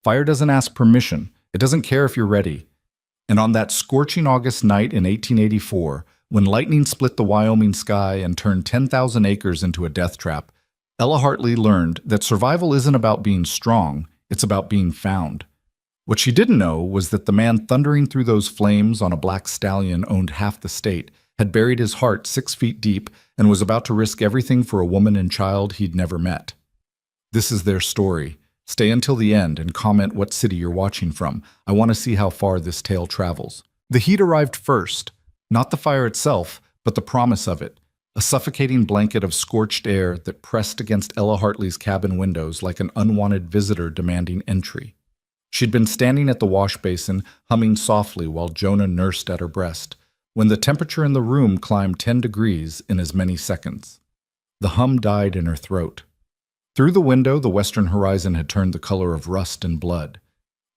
Fire doesn't ask permission. It doesn't care if you're ready. And on that scorching August night in 1884, when lightning split the Wyoming sky and turned 10,000 acres into a death trap, Ella Hartley learned that survival isn't about being strong, it's about being found. What she didn't know was that the man thundering through those flames on a black stallion owned half the state, had buried his heart 6 feet deep, and was about to risk everything for a woman and child he'd never met. This is their story. Stay until the end and comment what city you're watching from. I want to see how far this tale travels. The heat arrived first. Not the fire itself, but the promise of it. A suffocating blanket of scorched air that pressed against Ella Hartley's cabin windows like an unwanted visitor demanding entry. She'd been standing at the wash basin, humming softly while Jonah nursed at her breast, when the temperature in the room climbed 10 degrees in as many seconds. The hum died in her throat. Through the window, the western horizon had turned the color of rust and blood.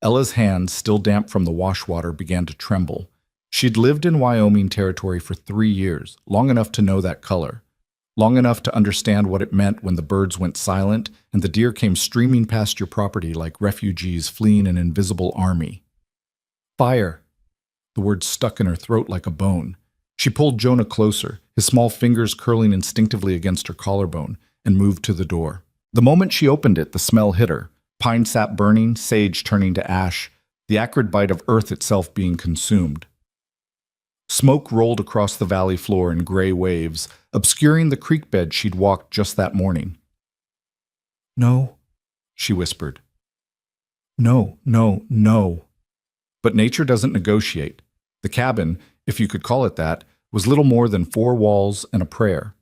Ella's hands, still damp from the wash water, began to tremble. She'd lived in Wyoming territory for 3 years, long enough to know that color, long enough to understand what it meant when the birds went silent and the deer came streaming past your property like refugees fleeing an invisible army. Fire. The word stuck in her throat like a bone. She pulled Jonah closer, his small fingers curling instinctively against her collarbone, and moved to the door. The moment she opened it, the smell hit her. Pine sap burning, sage turning to ash, the acrid bite of earth itself being consumed. Smoke rolled across the valley floor in gray waves, obscuring the creek bed she'd walked just that morning. "No," she whispered. "No, no, no." But nature doesn't negotiate. The cabin, if you could call it that, was little more than 4 walls and a prayer.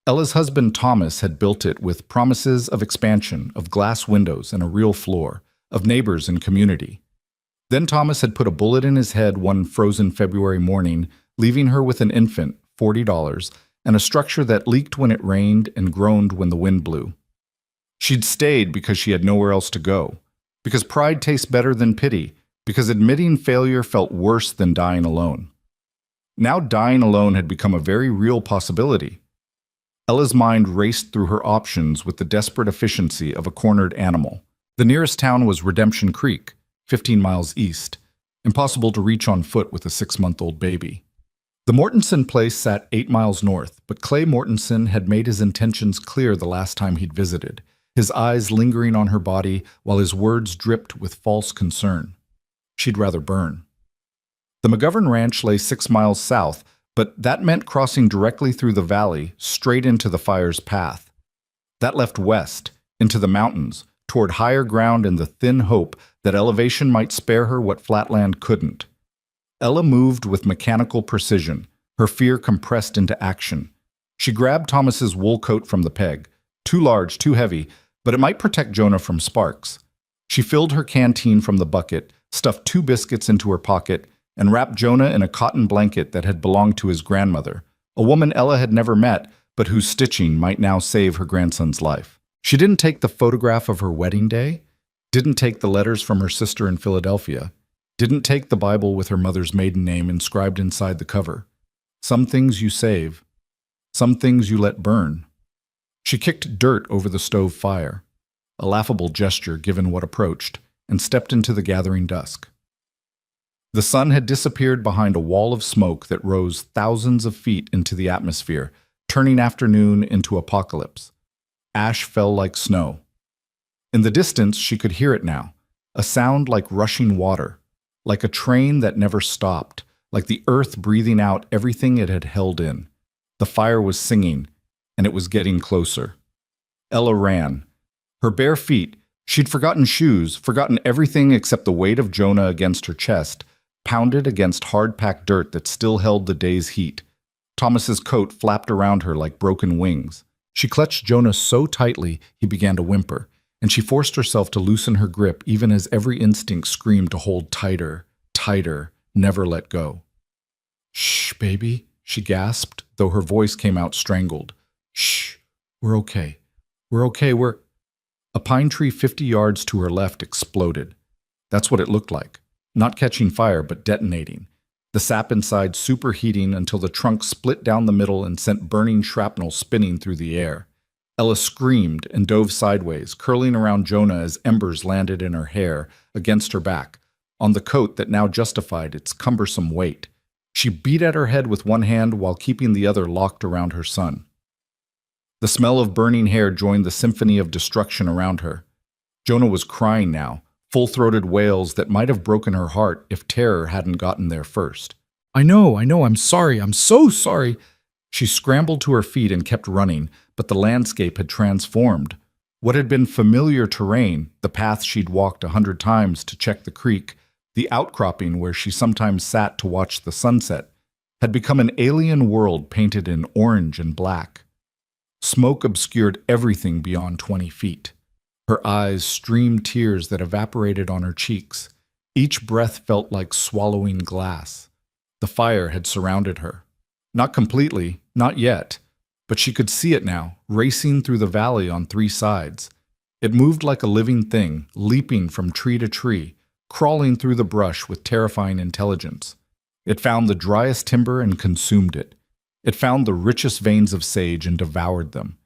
Ella's husband Thomas had built it with promises of expansion, of glass windows and a real floor, of neighbors and community. Then Thomas had put a bullet in his head one frozen February morning, leaving her with an infant, $40, and a structure that leaked when it rained and groaned when the wind blew. She'd stayed because she had nowhere else to go, because pride tastes better than pity, because admitting failure felt worse than dying alone. Now dying alone had become a very real possibility. Ella's mind raced through her options with the desperate efficiency of a cornered animal. The nearest town was Redemption Creek, 15 miles east, impossible to reach on foot with a 6-month-old baby. The Mortensen place sat 8 miles north, but Clay Mortensen had made his intentions clear the last time he'd visited, his eyes lingering on her body while his words dripped with false concern. She'd rather burn. The McGovern Ranch lay 6 miles south, but that meant crossing directly through the valley, straight into the fire's path. That left west, into the mountains, toward higher ground in the thin hope that elevation might spare her what flatland couldn't. Ella moved with mechanical precision, her fear compressed into action. She grabbed Thomas's wool coat from the peg, too large, too heavy, but it might protect Jonah from sparks. She filled her canteen from the bucket, stuffed 2 biscuits into her pocket, and wrapped Jonah in a cotton blanket that had belonged to his grandmother, a woman Ella had never met, but whose stitching might now save her grandson's life. She didn't take the photograph of her wedding day, didn't take the letters from her sister in Philadelphia, didn't take the Bible with her mother's maiden name inscribed inside the cover. Some things you save, some things you let burn. She kicked dirt over the stove fire, a laughable gesture given what approached, and stepped into the gathering dusk. The sun had disappeared behind a wall of smoke that rose thousands of feet into the atmosphere, turning afternoon into apocalypse. Ash fell like snow. In the distance, she could hear it now, a sound like rushing water, like a train that never stopped, like the earth breathing out everything it had held in. The fire was singing, and it was getting closer. Ella ran. Her bare feet, she'd forgotten shoes, forgotten everything except the weight of Jonah against her chest, pounded against hard-packed dirt that still held the day's heat. Thomas's coat flapped around her like broken wings. She clutched Jonah so tightly he began to whimper, and she forced herself to loosen her grip even as every instinct screamed to hold tighter, tighter, never let go. "Shh, baby," she gasped, though her voice came out strangled. "Shh, we're okay. We're okay, we're—" A pine tree 50 yards to her left exploded. That's what it looked like. Not catching fire, but detonating. The sap inside superheating until the trunk split down the middle and sent burning shrapnel spinning through the air. Ella screamed and dove sideways, curling around Jonah as embers landed in her hair, against her back, on the coat that now justified its cumbersome weight. She beat at her head with one hand while keeping the other locked around her son. The smell of burning hair joined the symphony of destruction around her. Jonah was crying now, full-throated wails that might have broken her heart if terror hadn't gotten there first. I know, I'm sorry, I'm so sorry. She scrambled to her feet and kept running, but the landscape had transformed. What had been familiar terrain, the path she'd walked 100 times to check the creek, the outcropping where she sometimes sat to watch the sunset, had become an alien world painted in orange and black. Smoke obscured everything beyond 20 feet. Her eyes streamed tears that evaporated on her cheeks. Each breath felt like swallowing glass. The fire had surrounded her. Not completely, not yet, but she could see it now, racing through the valley on 3 sides. It moved like a living thing, leaping from tree to tree, crawling through the brush with terrifying intelligence. It found the driest timber and consumed it. It found the richest veins of sage and devoured them.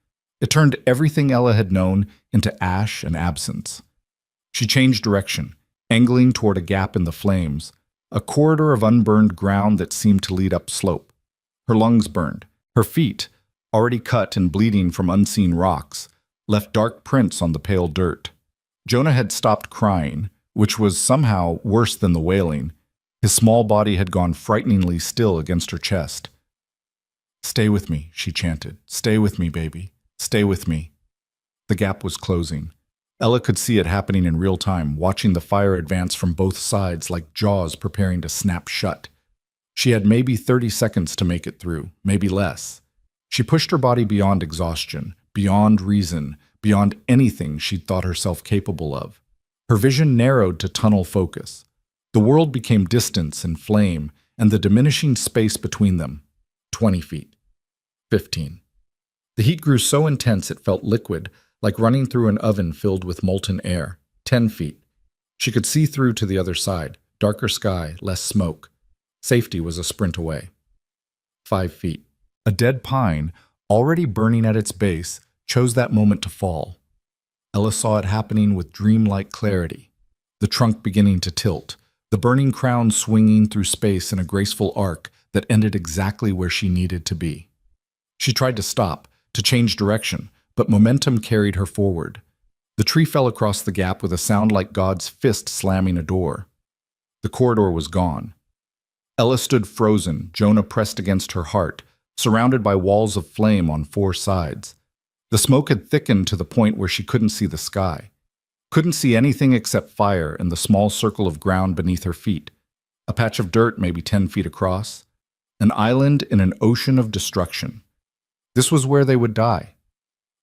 It turned everything Ella had known into ash and absence. She changed direction, angling toward a gap in the flames, a corridor of unburned ground that seemed to lead up slope. Her lungs burned. Her feet, already cut and bleeding from unseen rocks, left dark prints on the pale dirt. Jonah had stopped crying, which was somehow worse than the wailing. His small body had gone frighteningly still against her chest. "Stay with me," she chanted. "Stay with me, baby. Stay with me." The gap was closing. Ella could see it happening in real time, watching the fire advance from both sides like jaws preparing to snap shut. She had maybe 30 seconds to make it through, maybe less. She pushed her body beyond exhaustion, beyond reason, beyond anything she'd thought herself capable of. Her vision narrowed to tunnel focus. The world became distance and flame, and the diminishing space between them. 20 feet. 15. The heat grew so intense it felt liquid, like running through an oven filled with molten air. 10 feet. She could see through to the other side. Darker sky, less smoke. Safety was a sprint away. 5 feet. A dead pine, already burning at its base, chose that moment to fall. Ella saw it happening with dreamlike clarity. The trunk beginning to tilt, the burning crown swinging through space in a graceful arc that ended exactly where she needed to be. She tried to stop, to change direction, but momentum carried her forward. The tree fell across the gap with a sound like God's fist slamming a door. The corridor was gone. Ella stood frozen, Jonah pressed against her heart, surrounded by walls of flame on 4 sides. The smoke had thickened to the point where she couldn't see the sky. Couldn't see anything except fire and the small circle of ground beneath her feet. A patch of dirt maybe 10 feet across. An island in an ocean of destruction. This was where they would die.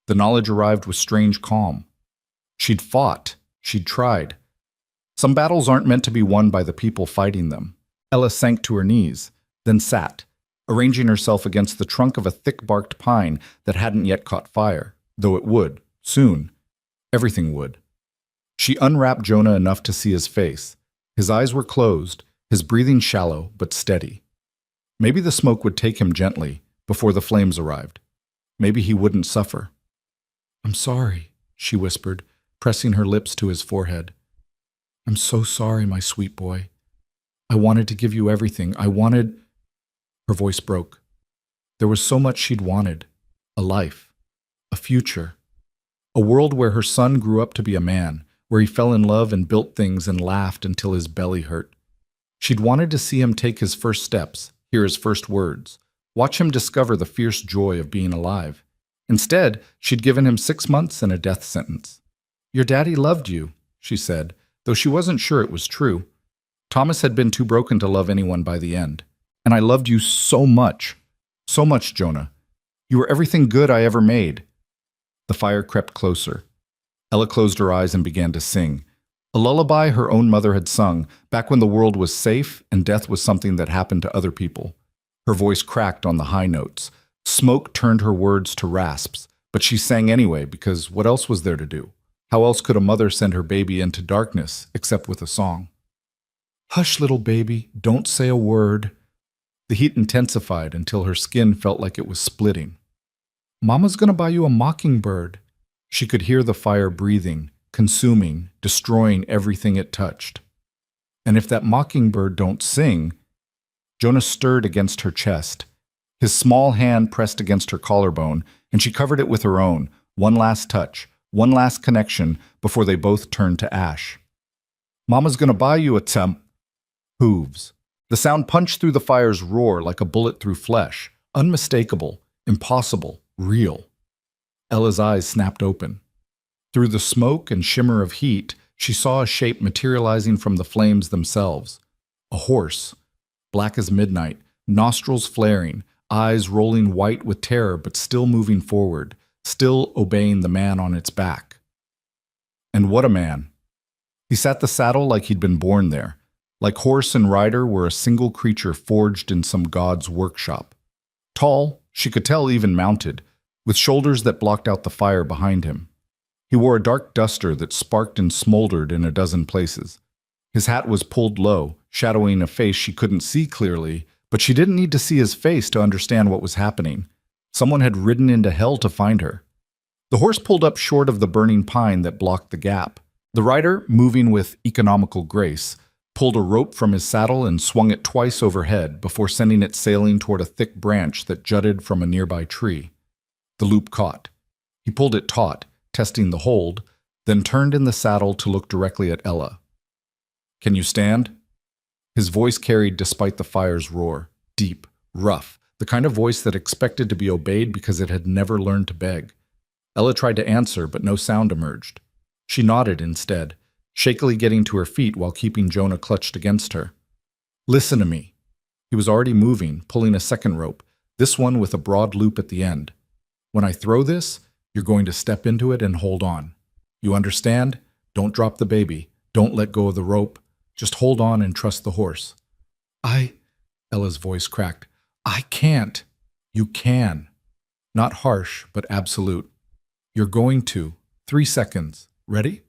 The knowledge arrived with strange calm. She'd fought. She'd tried. Some battles aren't meant to be won by the people fighting them. Ella sank to her knees, then sat, arranging herself against the trunk of a thick-barked pine that hadn't yet caught fire, though it would, soon. Everything would. She unwrapped Jonah enough to see his face. His eyes were closed, his breathing shallow but steady. Maybe the smoke would take him gently before the flames arrived. Maybe he wouldn't suffer. "I'm sorry," she whispered, pressing her lips to his forehead. "I'm so sorry, my sweet boy. I wanted to give you everything. I wanted—" Her voice broke. There was so much she'd wanted. A life. A future. A world where her son grew up to be a man, where he fell in love and built things and laughed until his belly hurt. She'd wanted to see him take his first steps, hear his first words, watch him discover the fierce joy of being alive. Instead, she'd given him 6 months and a death sentence. "Your daddy loved you," she said, though she wasn't sure it was true. Thomas had been too broken to love anyone by the end. "And I loved you so much. So much, Jonah. You were everything good I ever made." The fire crept closer. Ella closed her eyes and began to sing. A lullaby her own mother had sung, back when the world was safe and death was something that happened to other people. Her voice cracked on the high notes. Smoke turned her words to rasps, but she sang anyway because what else was there to do? How else could a mother send her baby into darkness except with a song? "Hush, little baby, don't say a word." The heat intensified until her skin felt like it was splitting. Mama's gonna buy you a mockingbird. She could hear the fire breathing, consuming, destroying everything it touched. And if that mockingbird don't sing, Jonah stirred against her chest. His small hand pressed against her collarbone, and she covered it with her own, one last touch, one last connection before they both turned to ash. Mama's gonna buy you a hooves. The sound punched through the fire's roar like a bullet through flesh, unmistakable, impossible, real. Ella's eyes snapped open. Through the smoke and shimmer of heat, she saw a shape materializing from the flames themselves. A horse, black as midnight, nostrils flaring, eyes rolling white with terror but still moving forward, still obeying the man on its back. And what a man! He sat the saddle like he'd been born there, like horse and rider were a single creature forged in some god's workshop. Tall, she could tell even mounted, with shoulders that blocked out the fire behind him. He wore a dark duster that sparked and smoldered in a dozen places. His hat was pulled low, shadowing a face she couldn't see clearly, but she didn't need to see his face to understand what was happening. Someone had ridden into hell to find her. The horse pulled up short of the burning pine that blocked the gap. The rider, moving with economical grace, pulled a rope from his saddle and swung it twice overhead before sending it sailing toward a thick branch that jutted from a nearby tree. The loop caught. He pulled it taut, testing the hold, then turned in the saddle to look directly at Ella. "Can you stand?" His voice carried despite the fire's roar, deep, rough, the kind of voice that expected to be obeyed because it had never learned to beg. Ella tried to answer, but no sound emerged. She nodded instead, shakily getting to her feet while keeping Jonah clutched against her. "Listen to me." He was already moving, pulling a second rope, this one with a broad loop at the end. "When I throw this, you're going to step into it and hold on. You understand? Don't drop the baby. Don't let go of the rope. Just hold on and trust the horse." Ella's voice cracked. "I can't." "You can." Not harsh, but absolute. "You're going to. 3 seconds. Ready?"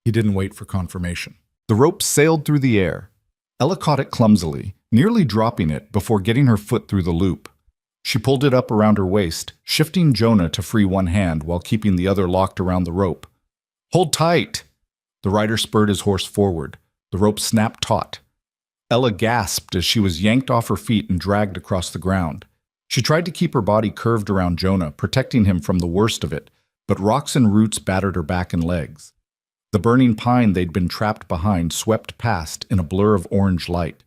He didn't wait for confirmation. The rope sailed through the air. Ella caught it clumsily, nearly dropping it before getting her foot through the loop. She pulled it up around her waist, shifting Jonah to free one hand while keeping the other locked around the rope. "Hold tight!" The rider spurred his horse forward. The rope snapped taut. Ella gasped as she was yanked off her feet and dragged across the ground. She tried to keep her body curved around Jonah, protecting him from the worst of it, but rocks and roots battered her back and legs. The burning pine they'd been trapped behind swept past in a blur of orange light.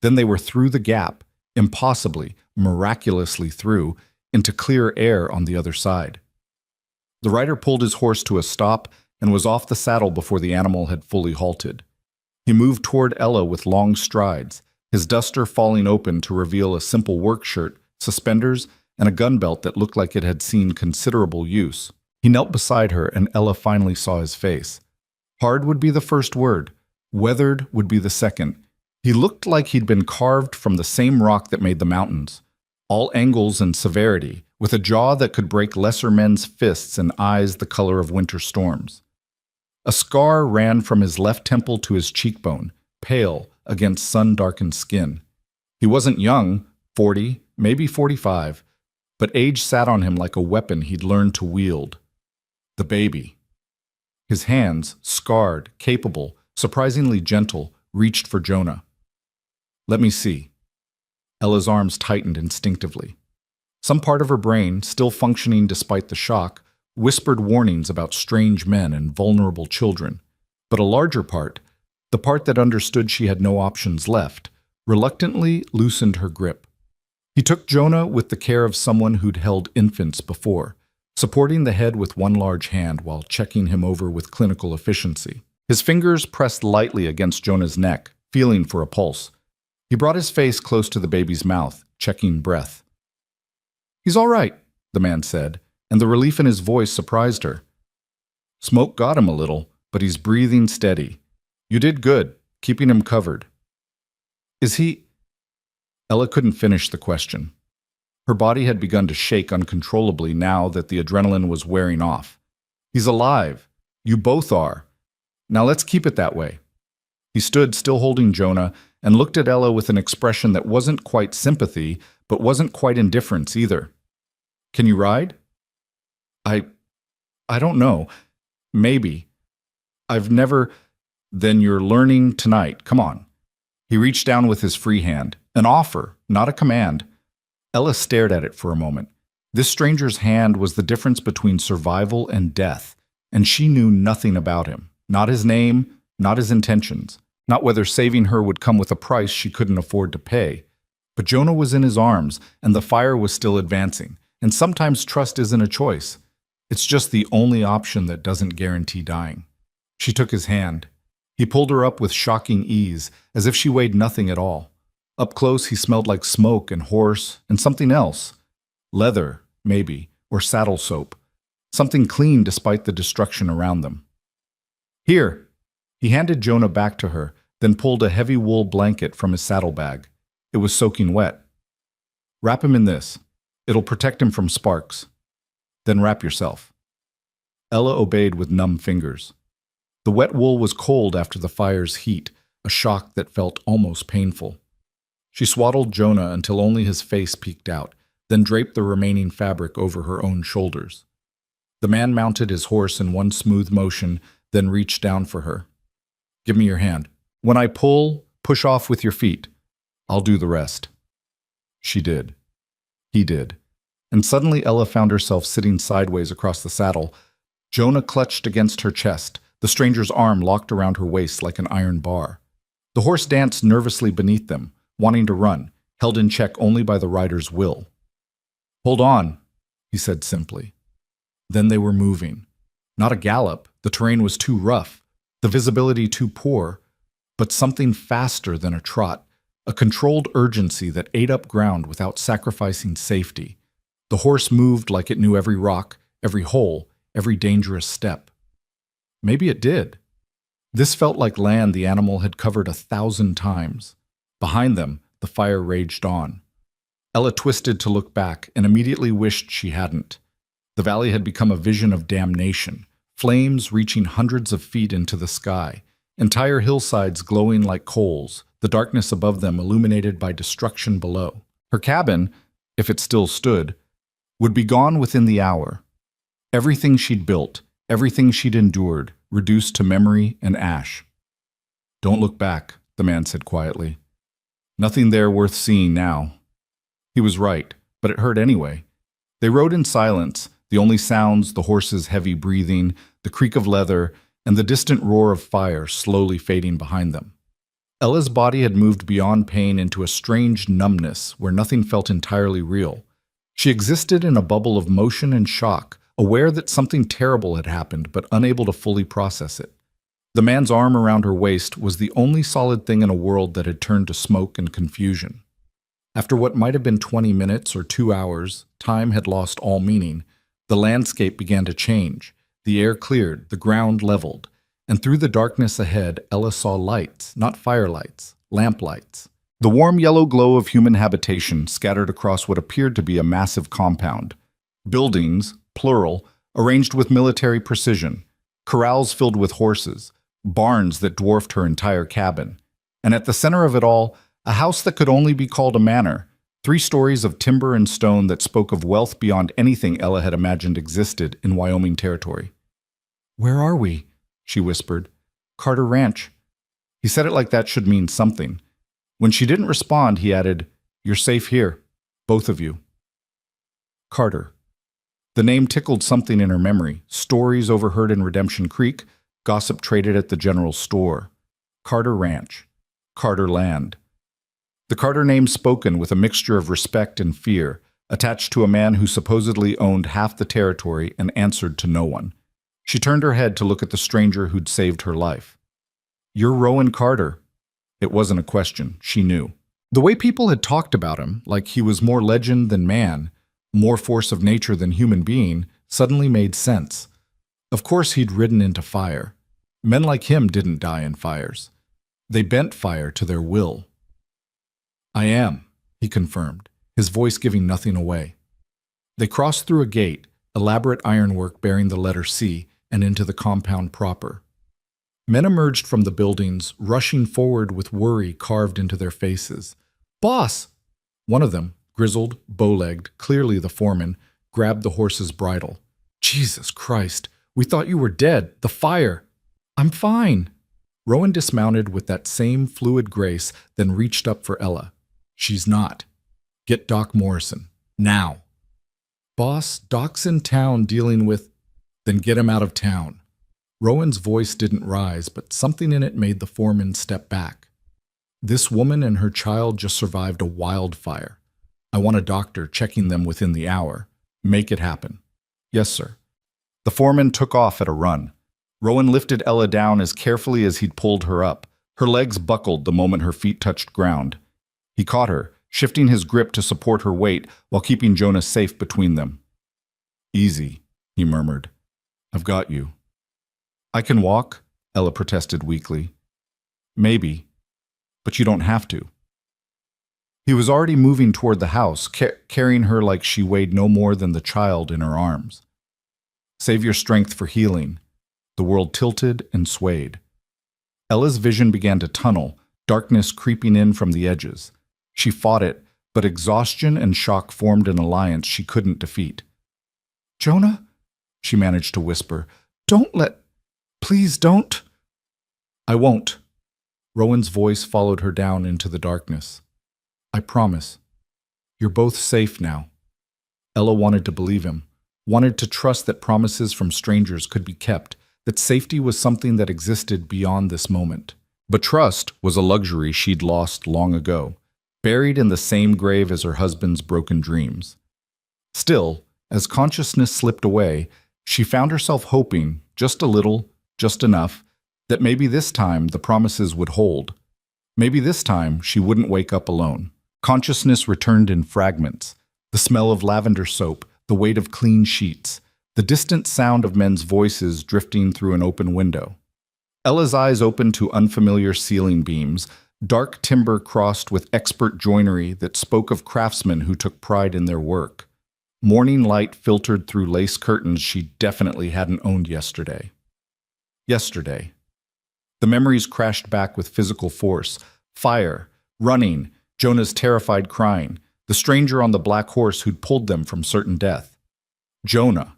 Then they were through the gap, impossibly, miraculously through, into clear air on the other side. The rider pulled his horse to a stop and was off the saddle before the animal had fully halted. He moved toward Ella with long strides, his duster falling open to reveal a simple work shirt, suspenders, and a gun belt that looked like it had seen considerable use. He knelt beside her, and Ella finally saw his face. Hard would be the first word. Weathered would be the second. He looked like he'd been carved from the same rock that made the mountains. All angles and severity, with a jaw that could break lesser men's fists and eyes the color of winter storms. A scar ran from his left temple to his cheekbone, pale against sun-darkened skin. He wasn't young, 40, maybe 45, but age sat on him like a weapon he'd learned to wield. The baby. His hands, scarred, capable, surprisingly gentle, reached for Jonah. "Let me see." Ella's arms tightened instinctively. Some part of her brain, still functioning despite the shock, whispered warnings about strange men and vulnerable children. But a larger part, the part that understood she had no options left, reluctantly loosened her grip. He took Jonah with the care of someone who'd held infants before, supporting the head with one large hand while checking him over with clinical efficiency. His fingers pressed lightly against Jonah's neck, feeling for a pulse. He brought his face close to the baby's mouth, checking breath. "He's all right," the man said, and the relief in his voice surprised her. "Smoke got him a little, but he's breathing steady. You did good, keeping him covered." "Is he—" Ella couldn't finish the question. Her body had begun to shake uncontrollably now that the adrenaline was wearing off. "He's alive. You both are. Now let's keep it that way." He stood, still holding Jonah, and looked at Ella with an expression that wasn't quite sympathy, but wasn't quite indifference either. Can you ride? I I don't know. Maybe. I've never. Then you're learning tonight. Come on. He reached down with his free hand. An offer, not a command. Ella stared at it for a moment. This stranger's hand was the difference between survival and death, and she knew nothing about him. Not his name, not his intentions, not whether saving her would come with a price she couldn't afford to pay. But Jonah was in his arms, and the fire was still advancing. And sometimes trust isn't a choice. It's just the only option that doesn't guarantee dying. She took his hand. He pulled her up with shocking ease, as if she weighed nothing at all. Up close, he smelled like smoke and horse and something else. Leather, maybe, or saddle soap. Something clean despite the destruction around them. Here! He handed Jonah back to her, then pulled a heavy wool blanket from his saddlebag. It was soaking wet. Wrap him in this. It'll protect him from sparks. Then wrap yourself. Ella obeyed with numb fingers. The wet wool was cold after the fire's heat, a shock that felt almost painful. She swaddled Jonah until only his face peeked out, then draped the remaining fabric over her own shoulders. The man mounted his horse in one smooth motion, then reached down for her. Give me your hand. When I pull, push off with your feet. I'll do the rest. She did. He did. And suddenly Ella found herself sitting sideways across the saddle. Jonah clutched against her chest, the stranger's arm locked around her waist like an iron bar. The horse danced nervously beneath them, wanting to run, held in check only by the rider's will. Hold on, he said simply. Then they were moving. Not a gallop, the terrain was too rough, the visibility too poor, but something faster than a trot, a controlled urgency that ate up ground without sacrificing safety. The horse moved like it knew every rock, every hole, every dangerous step. Maybe it did. This felt like land the animal had covered 1,000 times. Behind them, the fire raged on. Ella twisted to look back and immediately wished she hadn't. The valley had become a vision of damnation, flames reaching hundreds of feet into the sky, entire hillsides glowing like coals, the darkness above them illuminated by destruction below. Her cabin, if it still stood, would be gone within the hour. Everything she'd built, everything she'd endured, reduced to memory and ash. Don't look back, the man said quietly. Nothing there worth seeing now. He was right, but it hurt anyway. They rode in silence, the only sounds the horse's heavy breathing, the creak of leather, and the distant roar of fire slowly fading behind them. Ella's body had moved beyond pain into a strange numbness where nothing felt entirely real. She existed in a bubble of motion and shock, aware that something terrible had happened but unable to fully process it. The man's arm around her waist was the only solid thing in a world that had turned to smoke and confusion. After what might have been 20 minutes or 2 hours, time had lost all meaning. The landscape began to change. The air cleared, the ground leveled, and through the darkness ahead, Ella saw lights, not firelights, lamplights. The warm yellow glow of human habitation scattered across what appeared to be a massive compound. Buildings, plural, arranged with military precision, corrals filled with horses, barns that dwarfed her entire cabin. And at the center of it all, a house that could only be called a manor, 3 stories of timber and stone that spoke of wealth beyond anything Ella had imagined existed in Wyoming territory. "Where are we?" she whispered. "Carter Ranch." He said it like that should mean something. When she didn't respond, he added, "You're safe here, both of you." Carter. The name tickled something in her memory. Stories overheard in Redemption Creek, gossip traded at the general store. Carter Ranch. Carter Land. The Carter name spoken with a mixture of respect and fear, attached to a man who supposedly owned half the territory and answered to no one. She turned her head to look at the stranger who'd saved her life. "You're Rowan Carter." It wasn't a question, she knew. The way people had talked about him, like he was more legend than man, more force of nature than human being, suddenly made sense. Of course he'd ridden into fire. Men like him didn't die in fires. They bent fire to their will. "I am," he confirmed, his voice giving nothing away. They crossed through a gate, elaborate ironwork bearing the letter C, and into the compound proper. Men emerged from the buildings, rushing forward with worry carved into their faces. "Boss!" One of them, grizzled, bow-legged, clearly the foreman, grabbed the horse's bridle. Jesus Christ, we thought you were dead. The fire. I'm fine. Rowan dismounted with that same fluid grace, then reached up for Ella. She's not. Get Doc Morrison. Now. Boss, Doc's in town dealing with... Then get him out of town. Rowan's voice didn't rise, but something in it made the foreman step back. This woman and her child just survived a wildfire. I want a doctor checking them within the hour. Make it happen. Yes, sir. The foreman took off at a run. Rowan lifted Ella down as carefully as he'd pulled her up. Her legs buckled the moment her feet touched ground. He caught her, shifting his grip to support her weight while keeping Jonah safe between them. Easy, he murmured. I've got you. I can walk, Ella protested weakly. Maybe, but you don't have to. He was already moving toward the house, carrying her like she weighed no more than the child in her arms. Save your strength for healing. The world tilted and swayed. Ella's vision began to tunnel, darkness creeping in from the edges. She fought it, but exhaustion and shock formed an alliance she couldn't defeat. Jonah, she managed to whisper, please don't. I won't. Rowan's voice followed her down into the darkness. I promise. You're both safe now. Ella wanted to believe him, wanted to trust that promises from strangers could be kept, that safety was something that existed beyond this moment. But trust was a luxury she'd lost long ago, buried in the same grave as her husband's broken dreams. Still, as consciousness slipped away, she found herself hoping, just a little, just enough, that maybe this time the promises would hold. Maybe this time she wouldn't wake up alone. Consciousness returned in fragments, the smell of lavender soap, the weight of clean sheets, the distant sound of men's voices drifting through an open window. Ella's eyes opened to unfamiliar ceiling beams, dark timber crossed with expert joinery that spoke of craftsmen who took pride in their work. Morning light filtered through lace curtains she definitely hadn't owned yesterday. Yesterday. The memories crashed back with physical force. Fire, running, Jonah's terrified crying, the stranger on the black horse who'd pulled them from certain death. Jonah.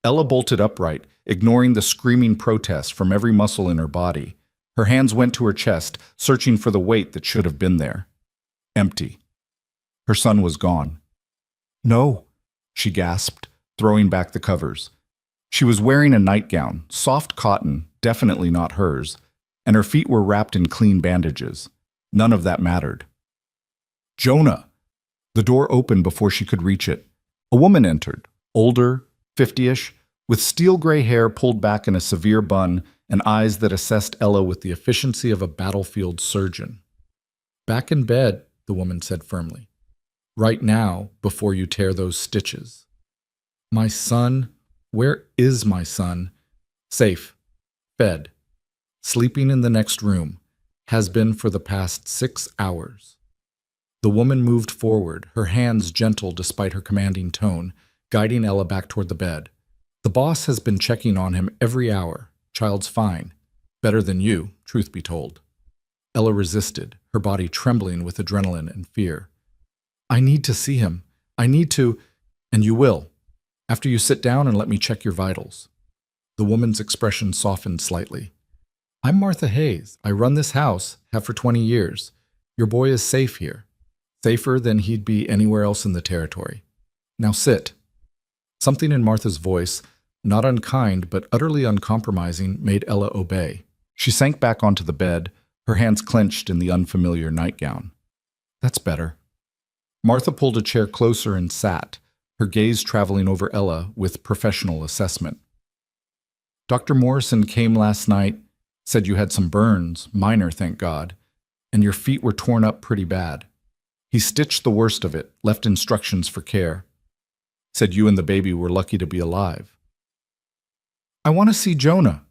Ella bolted upright, ignoring the screaming protest from every muscle in her body. Her hands went to her chest, searching for the weight that should have been there. Empty. Her son was gone. No, she gasped, throwing back the covers. She was wearing a nightgown, soft cotton, definitely not hers, and her feet were wrapped in clean bandages. None of that mattered. Jonah! The door opened before she could reach it. A woman entered, older, 50-ish, with steel gray hair pulled back in a severe bun and eyes that assessed Ella with the efficiency of a battlefield surgeon. Back in bed, the woman said firmly. Right now, before you tear those stitches. My son, where is my son? Safe, fed, sleeping in the next room, has been for the past 6 hours. The woman moved forward, her hands gentle despite her commanding tone, guiding Ella back toward the bed. The boss has been checking on him every hour. Child's fine. Better than you, truth be told. Ella resisted, her body trembling with adrenaline and fear. I need to see him. I need to, and you will, after you sit down and let me check your vitals. The woman's expression softened slightly. I'm Martha Hayes. I run this house, have for 20 years. Your boy is safe here. Safer than he'd be anywhere else in the territory. Now sit. Something in Martha's voice, not unkind but utterly uncompromising, made Ella obey. She sank back onto the bed, her hands clenched in the unfamiliar nightgown. That's better. Martha pulled a chair closer and sat, her gaze traveling over Ella with professional assessment. Dr. Morrison came last night, said you had some burns, minor, thank God, and your feet were torn up pretty bad. He stitched the worst of it, left instructions for care. Said you and the baby were lucky to be alive. I want to see Jonah,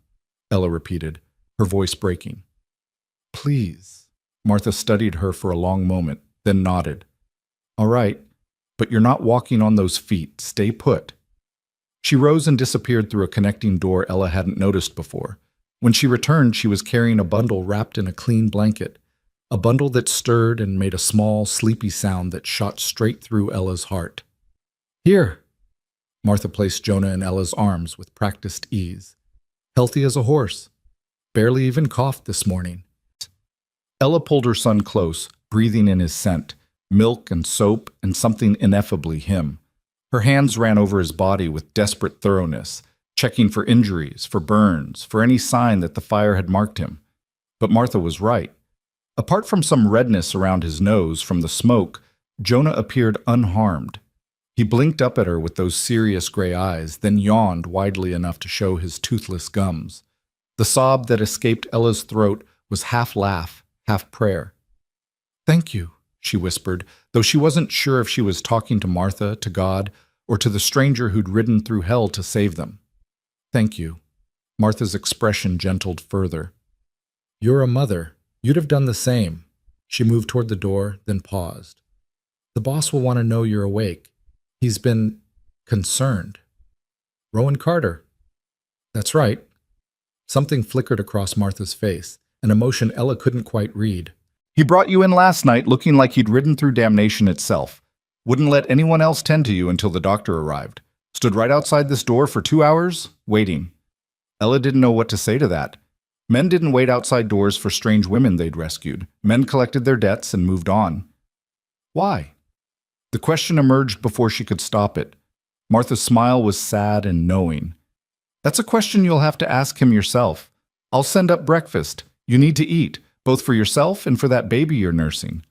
Ella repeated, her voice breaking. Please. Martha studied her for a long moment, then nodded. All right, but you're not walking on those feet. Stay put. She rose and disappeared through a connecting door Ella hadn't noticed before. When she returned, she was carrying a bundle wrapped in a clean blanket, a bundle that stirred and made a small, sleepy sound that shot straight through Ella's heart. Here, Martha placed Jonah in Ella's arms with practiced ease. Healthy as a horse. Barely even coughed this morning. Ella pulled her son close, breathing in his scent, milk and soap and something ineffably him. Her hands ran over his body with desperate thoroughness, checking for injuries, for burns, for any sign that the fire had marked him. But Martha was right. Apart from some redness around his nose from the smoke, Jonah appeared unharmed. He blinked up at her with those serious gray eyes, then yawned widely enough to show his toothless gums. The sob that escaped Ella's throat was half laugh, half prayer. "Thank you," she whispered, though she wasn't sure if she was talking to Martha, to God, or to the stranger who'd ridden through hell to save them. "Thank you." Martha's expression gentled further. "You're a mother. You'd have done the same." She moved toward the door, then paused. "The boss will want to know you're awake. He's been concerned." "Rowan Carter." "That's right." Something flickered across Martha's face, an emotion Ella couldn't quite read. "He brought you in last night looking like he'd ridden through damnation itself. Wouldn't let anyone else tend to you until the doctor arrived. Stood right outside this door for 2 hours, waiting." Ella didn't know what to say to that. Men didn't wait outside doors for strange women they'd rescued. Men collected their debts and moved on. Why? The question emerged before she could stop it. Martha's smile was sad and knowing. "That's a question you'll have to ask him yourself. I'll send up breakfast. You need to eat, both for yourself and for that baby you're nursing."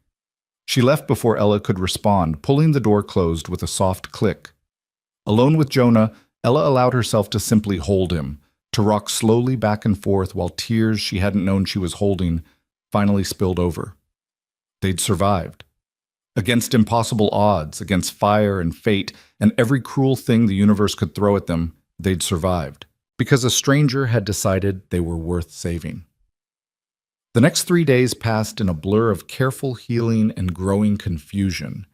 She left before Ella could respond, pulling the door closed with a soft click. Alone with Jonah, Ella allowed herself to simply hold him, to rock slowly back and forth while tears she hadn't known she was holding finally spilled over. They'd survived. Against impossible odds, against fire and fate, and every cruel thing the universe could throw at them, they'd survived, because a stranger had decided they were worth saving. The next 3 days passed in a blur of careful healing and growing confusion.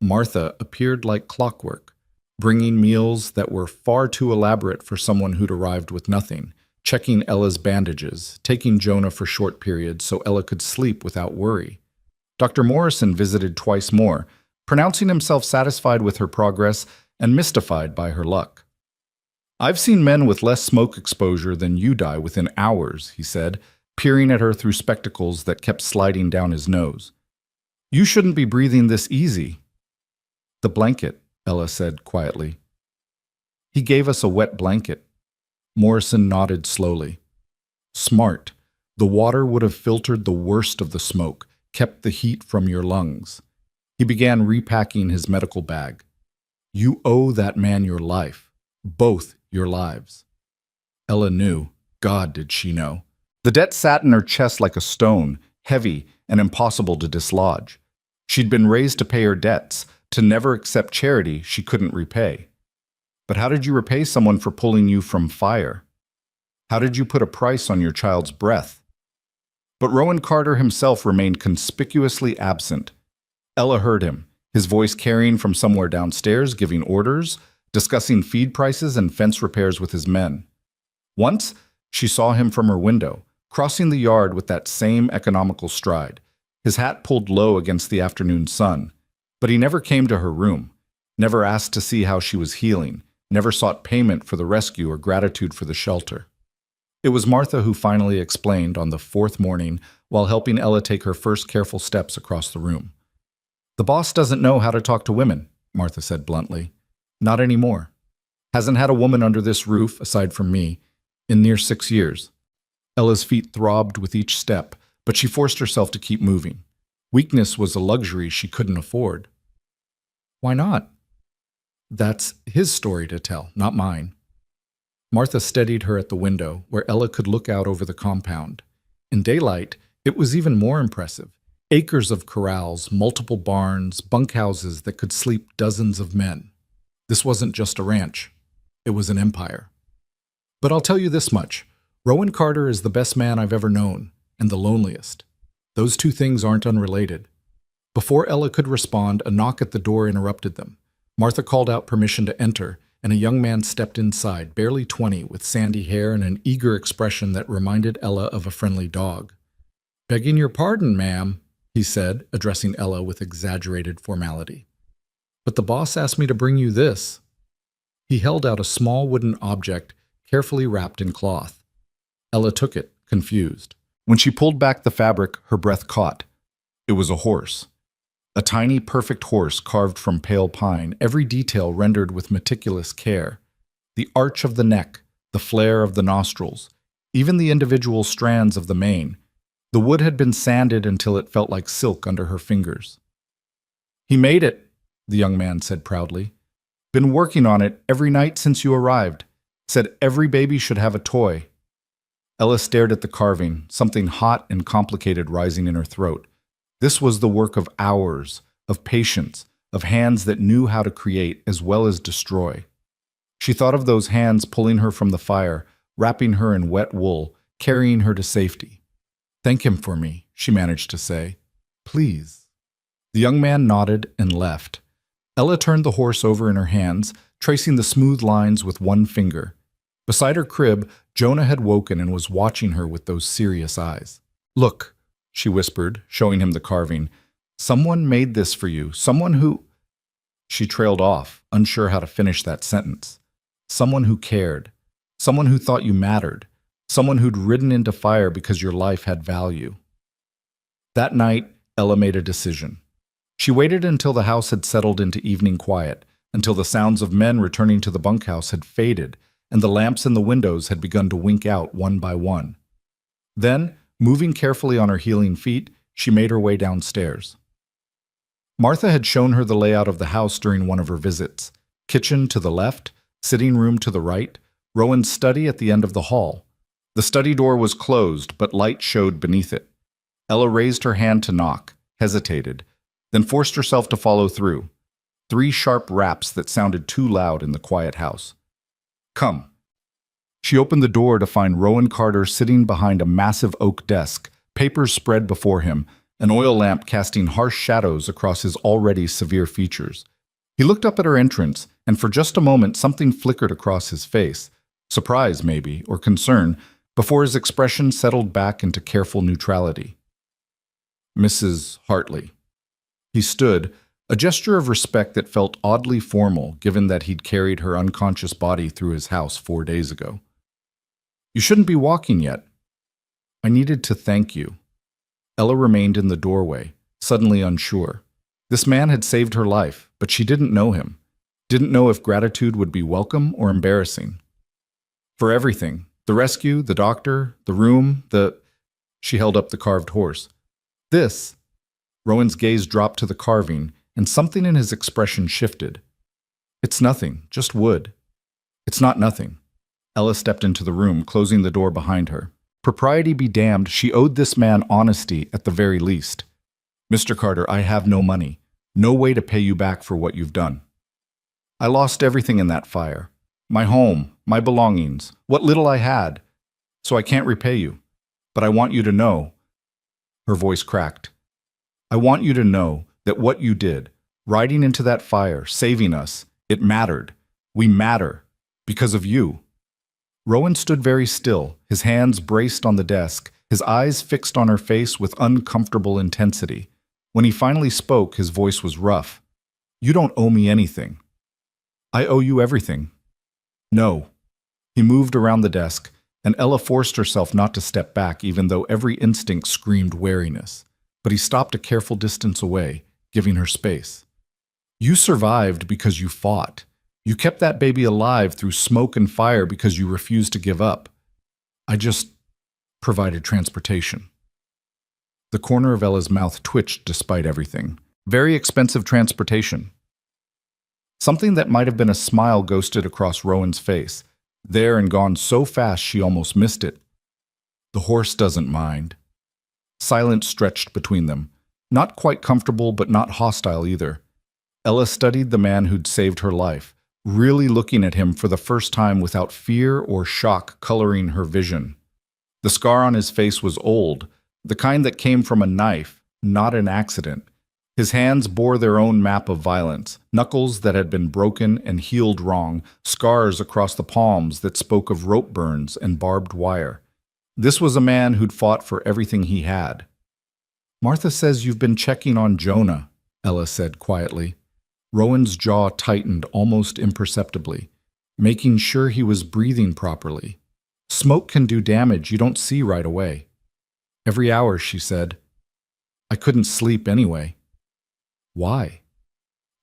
Martha appeared like clockwork, bringing meals that were far too elaborate for someone who'd arrived with nothing, checking Ella's bandages, taking Jonah for short periods so Ella could sleep without worry. Dr. Morrison visited twice more, pronouncing himself satisfied with her progress and mystified by her luck. "I've seen men with less smoke exposure than you die within hours," he said, peering at her through spectacles that kept sliding down his nose. "You shouldn't be breathing this easy." "The blanket," Ella said quietly. "He gave us a wet blanket." Morrison nodded slowly. "Smart. The water would have filtered the worst of the smoke, kept the heat from your lungs." He began repacking his medical bag. "You owe that man your life. Both your lives." Ella knew. God, did she know. The debt sat in her chest like a stone, heavy and impossible to dislodge. She'd been raised to pay her debts, to never accept charity she couldn't repay. But how did you repay someone for pulling you from fire? How did you put a price on your child's breath? But Rowan Carter himself remained conspicuously absent. Ella heard him, his voice carrying from somewhere downstairs, giving orders, discussing feed prices and fence repairs with his men. Once, she saw him from her window, crossing the yard with that same economical stride, his hat pulled low against the afternoon sun. But he never came to her room, never asked to see how she was healing, never sought payment for the rescue or gratitude for the shelter. It was Martha who finally explained on the 4th morning while helping Ella take her first careful steps across the room. "The boss doesn't know how to talk to women," Martha said bluntly. "Not anymore. Hasn't had a woman under this roof, aside from me, in near 6 years. Ella's feet throbbed with each step, but she forced herself to keep moving. Weakness was a luxury she couldn't afford. "Why not?" "That's his story to tell, not mine." Martha steadied her at the window, where Ella could look out over the compound. In daylight, it was even more impressive. Acres of corrals, multiple barns, bunkhouses that could sleep dozens of men. This wasn't just a ranch. It was an empire. "But I'll tell you this much. Rowan Carter is the best man I've ever known, and the loneliest. Those two things aren't unrelated." Before Ella could respond, a knock at the door interrupted them. Martha called out permission to enter, and a young man stepped inside, barely 20, with sandy hair and an eager expression that reminded Ella of a friendly dog. "Begging your pardon, ma'am," he said, addressing Ella with exaggerated formality. "But the boss asked me to bring you this." He held out a small wooden object carefully wrapped in cloth. Ella took it, confused. When she pulled back the fabric, her breath caught. It was a horse. A tiny, perfect horse carved from pale pine, every detail rendered with meticulous care. The arch of the neck, the flare of the nostrils, even the individual strands of the mane. The wood had been sanded until it felt like silk under her fingers. "He made it," the young man said proudly. "Been working on it every night since you arrived. Said every baby should have a toy." Ella stared at the carving, something hot and complicated rising in her throat. This was the work of hours, of patience, of hands that knew how to create as well as destroy. She thought of those hands pulling her from the fire, wrapping her in wet wool, carrying her to safety. "Thank him for me," she managed to say. "Please." The young man nodded and left. Ella turned the horse over in her hands, tracing the smooth lines with one finger. Beside her crib, Jonah had woken and was watching her with those serious eyes. "Look," she whispered, showing him the carving. "Someone made this for you. Someone who—" She trailed off, unsure how to finish that sentence. Someone who cared. Someone who thought you mattered. Someone who'd ridden into fire because your life had value. That night, Ella made a decision. She waited until the house had settled into evening quiet, until the sounds of men returning to the bunkhouse had faded, and the lamps in the windows had begun to wink out one by one. Then, moving carefully on her heeling feet, she made her way downstairs. Martha had shown her the layout of the house during one of her visits. Kitchen to the left, sitting room to the right, Rowan's study at the end of the hall. The study door was closed, but light showed beneath it. Ella raised her hand to knock, hesitated, then forced herself to follow through. 3 sharp raps that sounded too loud in the quiet house. "Come." She opened the door to find Rowan Carter sitting behind a massive oak desk, papers spread before him, an oil lamp casting harsh shadows across his already severe features. He looked up at her entrance, and for just a moment something flickered across his face, surprise maybe, or concern, before his expression settled back into careful neutrality. "Mrs. Hartley." He stood, a gesture of respect that felt oddly formal given that he'd carried her unconscious body through his house 4 days ago. "You shouldn't be walking yet." "I needed to thank you." Ella remained in the doorway, suddenly unsure. This man had saved her life, but she didn't know him. Didn't know if gratitude would be welcome or embarrassing. "For everything. The rescue, the doctor, the room, She held up the carved horse. "This." Rowan's gaze dropped to the carving, and something in his expression shifted. "It's nothing, just wood." "It's not nothing." Ella stepped into the room, closing the door behind her. Propriety be damned, she owed this man honesty at the very least. "Mr. Carter, I have no money. No way to pay you back for what you've done. I lost everything in that fire. My home, my belongings, what little I had. So I can't repay you. But I want you to know—" Her voice cracked. "I want you to know that what you did, riding into that fire, saving us, it mattered. We matter. Because of you." Rowan stood very still, his hands braced on the desk, his eyes fixed on her face with uncomfortable intensity. When he finally spoke, his voice was rough. "You don't owe me anything." "I owe you everything." "No." He moved around the desk, and Ella forced herself not to step back even though every instinct screamed wariness. But he stopped a careful distance away, giving her space. "You survived because you fought. You kept that baby alive through smoke and fire because you refused to give up. I just provided transportation." The corner of Ella's mouth twitched despite everything. Very expensive transportation. Something that might have been a smile ghosted across Rowan's face, there and gone so fast she almost missed it. "The horse doesn't mind." Silence stretched between them, not quite comfortable but not hostile either. Ella studied the man who'd saved her life, really looking at him for the first time without fear or shock coloring her vision. The scar on his face was old, the kind that came from a knife, not an accident. His hands bore their own map of violence, knuckles that had been broken and healed wrong, scars across the palms that spoke of rope burns and barbed wire. This was a man who'd fought for everything he had. "Martha says you've been checking on Jonah," Ella said quietly. Rowan's jaw tightened almost imperceptibly. making sure he was breathing properly. Smoke can do damage you don't see right away. Every hour, she said. I couldn't sleep anyway. Why?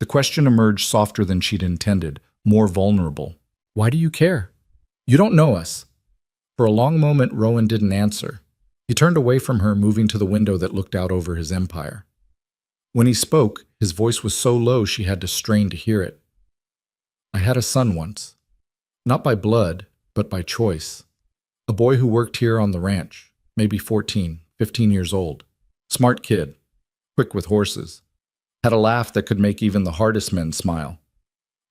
The question emerged softer than she'd intended, more vulnerable. Why do you care? You don't know us. For a long moment, Rowan didn't answer. He turned away from her, moving to the window that looked out over his empire. When he spoke, his voice was so low she had to strain to hear it. I had a son once. Not by blood, but by choice. A boy who worked here on the ranch, maybe 14, 15 years old. Smart kid, quick with horses. Had a laugh that could make even the hardest men smile.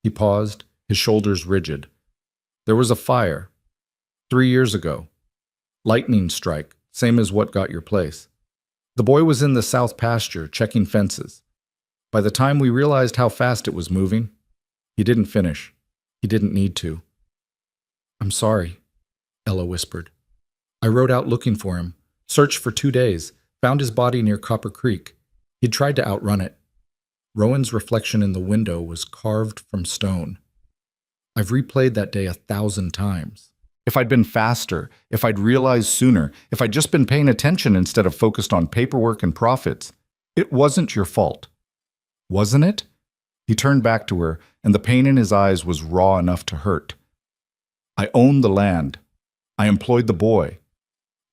He paused, his shoulders rigid. There was a fire. 3 years ago. Lightning strike, same as what got your place. The boy was in the south pasture, checking fences. By the time we realized how fast it was moving, he didn't finish. He didn't need to. I'm sorry, Ella whispered. I rode out looking for him, searched for 2 days, found his body near Copper Creek. He'd tried to outrun it. Rowan's reflection in the window was carved from stone. I've replayed that day 1,000 times. If I'd been faster, if I'd realized sooner, if I'd just been paying attention instead of focused on paperwork and profits, it wasn't your fault. Wasn't it? He turned back to her, and the pain in his eyes was raw enough to hurt. I owned the land. I employed the boy.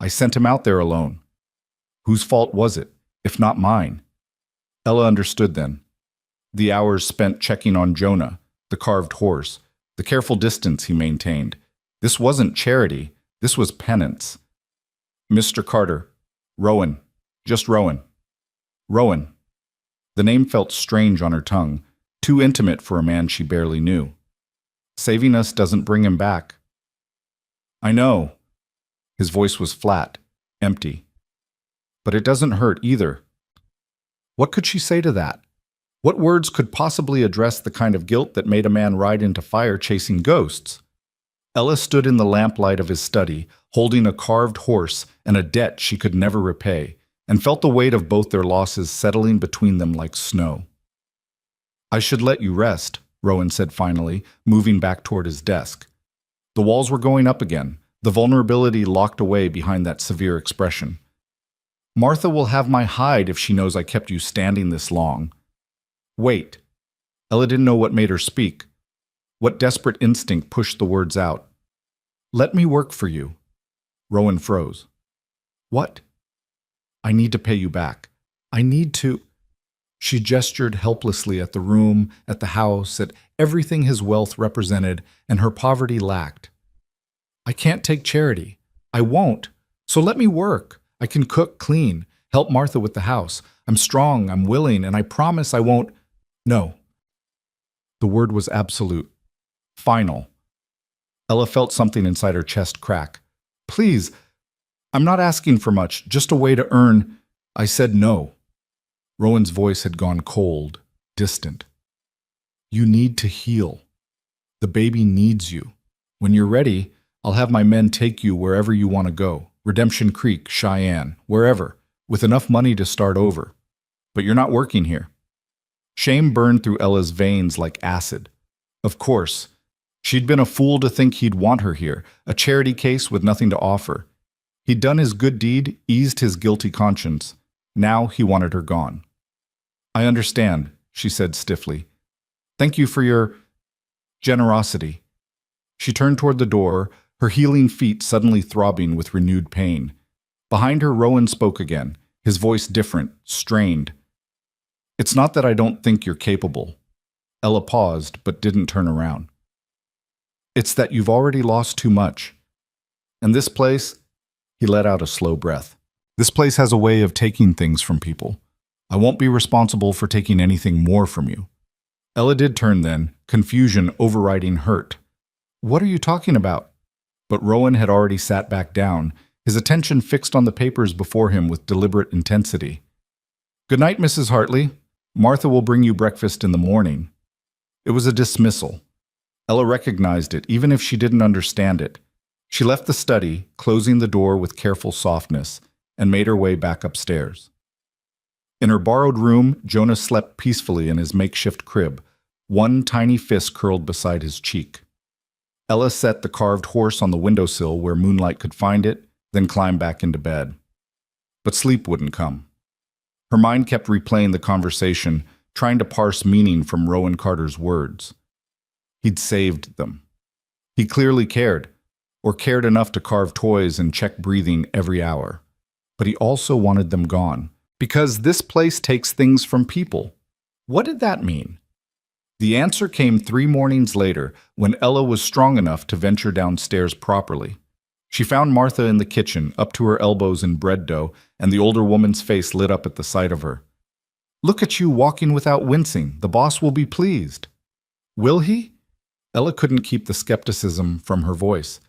I sent him out there alone. Whose fault was it, if not mine? Ella understood then. The hours spent checking on Jonah, the carved horse, the careful distance he maintained. This wasn't charity. This was penance. Mr. Carter. Rowan. Just Rowan. Rowan. The name felt strange on her tongue, too intimate for a man she barely knew. Saving us doesn't bring him back. I know. His voice was flat, empty. But it doesn't hurt either. What could she say to that? What words could possibly address the kind of guilt that made a man ride into fire chasing ghosts? Ella stood in the lamplight of his study, holding a carved horse and a debt she could never repay, and felt the weight of both their losses settling between them like snow. I should let you rest, Rowan said finally, moving back toward his desk. The walls were going up again, the vulnerability locked away behind that severe expression. Martha will have my hide if she knows I kept you standing this long. Wait. Ella didn't know what made her speak. What desperate instinct pushed the words out? Let me work for you. Rowan froze. What? I need to pay you back. I need to... She gestured helplessly at the room, at the house, at everything his wealth represented and her poverty lacked. I can't take charity. I won't. So let me work. I can cook, clean, help Martha with the house. I'm strong, I'm willing, and I promise I won't... No. The word was absolute. Final. Ella felt something inside her chest crack. Please, I'm not asking for much, just a way to earn... I said no. Rowan's voice had gone cold, distant. You need to heal. The baby needs you. When you're ready, I'll have my men take you wherever you want to go. Redemption Creek, Cheyenne, wherever, with enough money to start over. But you're not working here. Shame burned through Ella's veins like acid. Of course. She'd been a fool to think he'd want her here, a charity case with nothing to offer. He'd done his good deed, eased his guilty conscience. Now he wanted her gone. I understand, she said stiffly. Thank you for your generosity. She turned toward the door, her healing feet suddenly throbbing with renewed pain. Behind her, Rowan spoke again, his voice different, strained. It's not that I don't think you're capable. Ella paused, but didn't turn around. It's that you've already lost too much. And this place, he let out a slow breath. This place has a way of taking things from people. I won't be responsible for taking anything more from you. Ella did turn then, confusion overriding hurt. What are you talking about? But Rowan had already sat back down, his attention fixed on the papers before him with deliberate intensity. Good night, Mrs. Hartley. Martha will bring you breakfast in the morning. It was a dismissal. Ella recognized it, even if she didn't understand it. She left the study, closing the door with careful softness, and made her way back upstairs. In her borrowed room, Jonah slept peacefully in his makeshift crib, one tiny fist curled beside his cheek. Ella set the carved horse on the windowsill where moonlight could find it, then climbed back into bed. But sleep wouldn't come. Her mind kept replaying the conversation, trying to parse meaning from Rowan Carter's words. He'd saved them. He clearly cared, or cared enough to carve toys and check breathing every hour. But he also wanted them gone, because this place takes things from people. What did that mean? The answer came 3 mornings later, when Ella was strong enough to venture downstairs properly. She found Martha in the kitchen, up to her elbows in bread dough, and the older woman's face lit up at the sight of her. "Look at you walking without wincing. The boss will be pleased." "Will he?" Ella couldn't keep the skepticism from her voice.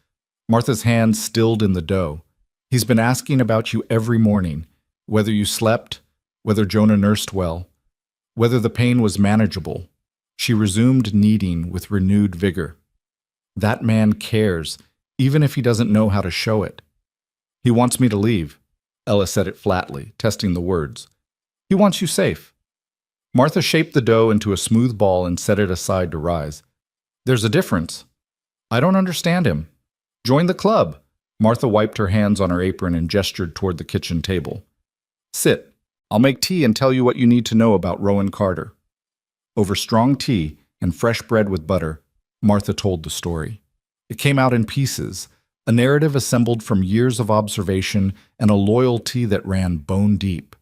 Martha's hands stilled in the dough. "He's been asking about you every morning, whether you slept, whether Jonah nursed well, whether the pain was manageable." She resumed kneading with renewed vigor. "That man cares, even if he doesn't know how to show it." "He wants me to leave." Ella said it flatly, testing the words. "He wants you safe." Martha shaped the dough into a smooth ball and set it aside to rise. "There's a difference. I don't understand him. Join the club." Martha wiped her hands on her apron and gestured toward the kitchen table. "Sit. I'll make tea and tell you what you need to know about Rowan Carter." Over strong tea and fresh bread with butter, Martha told the story. It came out in pieces, a narrative assembled from years of observation and a loyalty that ran bone deep.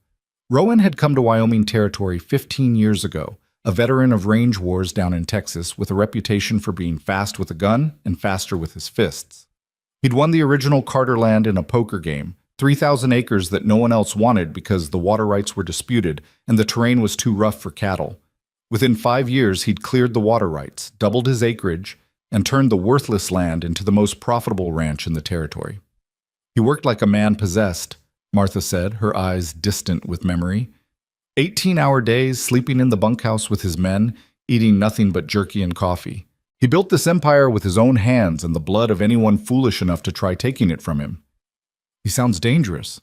Rowan had come to Wyoming Territory 15 years ago, a veteran of range wars down in Texas with a reputation for being fast with a gun and faster with his fists. He'd won the original Carter land in a poker game, 3,000 acres that no one else wanted because the water rights were disputed and the terrain was too rough for cattle. Within 5 years, he'd cleared the water rights, doubled his acreage, and turned the worthless land into the most profitable ranch in the territory. "He worked like a man possessed," Martha said, her eyes distant with memory. 18-hour days, sleeping in the bunkhouse with his men, eating nothing but jerky and coffee. He built this empire with his own hands and the blood of anyone foolish enough to try taking it from him. "He sounds dangerous."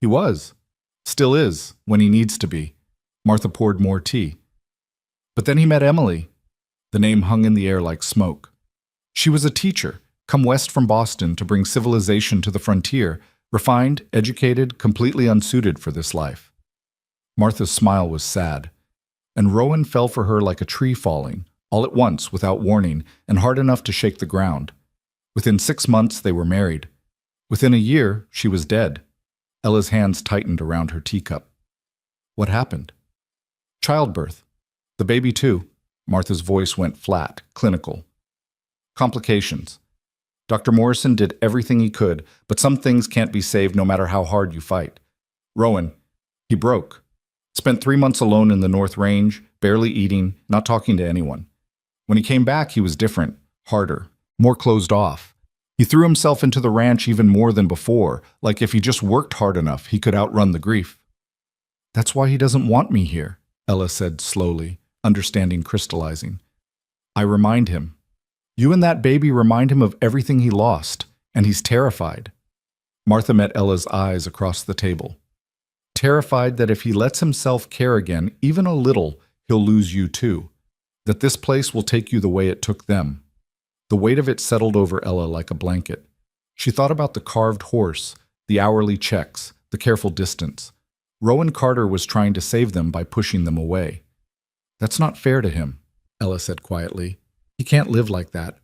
"He was. Still is, when he needs to be." Martha poured more tea. "But then he met Emily." The name hung in the air like smoke. "She was a teacher, come west from Boston to bring civilization to the frontier, refined, educated, completely unsuited for this life." Martha's smile was sad, and Rowan fell for her like a tree falling, all at once, without warning, and hard enough to shake the ground. Within 6 months, they were married. Within a year, she was dead. Ella's hands tightened around her teacup. "What happened?" "Childbirth. The baby, too." Martha's voice went flat, clinical. "Complications. Dr. Morrison did everything he could, but some things can't be saved no matter how hard you fight. Rowan, he broke. Spent 3 months alone in the North Range, barely eating, not talking to anyone. When he came back, he was different, harder, more closed off. He threw himself into the ranch even more than before, like if he just worked hard enough, he could outrun the grief." "That's why he doesn't want me here," Ella said slowly, understanding crystallizing. "I remind him. You and that baby remind him of everything he lost, and he's terrified." Martha met Ella's eyes across the table. "Terrified that if he lets himself care again, even a little, he'll lose you too. That this place will take you the way it took them." The weight of it settled over Ella like a blanket. She thought about the carved horse, the hourly checks, the careful distance. Rowan Carter was trying to save them by pushing them away. "That's not fair to him," Ella said quietly. "He can't live like that.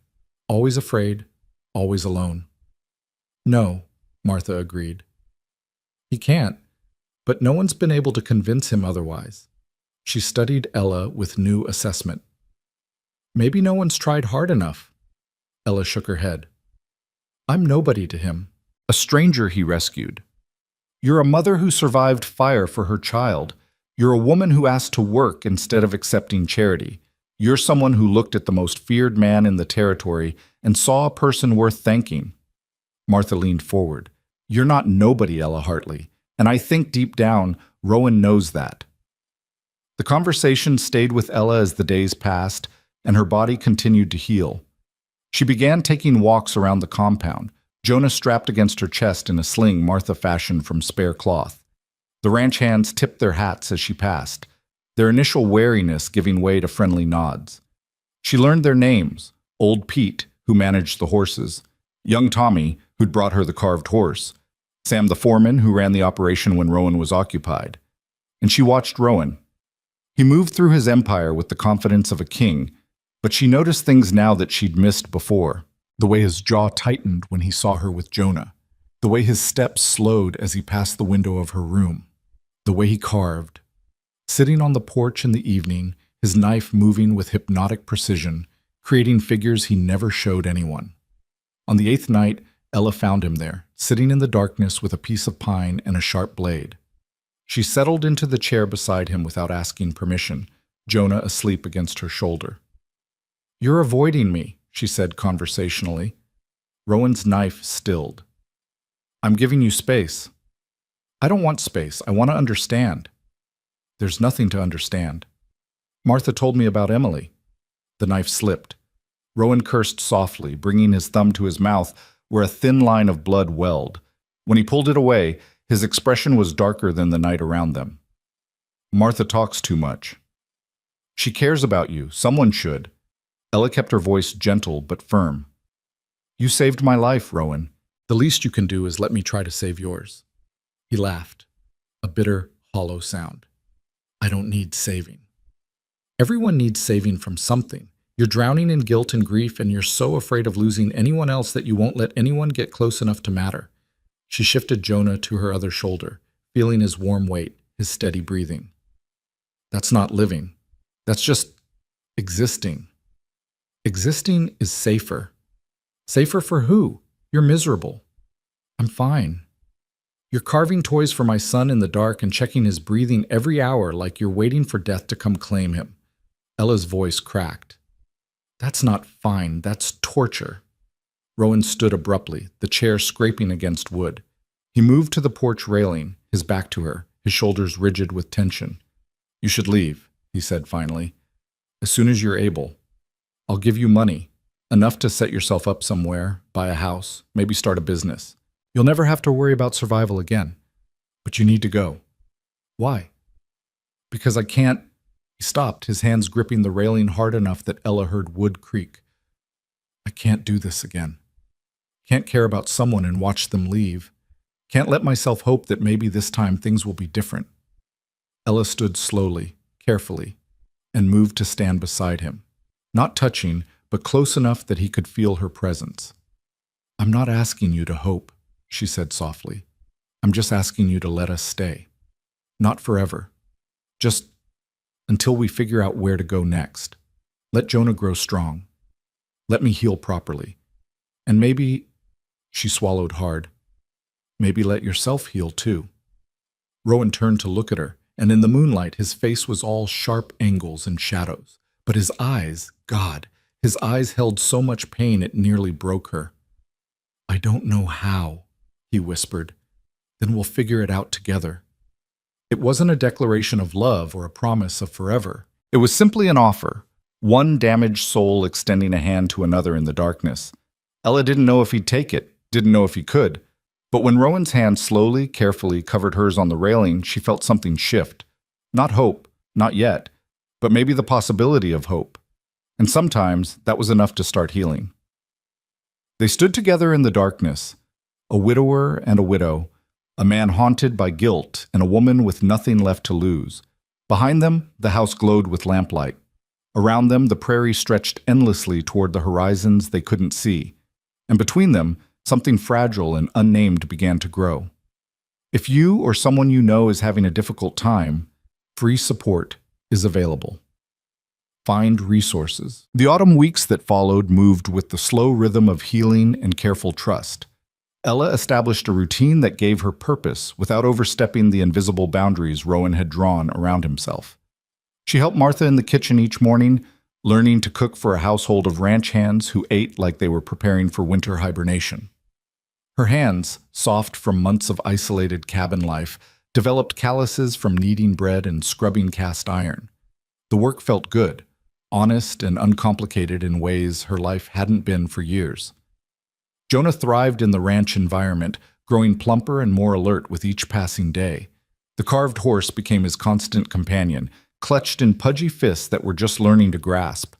Always afraid, always alone." "No," Martha agreed. "He can't, but no one's been able to convince him otherwise." She studied Ella with new assessment. "Maybe no one's tried hard enough." Ella shook her head. "I'm nobody to him. A stranger he rescued. You're a mother who survived fire for her child. You're a woman who asked to work instead of accepting charity. You're someone who looked at the most feared man in the territory and saw a person worth thanking." Martha leaned forward. "You're not nobody, Ella Hartley, and I think deep down, Rowan knows that." The conversation stayed with Ella as the days passed, and her body continued to heal. She began taking walks around the compound, Jonah strapped against her chest in a sling Martha fashioned from spare cloth. The ranch hands tipped their hats as she passed, their initial wariness giving way to friendly nods. She learned their names: Old Pete, who managed the horses, young Tommy, who'd brought her the carved horse, Sam the foreman, who ran the operation when Rowan was occupied. And she watched Rowan. He moved through his empire with the confidence of a king, but she noticed things now that she'd missed before. The way his jaw tightened when he saw her with Jonah. The way his steps slowed as he passed the window of her room. The way he carved. Sitting on the porch in the evening, his knife moving with hypnotic precision, creating figures he never showed anyone. On the 8th night, Ella found him there, sitting in the darkness with a piece of pine and a sharp blade. She settled into the chair beside him without asking permission, Jonah asleep against her shoulder. "You're avoiding me," she said conversationally. Rowan's knife stilled. "I'm giving you space." "I don't want space. I want to understand." "There's nothing to understand. Martha told me about Emily." The knife slipped. Rowan cursed softly, bringing his thumb to his mouth where a thin line of blood welled. When he pulled it away, his expression was darker than the night around them. "Martha talks too much." "She cares about you. Someone should." Ella kept her voice gentle but firm. "You saved my life, Rowan. The least you can do is let me try to save yours." He laughed, a bitter, hollow sound. "I don't need saving." "Everyone needs saving from something. You're drowning in guilt and grief, and you're so afraid of losing anyone else that you won't let anyone get close enough to matter." She shifted Jonah to her other shoulder, feeling his warm weight, his steady breathing. "That's not living. That's just existing. Existing is safer." "Safer for who? You're miserable." "I'm fine." "You're carving toys for my son in the dark and checking his breathing every hour like you're waiting for death to come claim him." Ella's voice cracked. "That's not fine. That's torture." Rowan stood abruptly, the chair scraping against wood. He moved to the porch railing, his back to her, his shoulders rigid with tension. "You should leave," he said finally. "As soon as you're able. I'll give you money, enough to set yourself up somewhere, buy a house, maybe start a business. You'll never have to worry about survival again. But you need to go." "Why?" "Because I can't—" He stopped, his hands gripping the railing hard enough that Ella heard wood creak. "I can't do this again. Can't care about someone and watch them leave. Can't let myself hope that maybe this time things will be different." Ella stood slowly, carefully, and moved to stand beside him. Not touching, but close enough that he could feel her presence. "I'm not asking you to hope," she said softly. "I'm just asking you to let us stay. Not forever. Just until we figure out where to go next. Let Jonah grow strong. Let me heal properly. And maybe," she swallowed hard, "maybe let yourself heal too." Rowan turned to look at her, and in the moonlight his face was all sharp angles and shadows. But his eyes, God, his eyes held so much pain it nearly broke her. "I don't know how," he whispered. "Then we'll figure it out together." It wasn't a declaration of love or a promise of forever. It was simply an offer, one damaged soul extending a hand to another in the darkness. Ella didn't know if he'd take it, didn't know if he could. But when Rowan's hand slowly, carefully covered hers on the railing, she felt something shift. Not hope, not yet, but maybe the possibility of hope. And sometimes that was enough to start healing. They stood together in the darkness, a widower and a widow, a man haunted by guilt and a woman with nothing left to lose. Behind them, the house glowed with lamplight. Around them, the prairie stretched endlessly toward the horizons they couldn't see. And between them, something fragile and unnamed began to grow. If you or someone you know is having a difficult time, free support is available. Find resources. The autumn weeks that followed moved with the slow rhythm of healing and careful trust. Ella established a routine that gave her purpose without overstepping the invisible boundaries Rowan had drawn around himself. She helped Martha in the kitchen each morning, learning to cook for a household of ranch hands who ate like they were preparing for winter hibernation. Her hands, soft from months of isolated cabin life, developed calluses from kneading bread and scrubbing cast iron. The work felt good, honest and uncomplicated in ways her life hadn't been for years. Jonah thrived in the ranch environment, growing plumper and more alert with each passing day. The carved horse became his constant companion, clutched in pudgy fists that were just learning to grasp.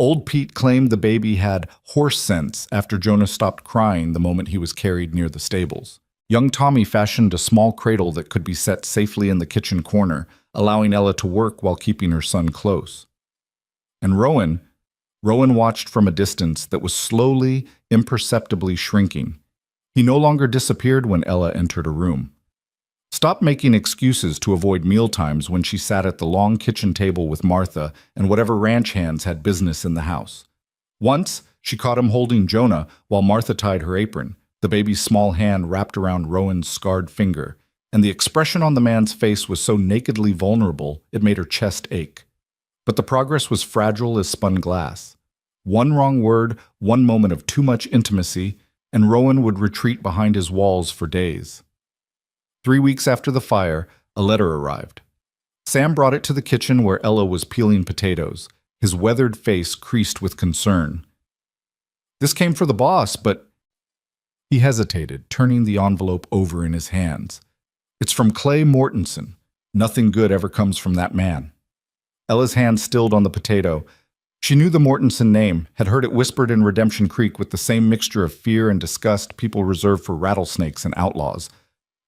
Old Pete claimed the baby had horse sense after Jonah stopped crying the moment he was carried near the stables. Young Tommy fashioned a small cradle that could be set safely in the kitchen corner, allowing Ella to work while keeping her son close. And Rowan watched from a distance that was slowly, imperceptibly shrinking. He no longer disappeared when Ella entered a room. Stopped making excuses to avoid mealtimes when she sat at the long kitchen table with Martha and whatever ranch hands had business in the house. Once, she caught him holding Jonah while Martha tied her apron, the baby's small hand wrapped around Rowan's scarred finger, and the expression on the man's face was so nakedly vulnerable it made her chest ache. But the progress was fragile as spun glass. One wrong word, one moment of too much intimacy, and Rowan would retreat behind his walls for days. 3 weeks after the fire, a letter arrived. Sam brought it to the kitchen where Ella was peeling potatoes, his weathered face creased with concern. "This came for the boss, but—" He hesitated, turning the envelope over in his hands. "It's from Clay Mortensen. Nothing good ever comes from that man." Ella's hand stilled on the potato. She knew the Mortensen name, had heard it whispered in Redemption Creek with the same mixture of fear and disgust people reserve for rattlesnakes and outlaws.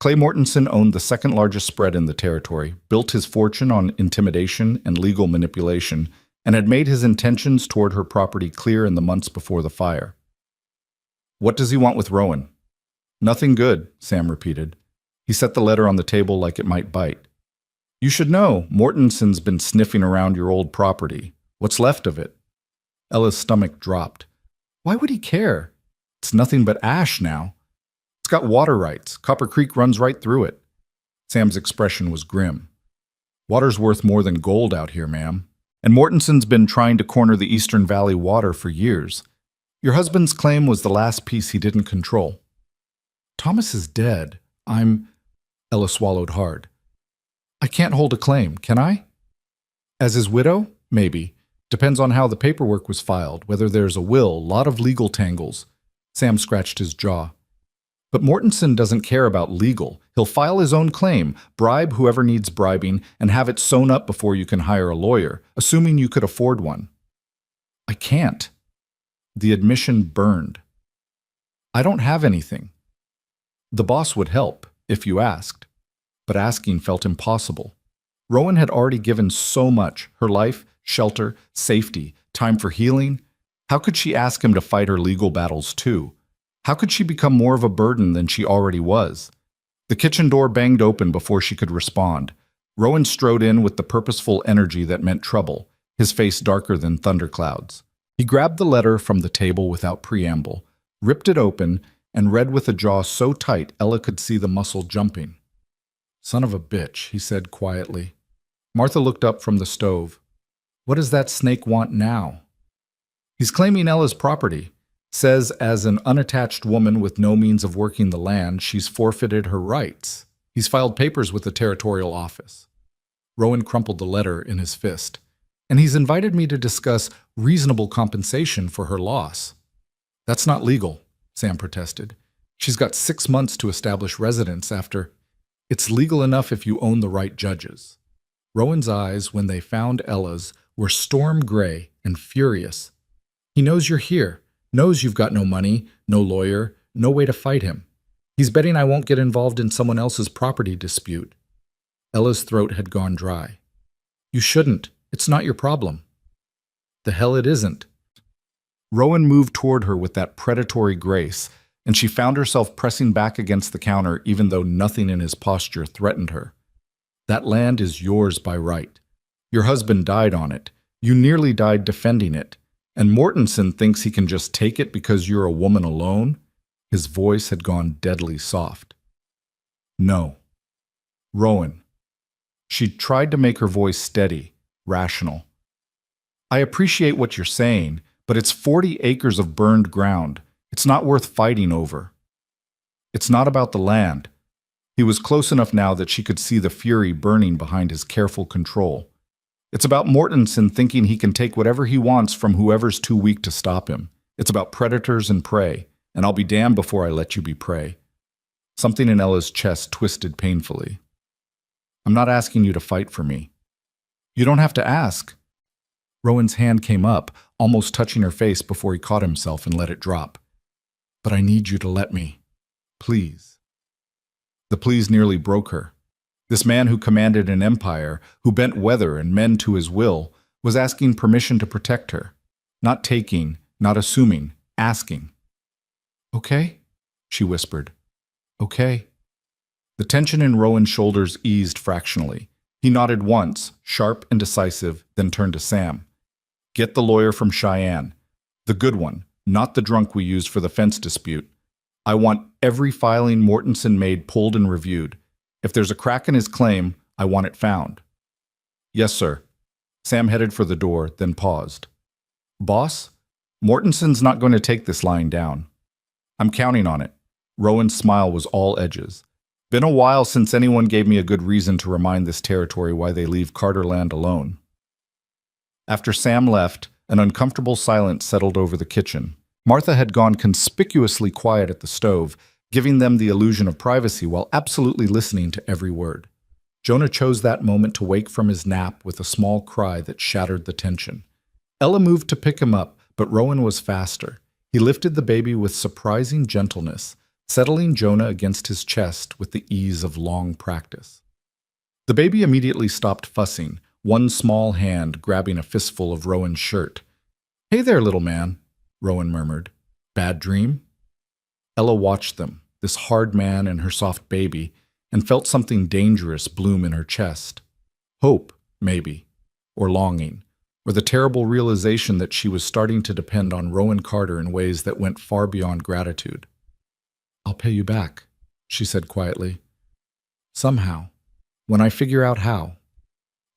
Clay Mortensen owned the second largest spread in the territory, built his fortune on intimidation and legal manipulation, and had made his intentions toward her property clear in the months before the fire. "What does he want with Rowan?" "Nothing good," Sam repeated. He set the letter on the table like it might bite. "You should know, Mortensen's been sniffing around your old property. What's left of it?" Ella's stomach dropped. Why would he care? It's nothing but ash now. It's got water rights. Copper Creek runs right through it. Sam's expression was grim. "Water's worth more than gold out here, ma'am. And Mortensen's been trying to corner the Eastern Valley water for years. Your husband's claim was the last piece he didn't control." "Thomas is dead. Ella swallowed hard. "I can't hold a claim, can I?" "As his widow? Maybe. Depends on how the paperwork was filed, whether there's a will, lot of legal tangles." Sam scratched his jaw. "But Mortensen doesn't care about legal. He'll file his own claim, bribe whoever needs bribing, and have it sewn up before you can hire a lawyer, assuming you could afford one." "I can't." The admission burned. "I don't have anything." The boss would help, if you asked. But asking felt impossible. Rowan had already given so much, her life, shelter, safety, time for healing. How could she ask him to fight her legal battles too? How could she become more of a burden than she already was? The kitchen door banged open before she could respond. Rowan strode in with the purposeful energy that meant trouble, his face darker than thunderclouds. He grabbed the letter from the table without preamble, ripped it open, and read with a jaw so tight Ella could see the muscle jumping. "Son of a bitch," he said quietly. Martha looked up from the stove. "What does that snake want now?" "He's claiming Ella's property. Says as an unattached woman with no means of working the land, she's forfeited her rights. He's filed papers with the territorial office." Rowan crumpled the letter in his fist. "And he's invited me to discuss reasonable compensation for her loss." "That's not legal," Sam protested. "She's got 6 months to establish residence after—" "It's legal enough if you own the right judges." Rowan's eyes, when they found Ella's, were storm gray and furious. "He knows you're here. Knows you've got no money, no lawyer, no way to fight him. He's betting I won't get involved in someone else's property dispute." Ella's throat had gone dry. "You shouldn't. It's not your problem." "The hell it isn't." Rowan moved toward her with that predatory grace, and she found herself pressing back against the counter even though nothing in his posture threatened her. "That land is yours by right. Your husband died on it. You nearly died defending it. And Mortensen thinks he can just take it because you're a woman alone?" His voice had gone deadly soft. "No." "Rowan." She tried to make her voice steady, rational. "I appreciate what you're saying, but it's 40 acres of burned ground. It's not worth fighting over." "It's not about the land." He was close enough now that she could see the fury burning behind his careful control. "It's about Mortensen thinking he can take whatever he wants from whoever's too weak to stop him. It's about predators and prey, and I'll be damned before I let you be prey." Something in Ella's chest twisted painfully. "I'm not asking you to fight for me." "You don't have to ask." Rowan's hand came up, almost touching her face before he caught himself and let it drop. But I need you to let me. Please. The pleas nearly broke her. This man who commanded an empire, who bent weather and men to his will, was asking permission to protect her. Not taking, not assuming, asking. Okay? She whispered. Okay. The tension in Rowan's shoulders eased fractionally. He nodded once, sharp and decisive, then turned to Sam. Get the lawyer from Cheyenne. The good one, not the drunk we used for the fence dispute. I want every filing Mortensen made pulled and reviewed. If there's a crack in his claim, I want it found. Yes, sir. Sam headed for the door, then paused. Boss, Mortensen's not going to take this lying down. I'm counting on it. Rowan's smile was all edges. Been a while since anyone gave me a good reason to remind this territory why they leave Carterland alone. After Sam left, an uncomfortable silence settled over the kitchen. Martha had gone conspicuously quiet at the stove, giving them the illusion of privacy while absolutely listening to every word. Jonah chose that moment to wake from his nap with a small cry that shattered the tension. Ella moved to pick him up, but Rowan was faster. He lifted the baby with surprising gentleness, settling Jonah against his chest with the ease of long practice. The baby immediately stopped fussing, one small hand grabbing a fistful of Rowan's shirt. Hey there, little man, Rowan murmured. Bad dream? Ella watched them, this hard man and her soft baby, and felt something dangerous bloom in her chest. Hope, maybe, or longing, or the terrible realization that she was starting to depend on Rowan Carter in ways that went far beyond gratitude. I'll pay you back, she said quietly. Somehow, when I figure out how.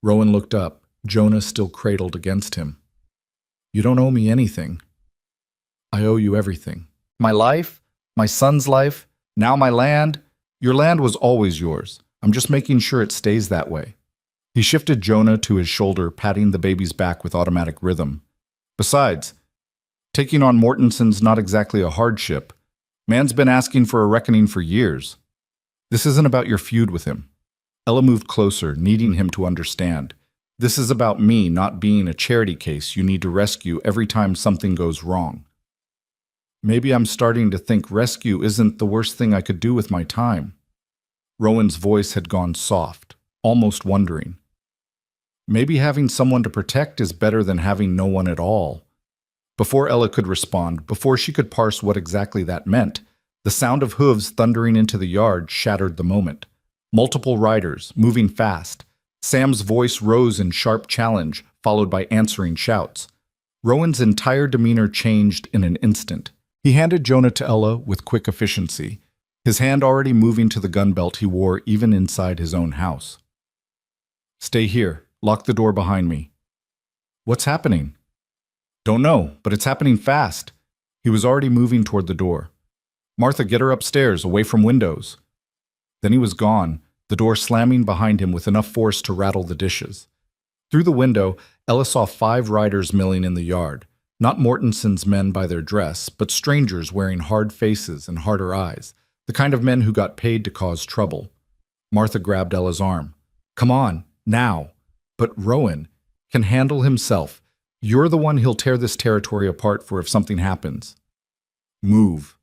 Rowan looked up, Jonah still cradled against him. You don't owe me anything. I owe you everything. My life, my son's life, now my land. Your land was always yours. I'm just making sure it stays that way. He shifted Jonah to his shoulder, patting the baby's back with automatic rhythm. Besides, taking on Mortensen's not exactly a hardship. Man's been asking for a reckoning for years. This isn't about your feud with him. Ella moved closer, needing him to understand. This is about me not being a charity case you need to rescue every time something goes wrong. Maybe I'm starting to think rescue isn't the worst thing I could do with my time. Rowan's voice had gone soft, almost wondering. Maybe having someone to protect is better than having no one at all. Before Ella could respond, before she could parse what exactly that meant, the sound of hooves thundering into the yard shattered the moment. Multiple riders, moving fast. Sam's voice rose in sharp challenge, followed by answering shouts. Rowan's entire demeanor changed in an instant. He handed Jonah to Ella with quick efficiency, his hand already moving to the gun belt he wore even inside his own house. Stay here. Lock the door behind me. What's happening? Don't know, but it's happening fast. He was already moving toward the door. Martha, get her upstairs, away from windows. Then he was gone, the door slamming behind him with enough force to rattle the dishes. Through the window, Ella saw 5 riders milling in the yard. Not Mortensen's men by their dress, but strangers wearing hard faces and harder eyes, the kind of men who got paid to cause trouble. Martha grabbed Ella's arm. Come on, now. But Rowan can handle himself. You're the one he'll tear this territory apart for if something happens. Move.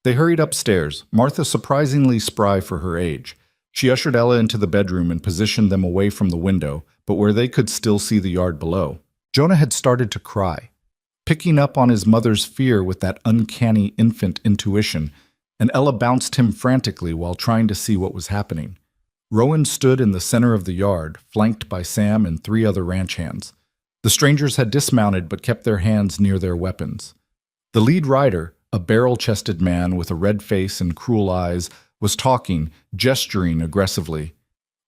They hurried upstairs, Martha surprisingly spry for her age. She ushered Ella into the bedroom and positioned them away from the window, but where they could still see the yard below. Jonah had started to cry, picking up on his mother's fear with that uncanny infant intuition, and Ella bounced him frantically while trying to see what was happening. Rowan stood in the center of the yard, flanked by Sam and 3 other ranch hands. The strangers had dismounted but kept their hands near their weapons. The lead rider, a barrel-chested man with a red face and cruel eyes, was talking, gesturing aggressively.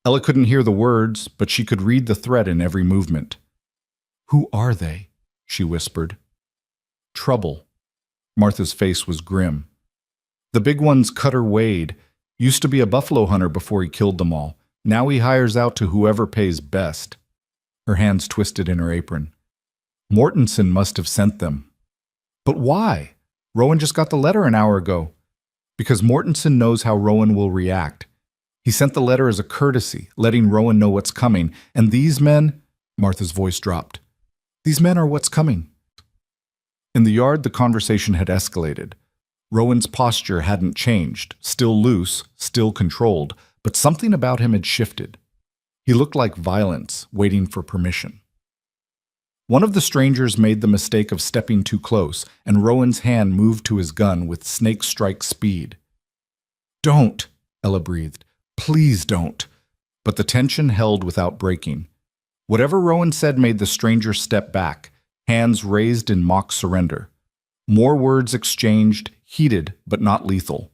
Ella couldn't hear the words, but she could read the threat in every movement. Who are they? She whispered. Trouble. Martha's face was grim. The big one's Cutter Wade. Used to be a buffalo hunter before he killed them all. Now he hires out to whoever pays best. Her hands twisted in her apron. Mortensen must have sent them. But why? Rowan just got the letter an hour ago. Because Mortensen knows how Rowan will react. He sent the letter as a courtesy, letting Rowan know what's coming. And these men, Martha's voice dropped. These men are what's coming. In the yard, the conversation had escalated. Rowan's posture hadn't changed, still loose, still controlled, but something about him had shifted. He looked like violence, waiting for permission. One of the strangers made the mistake of stepping too close, and Rowan's hand moved to his gun with snake-strike speed. "Don't," Ella breathed. "Please don't." But the tension held without breaking. Whatever Rowan said made the stranger step back, hands raised in mock surrender. More words exchanged, heated but not lethal.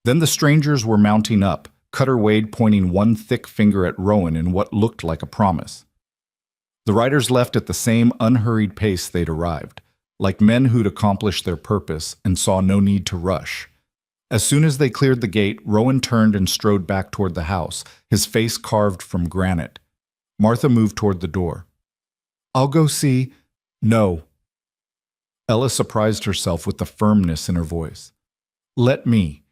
Then the strangers were mounting up, Cutter Wade pointing one thick finger at Rowan in what looked like a promise. The riders left at the same unhurried pace they'd arrived, like men who'd accomplished their purpose and saw no need to rush. As soon as they cleared the gate, Rowan turned and strode back toward the house, his face carved from granite. Martha moved toward the door. "I'll go see—" "No." Ella surprised herself with the firmness in her voice. "Let me."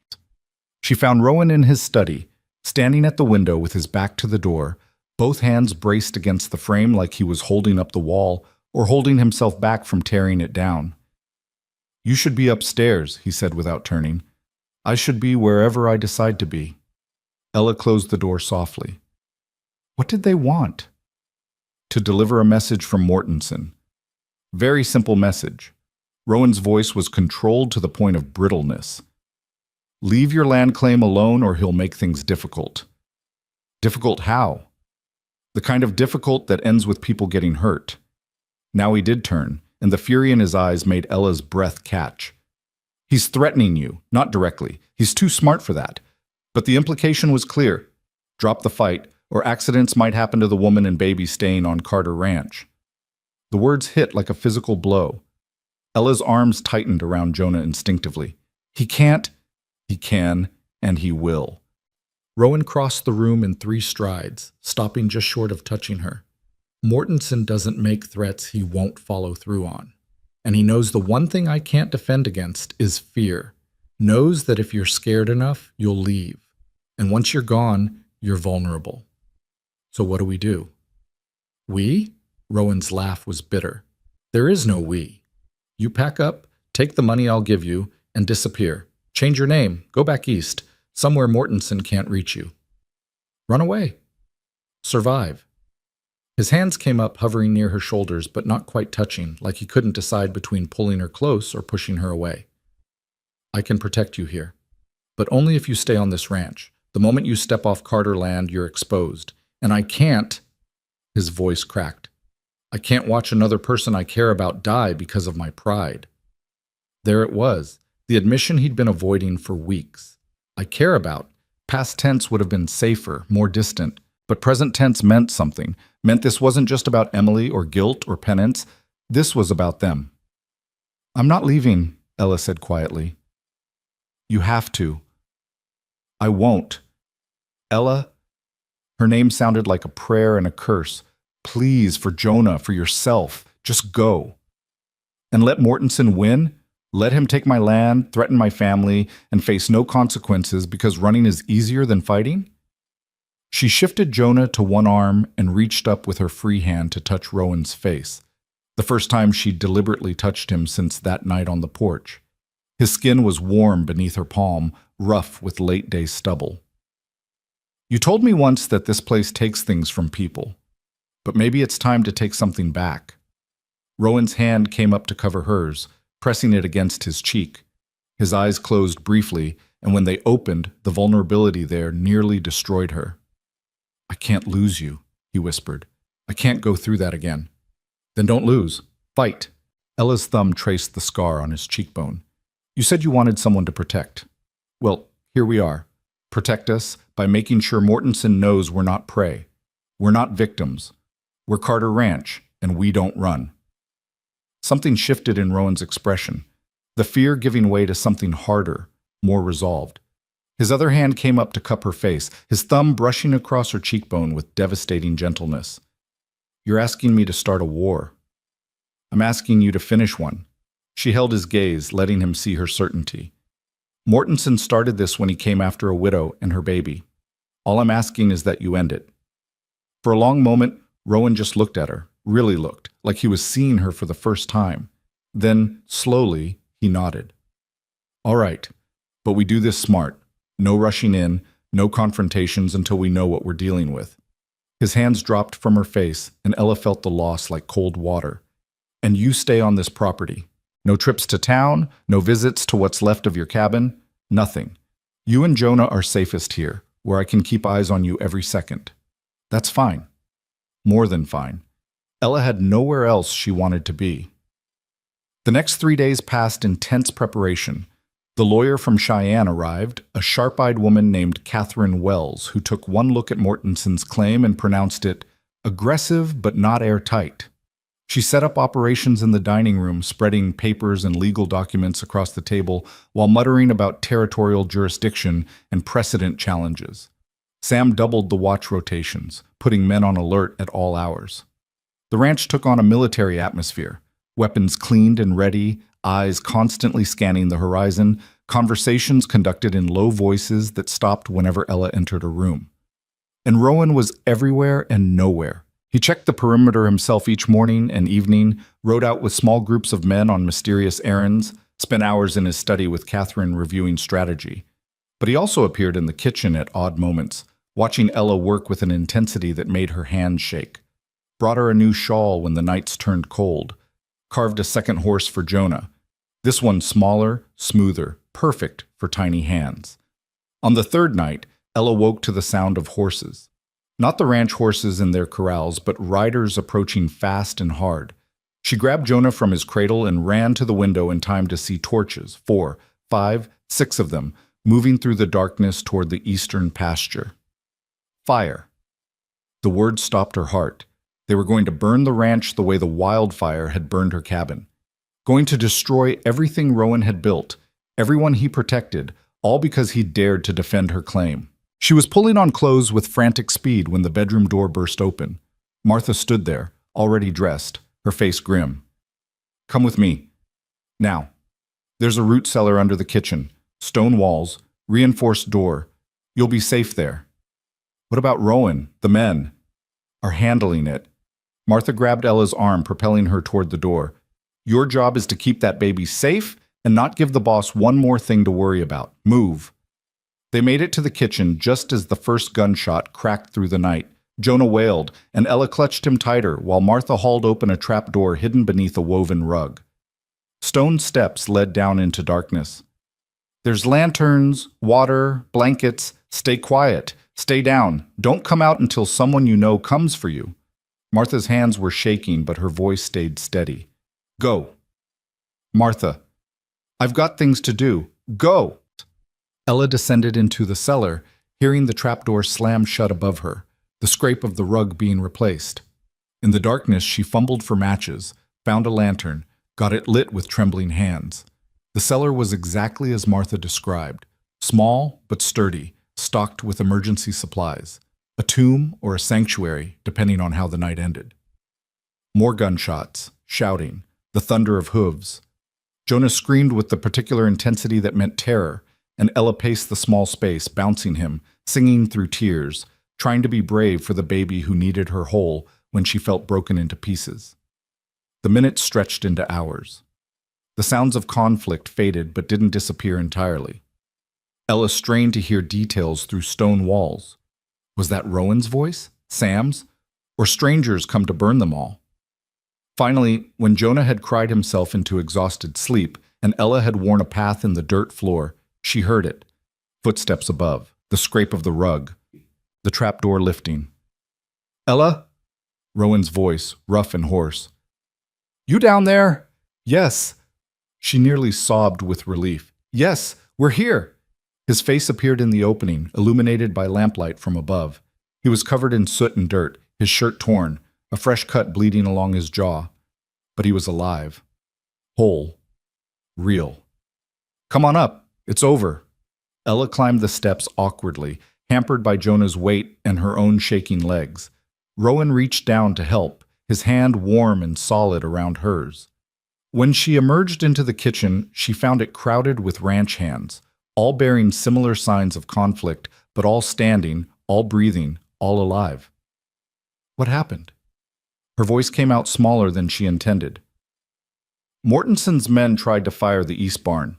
She found Rowan in his study, standing at the window with his back to the door, both hands braced against the frame like he was holding up the wall or holding himself back from tearing it down. "You should be upstairs," he said without turning. "I should be wherever I decide to be." Ella closed the door softly. What did they want? To deliver a message from Mortensen. Very simple message. Rowan's voice was controlled to the point of brittleness. Leave your land claim alone or he'll make things difficult. Difficult how? The kind of difficult that ends with people getting hurt. Now he did turn, and the fury in his eyes made Ella's breath catch. He's threatening you, not directly. He's too smart for that. But the implication was clear. Drop the fight, or accidents might happen to the woman and baby staying on Carter Ranch. The words hit like a physical blow. Ella's arms tightened around Jonah instinctively. He can't, he can, and he will. Rowan crossed the room in 3 strides, stopping just short of touching her. Mortensen doesn't make threats he won't follow through on. And he knows the one thing I can't defend against is fear. Knows that if you're scared enough, you'll leave. And once you're gone, you're vulnerable. So what do? We? Rowan's laugh was bitter. There is no we. You pack up, take the money I'll give you, and disappear. Change your name, go back east, somewhere Mortensen can't reach you. Run away. Survive. His hands came up, hovering near her shoulders, but not quite touching, like he couldn't decide between pulling her close or pushing her away. I can protect you here, but only if you stay on this ranch. The moment you step off Carter land, you're exposed. And I can't, his voice cracked. I can't watch another person I care about die because of my pride. There it was, the admission he'd been avoiding for weeks. I care about. Past tense would have been safer, more distant, but present tense meant something, meant this wasn't just about Emily or guilt or penance. This was about them. I'm not leaving, Ella said quietly. You have to. I won't. Ella, her name sounded like a prayer and a curse. Please, for Jonah, for yourself, just go. And let Mortensen win? Let him take my land, threaten my family, and face no consequences because running is easier than fighting? She shifted Jonah to one arm and reached up with her free hand to touch Rowan's face, the first time she'd deliberately touched him since that night on the porch. His skin was warm beneath her palm, rough with late-day stubble. You told me once that this place takes things from people, but maybe it's time to take something back. Rowan's hand came up to cover hers, pressing it against his cheek. His eyes closed briefly, and when they opened, the vulnerability there nearly destroyed her. I can't lose you, he whispered. I can't go through that again. Then don't lose. Fight. Ella's thumb traced the scar on his cheekbone. You said you wanted someone to protect. Well, here we are. Protect us by making sure Mortensen knows we're not prey. We're not victims. We're Carter Ranch, and we don't run. Something shifted in Rowan's expression, the fear giving way to something harder, more resolved. His other hand came up to cup her face, his thumb brushing across her cheekbone with devastating gentleness. You're asking me to start a war. I'm asking you to finish one. She held his gaze, letting him see her certainty. Mortensen started this when he came after a widow and her baby. All I'm asking is that you end it. For a long moment, Rowan just looked at her, really looked, like he was seeing her for the first time. Then, slowly, he nodded. All right, but we do this smart. No rushing in, no confrontations until we know what we're dealing with. His hands dropped from her face, and Ella felt the loss like cold water. And you stay on this property. No trips to town, no visits to what's left of your cabin, nothing. You and Jonah are safest here, where I can keep eyes on you every second. That's fine. More than fine. Ella had nowhere else she wanted to be. The next 3 days passed in tense preparation. The lawyer from Cheyenne arrived, a sharp-eyed woman named Catherine Wells, who took one look at Mortenson's claim and pronounced it aggressive but not airtight. She set up operations in the dining room, spreading papers and legal documents across the table while muttering about territorial jurisdiction and precedent challenges. Sam doubled the watch rotations, putting men on alert at all hours. The ranch took on a military atmosphere, weapons cleaned and ready, eyes constantly scanning the horizon, conversations conducted in low voices that stopped whenever Ella entered a room. And Rowan was everywhere and nowhere. He checked the perimeter himself each morning and evening, rode out with small groups of men on mysterious errands, spent hours in his study with Catherine reviewing strategy. But he also appeared in the kitchen at odd moments, watching Ella work with an intensity that made her hands shake. Brought her a new shawl when the nights turned cold. Carved a second horse for Jonah. This one smaller, smoother, perfect for tiny hands. On the third night, Ella woke to the sound of horses. Not the ranch horses in their corrals, but riders approaching fast and hard. She grabbed Jonah from his cradle and ran to the window in time to see torches, 4, 5, 6 of them, moving through the darkness toward the eastern pasture. Fire. The word stopped her heart. They were going to burn the ranch the way the wildfire had burned her cabin. Going to destroy everything Rowan had built, everyone he protected, all because he dared to defend her claim. She was pulling on clothes with frantic speed when the bedroom door burst open. Martha stood there, already dressed, her face grim. Come with me. Now. There's a root cellar under the kitchen, stone walls, reinforced door. You'll be safe there. What about Rowan, the men? Are handling it. Martha grabbed Ella's arm, propelling her toward the door. Your job is to keep that baby safe and not give the boss one more thing to worry about. Move. They made it to the kitchen just as the first gunshot cracked through the night. Jonah wailed, and Ella clutched him tighter while Martha hauled open a trap door hidden beneath a woven rug. Stone steps led down into darkness. There's lanterns, water, blankets. Stay quiet. Stay down. Don't come out until someone you know comes for you. Martha's hands were shaking, but her voice stayed steady. Go. Martha. I've got things to do. Go. Ella descended into the cellar, hearing the trapdoor slam shut above her, the scrape of the rug being replaced. In the darkness, she fumbled for matches, found a lantern, got it lit with trembling hands. The cellar was exactly as Martha described, small but sturdy, stocked with emergency supplies, a tomb or a sanctuary, depending on how the night ended. More gunshots, shouting, the thunder of hooves. Jonah screamed with the particular intensity that meant terror, and Ella paced the small space, bouncing him, singing through tears, trying to be brave for the baby who needed her whole when she felt broken into pieces. The minutes stretched into hours. The sounds of conflict faded but didn't disappear entirely. Ella strained to hear details through stone walls. Was that Rowan's voice? Sam's? Or strangers come to burn them all? Finally, when Jonah had cried himself into exhausted sleep and Ella had worn a path in the dirt floor, she heard it. Footsteps above, the scrape of the rug, the trapdoor lifting. Ella? Rowan's voice, rough and hoarse. You down there? Yes. She nearly sobbed with relief. Yes, we're here. His face appeared in the opening, illuminated by lamplight from above. He was covered in soot and dirt, his shirt torn, a fresh cut bleeding along his jaw. But he was alive. Whole. Real. Come on up. It's over. Ella climbed the steps awkwardly, hampered by Jonah's weight and her own shaking legs. Rowan reached down to help, his hand warm and solid around hers. When she emerged into the kitchen, she found it crowded with ranch hands, all bearing similar signs of conflict, but all standing, all breathing, all alive. What happened? Her voice came out smaller than she intended. Mortenson's men tried to fire the east barn.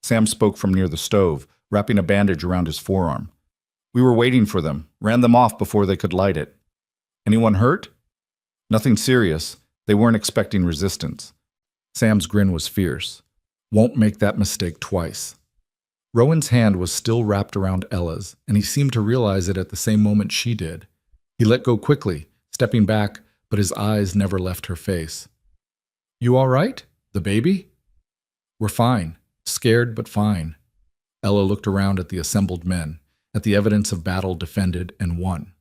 Sam spoke from near the stove, wrapping a bandage around his forearm. We were waiting for them, ran them off before they could light it. Anyone hurt? Nothing serious. They weren't expecting resistance. Sam's grin was fierce. Won't make that mistake twice. Rowan's hand was still wrapped around Ella's, and he seemed to realize it at the same moment she did. He let go quickly, stepping back, but his eyes never left her face. You all right? The baby? We're fine. Scared, but fine. Ella looked around at the assembled men, at the evidence of battle defended and won.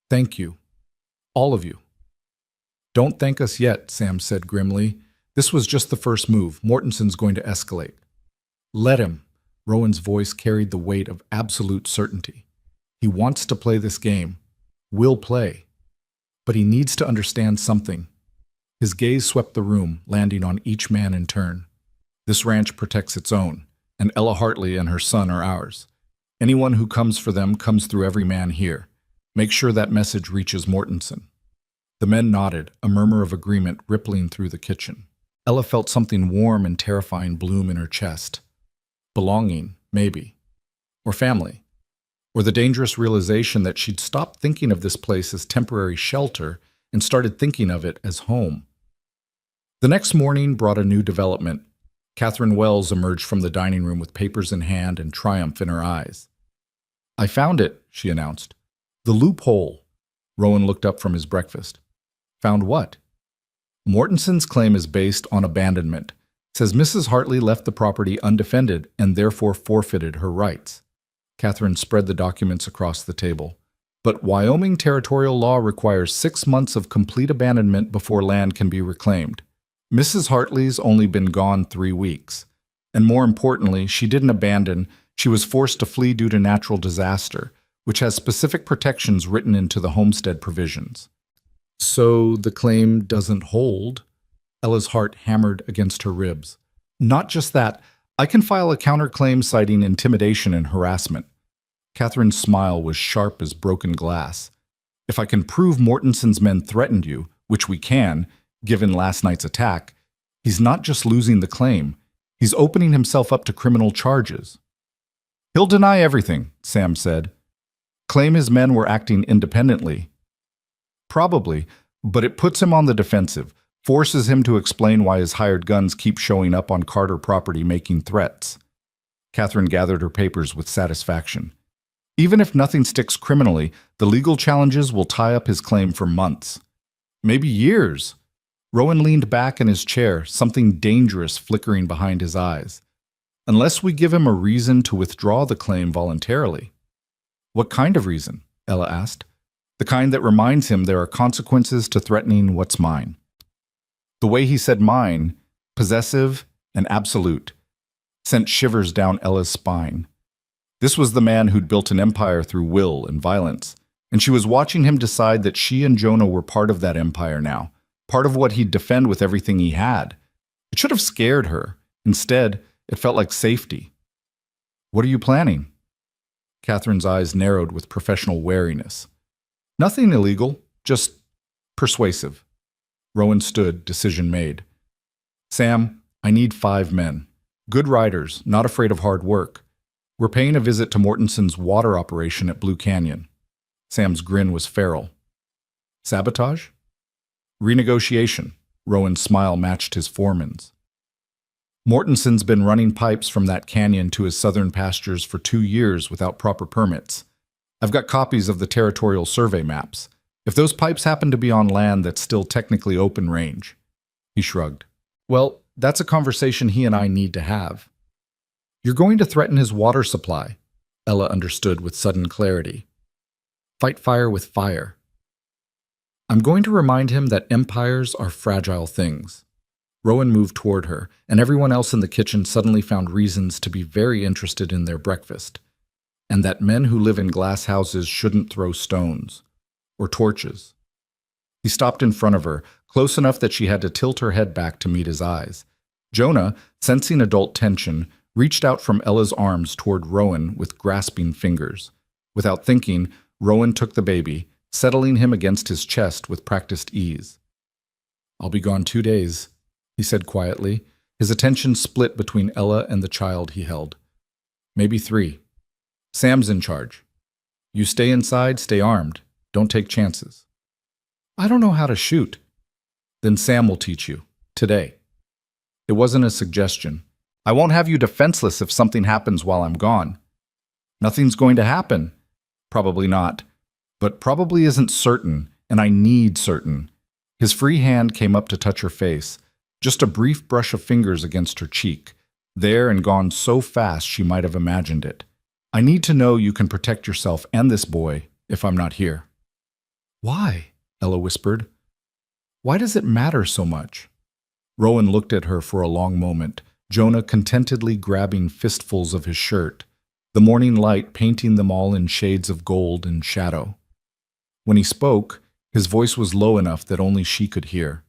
Thank you. All of you. Don't thank us yet, Sam said grimly. This was just the first move. Mortenson's going to escalate. Let him. Rowan's voice carried the weight of absolute certainty. He wants to play this game. Will play. But he needs to understand something. His gaze swept the room, landing on each man in turn. This ranch protects its own, and Ella Hartley and her son are ours. Anyone who comes for them comes through every man here. Make sure that message reaches Mortenson. The men nodded, a murmur of agreement rippling through the kitchen. Ella felt something warm and terrifying bloom in her chest. Belonging, maybe. Or family. Or the dangerous realization that she'd stopped thinking of this place as temporary shelter and started thinking of it as home. The next morning brought a new development. Catherine Wells emerged from the dining room with papers in hand and triumph in her eyes. I found it, she announced. The loophole. Rowan looked up from his breakfast. Found what? Mortenson's claim is based on abandonment. Says Mrs. Hartley left the property undefended and therefore forfeited her rights. Catherine spread the documents across the table. But Wyoming territorial law requires 6 months of complete abandonment before land can be reclaimed. Mrs. Hartley's only been gone 3 weeks. And more importantly, she didn't abandon, she was forced to flee due to natural disaster, which has specific protections written into the homestead provisions. So the claim doesn't hold? Ella's heart hammered against her ribs. Not just that, I can file a counterclaim citing intimidation and harassment. Catherine's smile was sharp as broken glass. If I can prove Mortenson's men threatened you, which we can, given last night's attack, he's not just losing the claim, he's opening himself up to criminal charges. He'll deny everything, Sam said. Claim his men were acting independently. Probably, but it puts him on the defensive, forces him to explain why his hired guns keep showing up on Carter property making threats. Catherine gathered her papers with satisfaction. Even if nothing sticks criminally, the legal challenges will tie up his claim for months. Maybe years. Rowan leaned back in his chair, something dangerous flickering behind his eyes. Unless we give him a reason to withdraw the claim voluntarily. What kind of reason? Ella asked. The kind that reminds him there are consequences to threatening what's mine. The way he said mine, possessive and absolute, sent shivers down Ella's spine. This was the man who'd built an empire through will and violence, and she was watching him decide that she and Jonah were part of that empire now, part of what he'd defend with everything he had. It should have scared her. Instead, it felt like safety. What are you planning? Catherine's eyes narrowed with professional wariness. Nothing illegal, just persuasive. Rowan stood, decision made. Sam, I need 5 men. Good riders, not afraid of hard work. We're paying a visit to Mortenson's water operation at Blue Canyon. Sam's grin was feral. Sabotage? Renegotiation. Rowan's smile matched his foreman's. Mortenson's been running pipes from that canyon to his southern pastures for 2 years without proper permits. I've got copies of the territorial survey maps. If those pipes happen to be on land that's still technically open range. He shrugged. Well, that's a conversation he and I need to have. You're going to threaten his water supply, Ella understood with sudden clarity. Fight fire with fire. I'm going to remind him that empires are fragile things. Rowan moved toward her, and everyone else in the kitchen suddenly found reasons to be very interested in their breakfast, and that men who live in glass houses shouldn't throw stones or torches. He stopped in front of her, close enough that she had to tilt her head back to meet his eyes. Jonah, sensing adult tension, reached out from Ella's arms toward Rowan with grasping fingers. Without thinking, Rowan took the baby, settling him against his chest with practiced ease. "I'll be gone 2 days," he said quietly, his attention split between Ella and the child he held. "Maybe 3. Sam's in charge. You stay inside, stay armed. Don't take chances." "I don't know how to shoot." "Then Sam will teach you. Today." It wasn't a suggestion. "I won't have you defenseless if something happens while I'm gone." "Nothing's going to happen." "Probably not. But probably isn't certain, and I need certain." His free hand came up to touch her face, just a brief brush of fingers against her cheek, there and gone so fast she might have imagined it. "I need to know you can protect yourself and this boy if I'm not here." "Why?" Ella whispered. "Why does it matter so much?" Rowan looked at her for a long moment, Jonah contentedly grabbing fistfuls of his shirt, the morning light painting them all in shades of gold and shadow. When he spoke, his voice was low enough that only she could hear.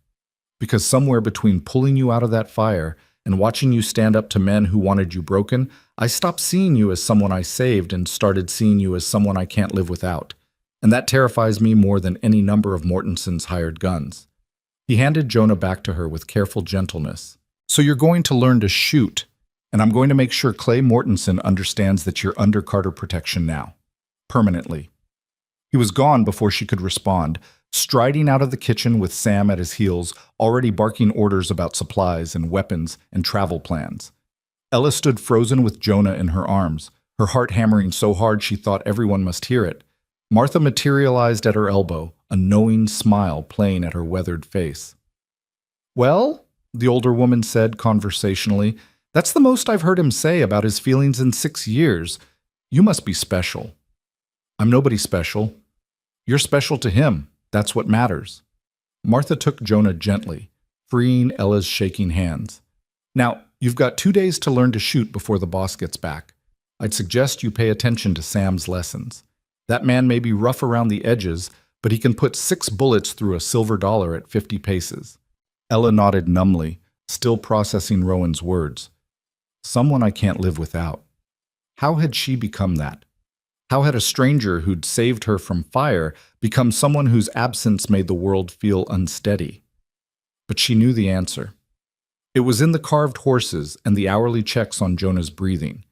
"Because somewhere between pulling you out of that fire and watching you stand up to men who wanted you broken, I stopped seeing you as someone I saved and started seeing you as someone I can't live without. And that terrifies me more than any number of Mortenson's hired guns." He handed Jonah back to her with careful gentleness. "So you're going to learn to shoot, and I'm going to make sure Clay Mortenson understands that you're under Carter protection now. Permanently." He was gone before she could respond, striding out of the kitchen with Sam at his heels, already barking orders about supplies and weapons and travel plans. Ella stood frozen with Jonah in her arms, her heart hammering so hard she thought everyone must hear it. Martha materialized at her elbow, a knowing smile playing at her weathered face. "Well," the older woman said conversationally, "that's the most I've heard him say about his feelings in 6 years. You must be special." "I'm nobody special. You're special to him. That's what matters." Martha took Jonah gently, freeing Ella's shaking hands. "Now, you've got 2 days to learn to shoot before the boss gets back. I'd suggest you pay attention to Sam's lessons. That man may be rough around the edges, but he can put 6 bullets through a silver dollar at 50 paces. Ella nodded numbly, still processing Rowan's words. Someone I can't live without. How had she become that? How had a stranger who'd saved her from fire become someone whose absence made the world feel unsteady? But she knew the answer. It was in the carved horses and the hourly checks on Jonah's breathing.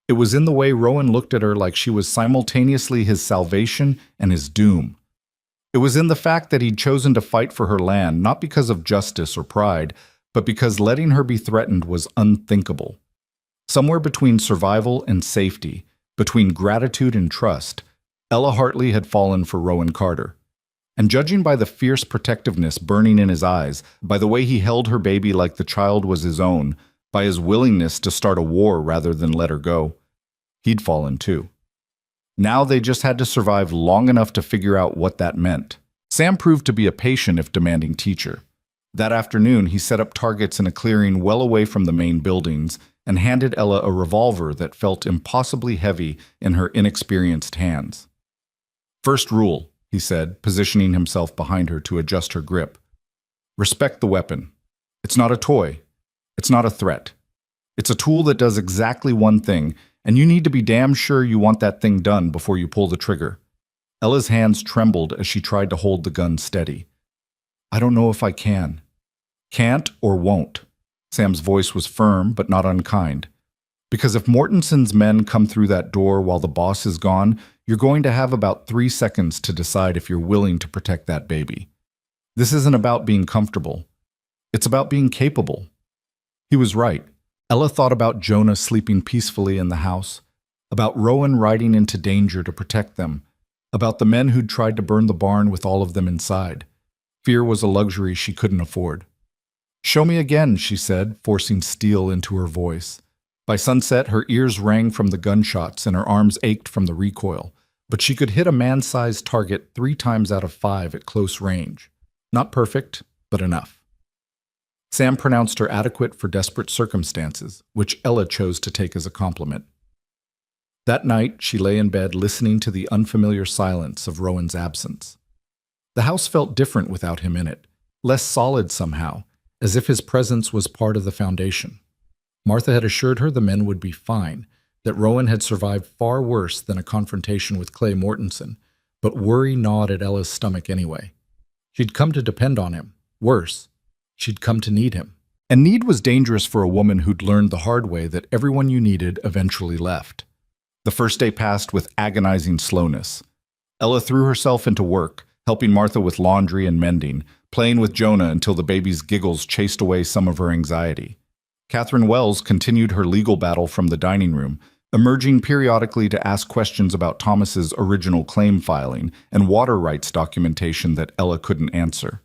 It was in the way Rowan looked at her like she was simultaneously his salvation and his doom. It was in the fact that he'd chosen to fight for her land, not because of justice or pride, but because letting her be threatened was unthinkable. Somewhere between survival and safety, between gratitude and trust, Ella Hartley had fallen for Rowan Carter. And judging by the fierce protectiveness burning in his eyes, by the way he held her baby like the child was his own, by his willingness to start a war rather than let her go, he'd fallen too. Now they just had to survive long enough to figure out what that meant. Sam proved to be a patient if demanding teacher. That afternoon, he set up targets in a clearing well away from the main buildings and handed Ella a revolver that felt impossibly heavy in her inexperienced hands. First rule, he said, positioning himself behind her to adjust her grip. Respect the weapon. It's not a toy. It's not a threat. It's a tool that does exactly one thing, and you need to be damn sure you want that thing done before you pull the trigger. Ella's hands trembled as she tried to hold the gun steady. I don't know if I can. Can't or won't. Sam's voice was firm but not unkind. Because if Mortenson's men come through that door while the boss is gone, you're going to have about 3 seconds to decide if you're willing to protect that baby. This isn't about being comfortable. It's about being capable. He was right. Ella thought about Jonah sleeping peacefully in the house, about Rowan riding into danger to protect them, about the men who'd tried to burn the barn with all of them inside. Fear was a luxury she couldn't afford. Show me again, she said, forcing steel into her voice. By sunset, her ears rang from the gunshots and her arms ached from the recoil, but she could hit a man-sized target 3 times out of 5 at close range. Not perfect, but enough. Sam pronounced her adequate for desperate circumstances, which Ella chose to take as a compliment. That night, she lay in bed listening to the unfamiliar silence of Rowan's absence. The house felt different without him in it, less solid somehow, as if his presence was part of the foundation. Martha had assured her the men would be fine, that Rowan had survived far worse than a confrontation with Clay Mortenson, But worry gnawed at Ella's stomach anyway. She'd come to depend on him. Worse, she'd come to need him. And need was dangerous for a woman who'd learned the hard way that everyone you needed eventually left. The first day passed with agonizing slowness. Ella threw herself into work, helping Martha with laundry and mending, playing with Jonah until the baby's giggles chased away some of her anxiety. Catherine Wells continued her legal battle from the dining room, emerging periodically to ask questions about Thomas's original claim filing and water rights documentation that Ella couldn't answer.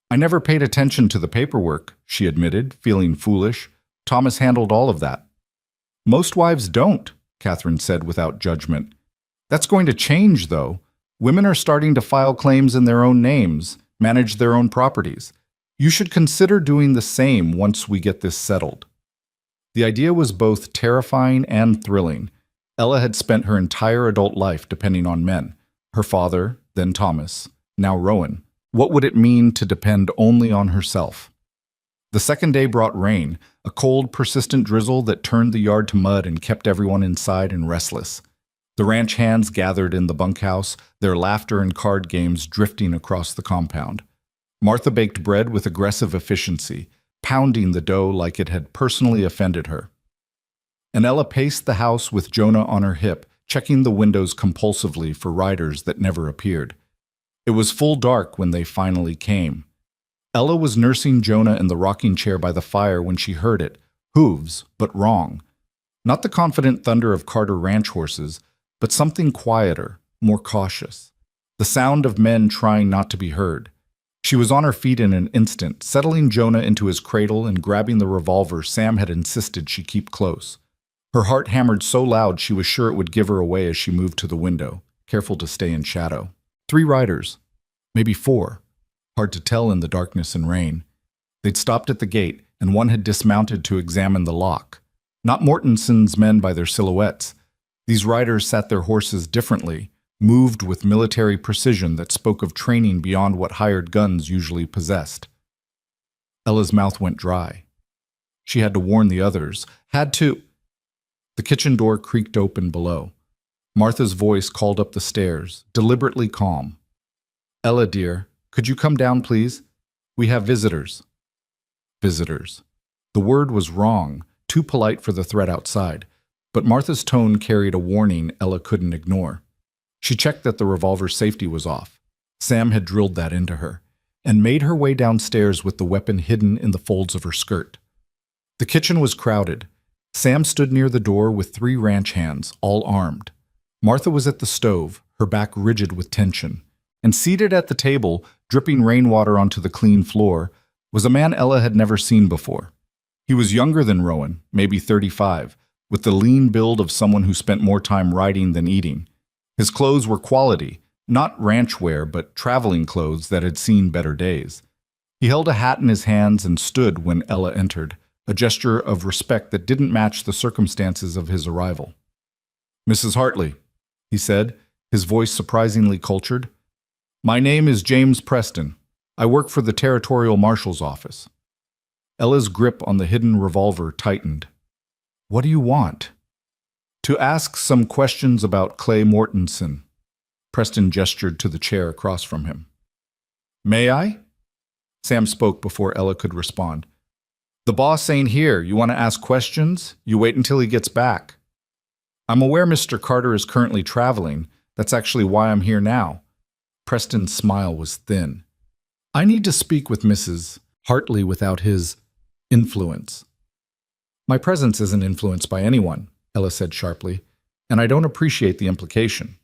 "I never paid attention to the paperwork," she admitted, feeling foolish. "Thomas handled all of that." "Most wives don't," Catherine said without judgment. "That's going to change, though. Women are starting to file claims in their own names, manage their own properties. You should consider doing the same once we get this settled." The idea was both terrifying and thrilling. Ella had spent her entire adult life depending on men. Her father, then Thomas, now Rowan. What would it mean to depend only on herself? The second day brought rain, a cold, persistent drizzle that turned the yard to mud and kept everyone inside and restless. The ranch hands gathered in the bunkhouse, their laughter and card games drifting across the compound. Martha baked bread with aggressive efficiency, pounding the dough like it had personally offended her. And Ella paced the house with Jonah on her hip, checking the windows compulsively for riders that never appeared. It was full dark when they finally came. Ella was nursing Jonah in the rocking chair by the fire when she heard it. Hooves, but wrong. Not the confident thunder of Carter ranch horses, but something quieter, more cautious. The sound of men trying not to be heard. She was on her feet in an instant, settling Jonah into his cradle and grabbing the revolver Sam had insisted she keep close. Her heart hammered so loud she was sure it would give her away as she moved to the window, careful to stay in shadow. 3 riders. Maybe 4. Hard to tell in the darkness and rain. They'd stopped at the gate, and one had dismounted to examine the lock. Not Mortenson's men by their silhouettes. These riders sat their horses differently, moved with military precision that spoke of training beyond what hired guns usually possessed. Ella's mouth went dry. She had to warn the others, had to... The kitchen door creaked open below. Martha's voice called up the stairs, deliberately calm. "Ella, dear, could you come down, please? We have visitors." Visitors. The word was wrong, too polite for the threat outside, but Martha's tone carried a warning Ella couldn't ignore. She checked that the revolver's safety was off. Sam had drilled that into her, and made her way downstairs with the weapon hidden in the folds of her skirt. The kitchen was crowded. Sam stood near the door with 3 ranch hands, all armed. Martha was at the stove, her back rigid with tension. And seated at the table, dripping rainwater onto the clean floor, was a man Ella had never seen before. He was younger than Rowan, maybe 35, with the lean build of someone who spent more time riding than eating. His clothes were quality, not ranch wear, but traveling clothes that had seen better days. He held a hat in his hands and stood when Ella entered, a gesture of respect that didn't match the circumstances of his arrival. "Mrs. Hartley," he said, his voice surprisingly cultured. "My name is James Preston. I work for the Territorial Marshal's office." Ella's grip on the hidden revolver tightened. "What do you want?" "To ask some questions about Clay Mortenson." Preston gestured to the chair across from him. "May I?" Sam spoke before Ella could respond. "The boss ain't here. You want to ask questions? You wait until he gets back." "I'm aware Mr. Carter is currently traveling. That's actually why I'm here now." Preston's smile was thin. "I need to speak with Mrs. Hartley without his influence." "My presence isn't influenced by anyone," Ella said sharply, "and I don't appreciate the implication."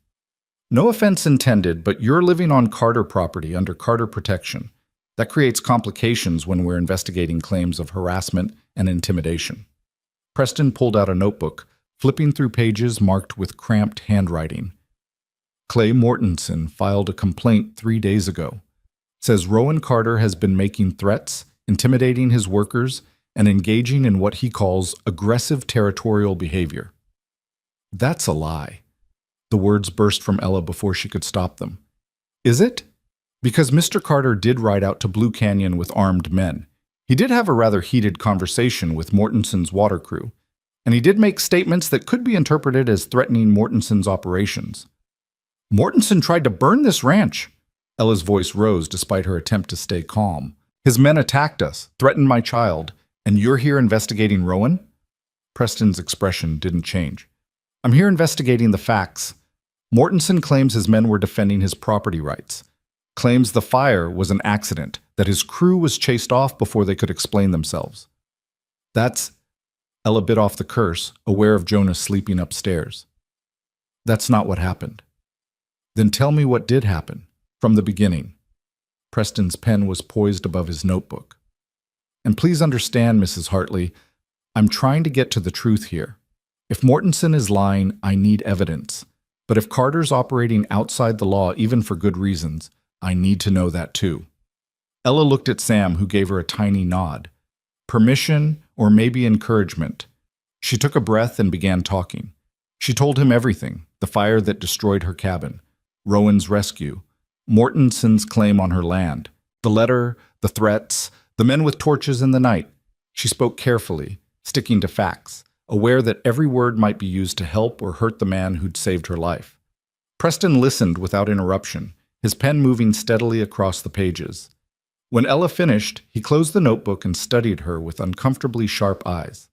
"No offense intended, but you're living on Carter property under Carter protection. That creates complications when we're investigating claims of harassment and intimidation." Preston pulled out a notebook, flipping through pages marked with cramped handwriting. "Clay Mortenson filed a complaint 3 days ago. Says Rowan Carter has been making threats, intimidating his workers, and engaging in what he calls aggressive territorial behavior." "That's a lie." The words burst from Ella before she could stop them. "Is it? Because Mr. Carter did ride out to Blue Canyon with armed men. He did have a rather heated conversation with Mortenson's water crew, and he did make statements that could be interpreted as threatening Mortenson's operations." Mortensen tried to burn this ranch. Ella's voice rose despite her attempt to stay calm. His men attacked us, threatened my child, and you're here investigating Rowan? Preston's expression didn't change. I'm here investigating the facts. Mortensen claims his men were defending his property rights. Claims the fire was an accident, that his crew was chased off before they could explain themselves. That's... Ella bit off the curse, aware of Jonah sleeping upstairs. That's not what happened. Then tell me what did happen, from the beginning. Preston's pen was poised above his notebook. And please understand, Mrs. Hartley, I'm trying to get to the truth here. If Mortensen is lying, I need evidence. But if Carter's operating outside the law, even for good reasons, I need to know that too. Ella looked at Sam, who gave her a tiny nod. Permission, or maybe encouragement. She took a breath and began talking. She told him everything, the fire that destroyed her cabin, Rowan's rescue, Mortensen's claim on her land, the letter, the threats, the men with torches in the night. She spoke carefully, sticking to facts, aware that every word might be used to help or hurt the man who'd saved her life. Preston listened without interruption, his pen moving steadily across the pages. When Ella finished, he closed the notebook and studied her with uncomfortably sharp eyes.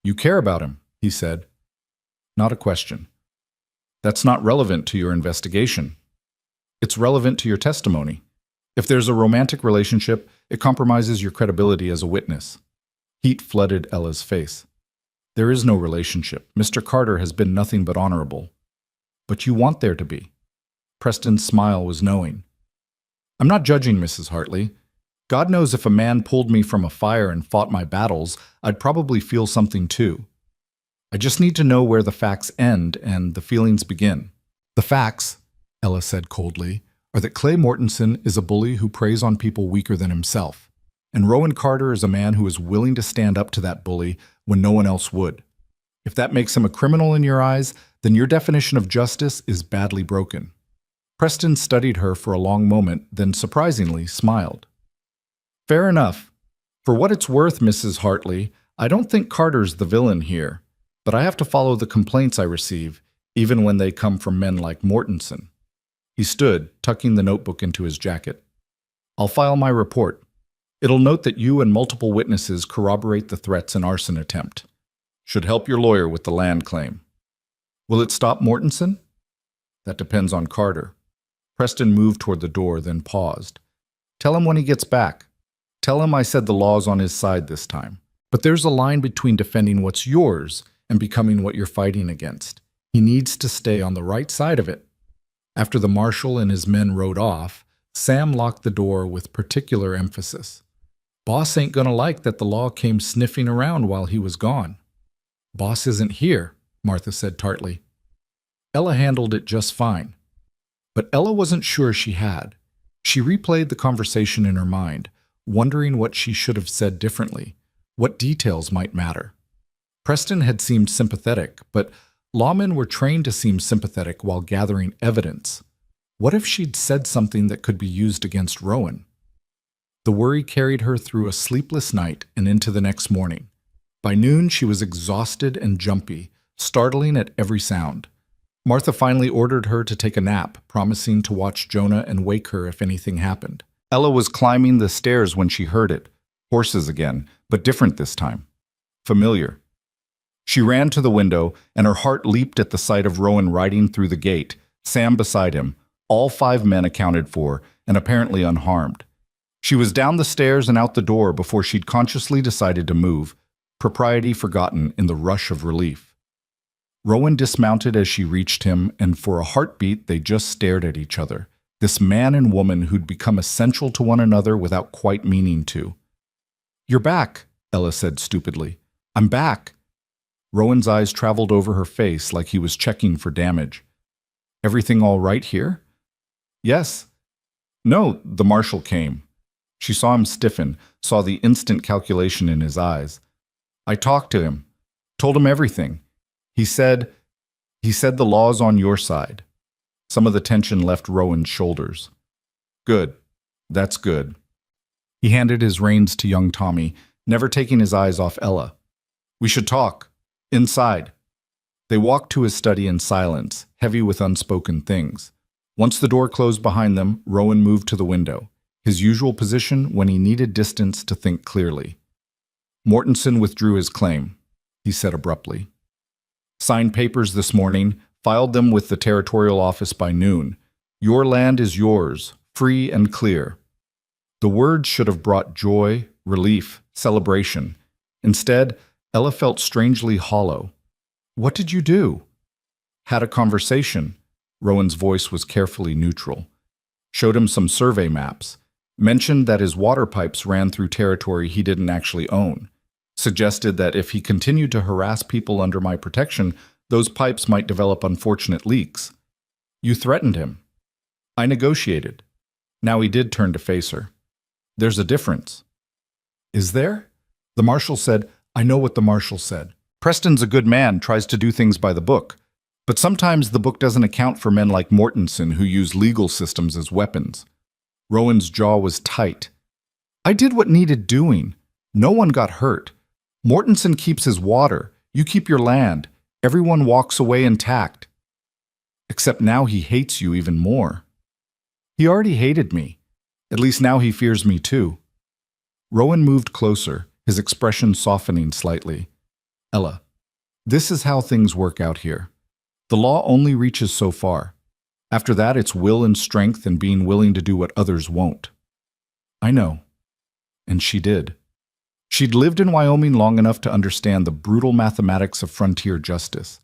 You care about him, he said. Not a question. That's not relevant to your investigation. It's relevant to your testimony. If there's a romantic relationship, it compromises your credibility as a witness. Heat flooded Ella's face. There is no relationship. Mr. Carter has been nothing but honorable. But you want there to be. Preston's smile was knowing. I'm not judging, Mrs. Hartley. God knows if a man pulled me from a fire and fought my battles, I'd probably feel something too. I just need to know where the facts end and the feelings begin. The facts, Ella said coldly, are that Clay Mortensen is a bully who preys on people weaker than himself, and Rowan Carter is a man who is willing to stand up to that bully when no one else would. If that makes him a criminal in your eyes, then your definition of justice is badly broken. Preston studied her for a long moment, then surprisingly smiled. Fair enough. For what it's worth, Mrs. Hartley, I don't think Carter's the villain here, but I have to follow the complaints I receive, even when they come from men like Mortensen. He stood, tucking the notebook into his jacket. I'll file my report. It'll note that you and multiple witnesses corroborate the threats and arson attempt. Should help your lawyer with the land claim. Will it stop Mortensen? That depends on Carter. Preston moved toward the door, then paused. Tell him when he gets back. Tell him I said the law's on his side this time. But there's a line between defending what's yours and becoming what you're fighting against. He needs to stay on the right side of it. After the marshal and his men rode off, Sam locked the door with particular emphasis. Boss ain't gonna like that the law came sniffing around while he was gone. Boss isn't here, Martha said tartly. Ella handled it just fine. But Ella wasn't sure she had. She replayed the conversation in her mind, wondering what she should have said differently, what details might matter. Preston had seemed sympathetic, but lawmen were trained to seem sympathetic while gathering evidence. What if she'd said something that could be used against Rowan? The worry carried her through a sleepless night and into the next morning. By noon, she was exhausted and jumpy, startling at every sound. Martha finally ordered her to take a nap, promising to watch Jonah and wake her if anything happened. Ella was climbing the stairs when she heard it. Horses again, but different this time. Familiar. She ran to the window, and her heart leaped at the sight of Rowan riding through the gate, Sam beside him, all 5 men accounted for, and apparently unharmed. She was down the stairs and out the door before she'd consciously decided to move, propriety forgotten in the rush of relief. Rowan dismounted as she reached him, and for a heartbeat they just stared at each other, this man and woman who'd become essential to one another without quite meaning to. You're back, Ella said stupidly. I'm back. Rowan's eyes traveled over her face like he was checking for damage. Everything all right here? Yes. No, the marshal came. She saw him stiffen, saw the instant calculation in his eyes. I talked to him, told him everything. He said the law's on your side. Some of the tension left Rowan's shoulders. Good. That's good. He handed his reins to young Tommy, never taking his eyes off Ella. We should talk. Inside. They walked to his study in silence, heavy with unspoken things. Once the door closed behind them, Rowan moved to the window, his usual position when he needed distance to think clearly. Mortensen withdrew his claim, he said abruptly. Signed papers this morning, filed them with the territorial office by noon. Your land is yours, free and clear. The words should have brought joy, relief, celebration. Instead, Ella felt strangely hollow. What did you do? Had a conversation. Rowan's voice was carefully neutral. Showed him some survey maps. Mentioned that his water pipes ran through territory he didn't actually own. Suggested that if he continued to harass people under my protection, those pipes might develop unfortunate leaks. You threatened him. I negotiated. Now he did turn to face her. There's a difference. Is there? The marshal said, I know what the marshal said. Preston's a good man, tries to do things by the book. But sometimes the book doesn't account for men like Mortensen who use legal systems as weapons. Rowan's jaw was tight. I did what needed doing. No one got hurt. Mortensen keeps his water. You keep your land. Everyone walks away intact. Except now he hates you even more. He already hated me. At least now he fears me too. Rowan moved closer, his expression softening slightly. Ella, this is how things work out here. The law only reaches so far. After that, it's will and strength and being willing to do what others won't. I know. And she did. She'd lived in Wyoming long enough to understand the brutal mathematics of frontier justice,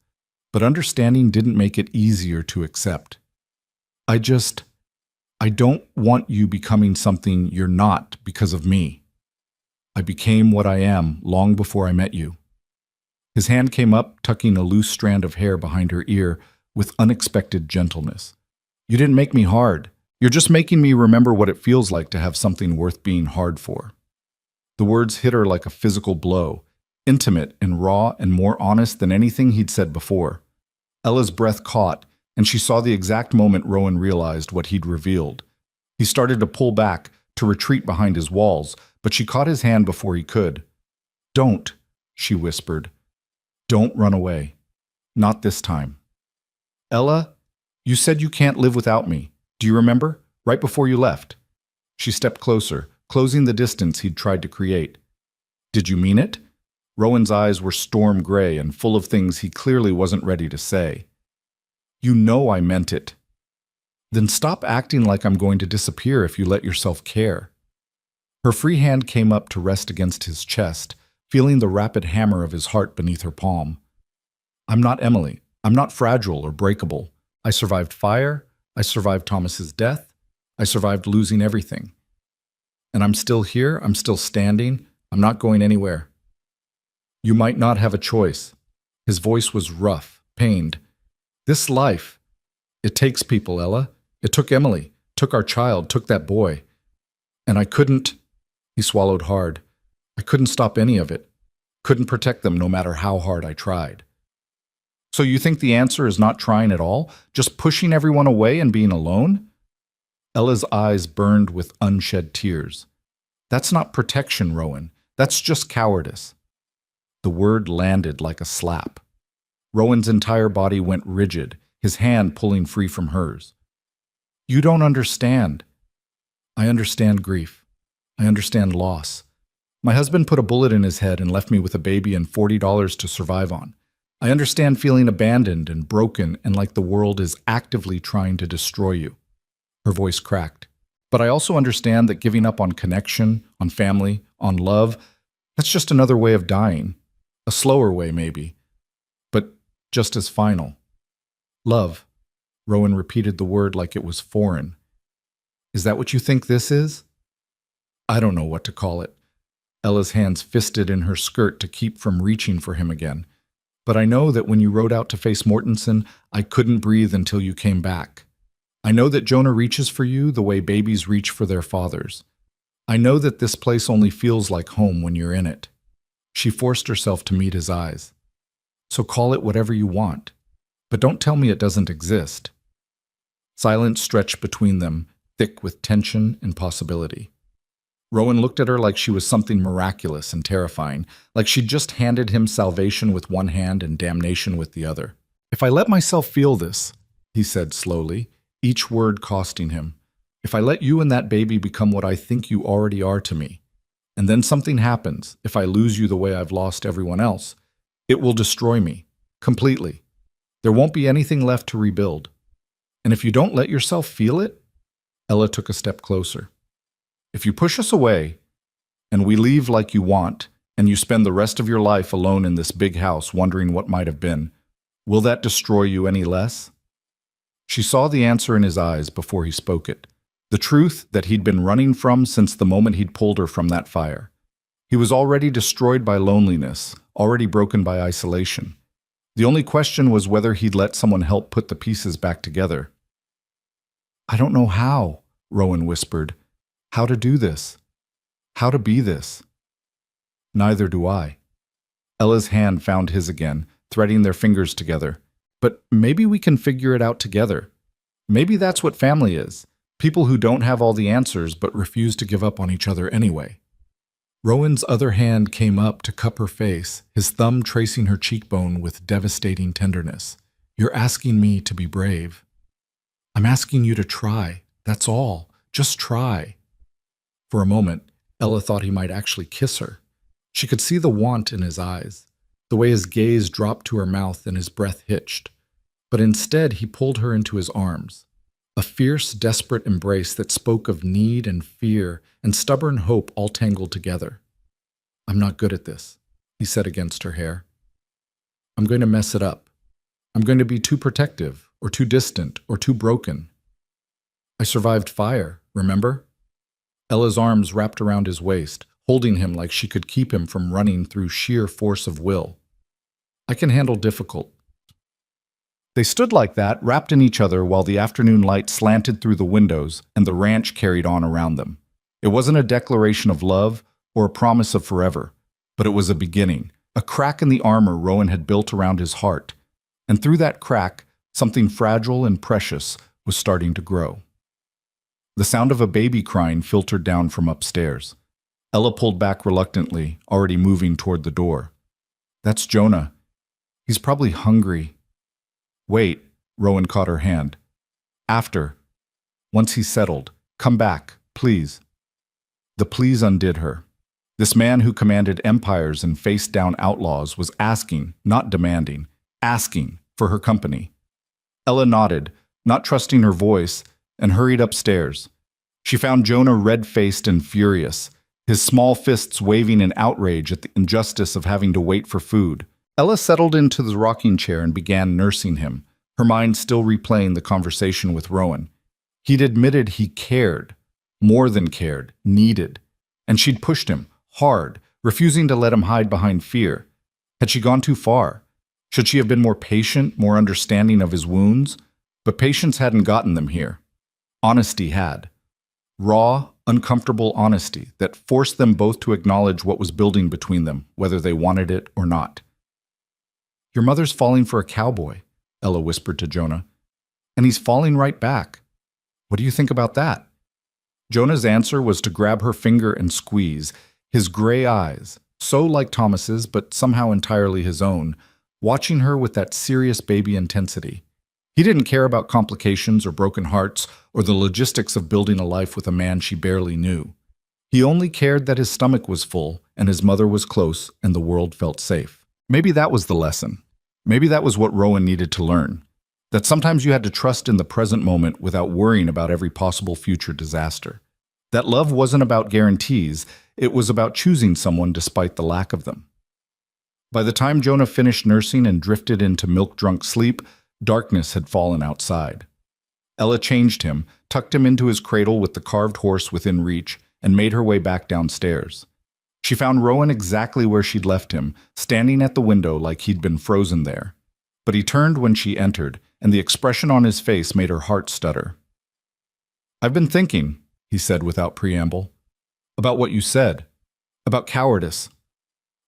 but understanding didn't make it easier to accept. I don't want you becoming something you're not because of me. I became what I am long before I met you. His hand came up, tucking a loose strand of hair behind her ear with unexpected gentleness. You didn't make me hard. You're just making me remember what it feels like to have something worth being hard for. The words hit her like a physical blow, intimate and raw and more honest than anything he'd said before. Ella's breath caught, and she saw the exact moment Rowan realized what he'd revealed. He started to pull back, to retreat behind his walls, but she caught his hand before he could. Don't, she whispered. Don't run away. Not this time. Ella, you said you can't live without me. Do you remember? Right before you left. She stepped closer, closing the distance he'd tried to create. Did you mean it? Rowan's eyes were storm gray and full of things he clearly wasn't ready to say. You know I meant it. Then stop acting like I'm going to disappear if you let yourself care. Her free hand came up to rest against his chest, feeling the rapid hammer of his heart beneath her palm. I'm not Emily. I'm not fragile or breakable. I survived fire. I survived Thomas's death. I survived losing everything. And I'm still here. I'm still standing. I'm not going anywhere. You might not have a choice. His voice was rough, pained. This life, it takes people, Ella. It took Emily, took our child, took that boy. And I couldn't, he swallowed hard. I couldn't stop any of it. Couldn't protect them no matter how hard I tried. So you think the answer is not trying at all? Just pushing everyone away and being alone? Ella's eyes burned with unshed tears. That's not protection, Rowan. That's just cowardice. The word landed like a slap. Rowan's entire body went rigid, his hand pulling free from hers. You don't understand. I understand grief. I understand loss. My husband put a bullet in his head and left me with a baby and $40 to survive on. I understand feeling abandoned and broken and like the world is actively trying to destroy you. Her voice cracked. But I also understand that giving up on connection, on family, on love, that's just another way of dying. A slower way, maybe. But just as final. Love. Rowan repeated the word like it was foreign. Is that what you think this is? I don't know what to call it. Ella's hands fisted in her skirt to keep from reaching for him again. But I know that when you rode out to face Mortensen, I couldn't breathe until you came back. I know that Jonah reaches for you the way babies reach for their fathers. I know that this place only feels like home when you're in it. She forced herself to meet his eyes. So call it whatever you want, but don't tell me it doesn't exist. Silence stretched between them, thick with tension and possibility. Rowan looked at her like she was something miraculous and terrifying, like she'd just handed him salvation with one hand and damnation with the other. "If I let myself feel this," he said slowly, each word costing him, "if I let you and that baby become what I think you already are to me, and then something happens, if I lose you the way I've lost everyone else, it will destroy me, completely. There won't be anything left to rebuild. And if you don't let yourself feel it," Ella took a step closer, "if you push us away, and we leave like you want, and you spend the rest of your life alone in this big house wondering what might have been, will that destroy you any less?" She saw the answer in his eyes before he spoke it, the truth that he'd been running from since the moment he'd pulled her from that fire. He was already destroyed by loneliness, already broken by isolation. The only question was whether he'd let someone help put the pieces back together. "I don't know how," Rowan whispered. "How to do this. How to be this." "Neither do I." Ella's hand found his again, threading their fingers together. "But maybe we can figure it out together. Maybe that's what family is. People who don't have all the answers but refuse to give up on each other anyway." Rowan's other hand came up to cup her face, his thumb tracing her cheekbone with devastating tenderness. "You're asking me to be brave. I'm asking you to try. That's all. Just try." For a moment, Ella thought he might actually kiss her. She could see the want in his eyes, the way his gaze dropped to her mouth and his breath hitched. But instead, he pulled her into his arms. A fierce, desperate embrace that spoke of need and fear and stubborn hope all tangled together. "I'm not good at this," he said against her hair. "I'm going to mess it up. I'm going to be too protective, or too distant, or too broken. I survived fire, remember?" Ella's arms wrapped around his waist, holding him like she could keep him from running through sheer force of will. "I can handle difficult." They stood like that, wrapped in each other, while the afternoon light slanted through the windows and the ranch carried on around them. It wasn't a declaration of love or a promise of forever, but it was a beginning, a crack in the armor Rowan had built around his heart. And through that crack, something fragile and precious was starting to grow. The sound of a baby crying filtered down from upstairs. Ella pulled back reluctantly, already moving toward the door. "That's Jonah. He's probably hungry." "Wait," Rowan caught her hand. "After. Once he's settled. Come back, please." The please undid her. This man who commanded empires and faced down outlaws was asking, not demanding, asking for her company. Ella nodded, not trusting her voice, and hurried upstairs. She found Jonah red-faced and furious, his small fists waving in outrage at the injustice of having to wait for food. Ella settled into the rocking chair and began nursing him, her mind still replaying the conversation with Rowan. He'd admitted he cared, more than cared, needed, and she'd pushed him, hard, refusing to let him hide behind fear. Had she gone too far? Should she have been more patient, more understanding of his wounds? But patience hadn't gotten them here. Honesty had. Raw, uncomfortable honesty that forced them both to acknowledge what was building between them, whether they wanted it or not. "Your mother's falling for a cowboy," Ella whispered to Jonah. "And he's falling right back. What do you think about that?" Jonah's answer was to grab her finger and squeeze, his gray eyes, so like Thomas's but somehow entirely his own, watching her with that serious baby intensity. He didn't care about complications or broken hearts or the logistics of building a life with a man she barely knew. He only cared that his stomach was full and his mother was close and the world felt safe. Maybe that was the lesson. Maybe that was what Rowan needed to learn. That sometimes you had to trust in the present moment without worrying about every possible future disaster. That love wasn't about guarantees, it was about choosing someone despite the lack of them. By the time Jonah finished nursing and drifted into milk-drunk sleep, darkness had fallen outside. Ella changed him, tucked him into his cradle with the carved horse within reach, and made her way back downstairs. She found Rowan exactly where she'd left him, standing at the window like he'd been frozen there. But he turned when she entered, and the expression on his face made her heart stutter. "I've been thinking," he said without preamble, "about what you said, about cowardice."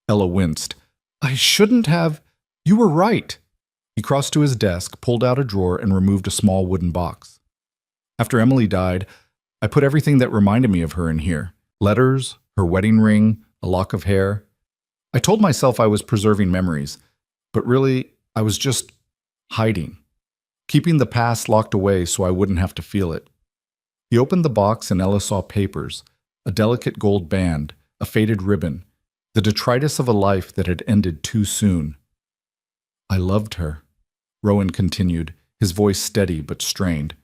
Ella winced. "I shouldn't have. You were right." He crossed to his desk, pulled out a drawer, and removed a small wooden box. "After Emily died, I put everything that reminded me of her in here. Letters, her wedding ring, a lock of hair. I told myself I was preserving memories, but really, I was just hiding, keeping the past locked away so I wouldn't have to feel it. He opened the box and Ella saw papers, a delicate gold band, a faded ribbon, the detritus of a life that had ended too soon. I loved her, Rowan continued, his voice steady but strained.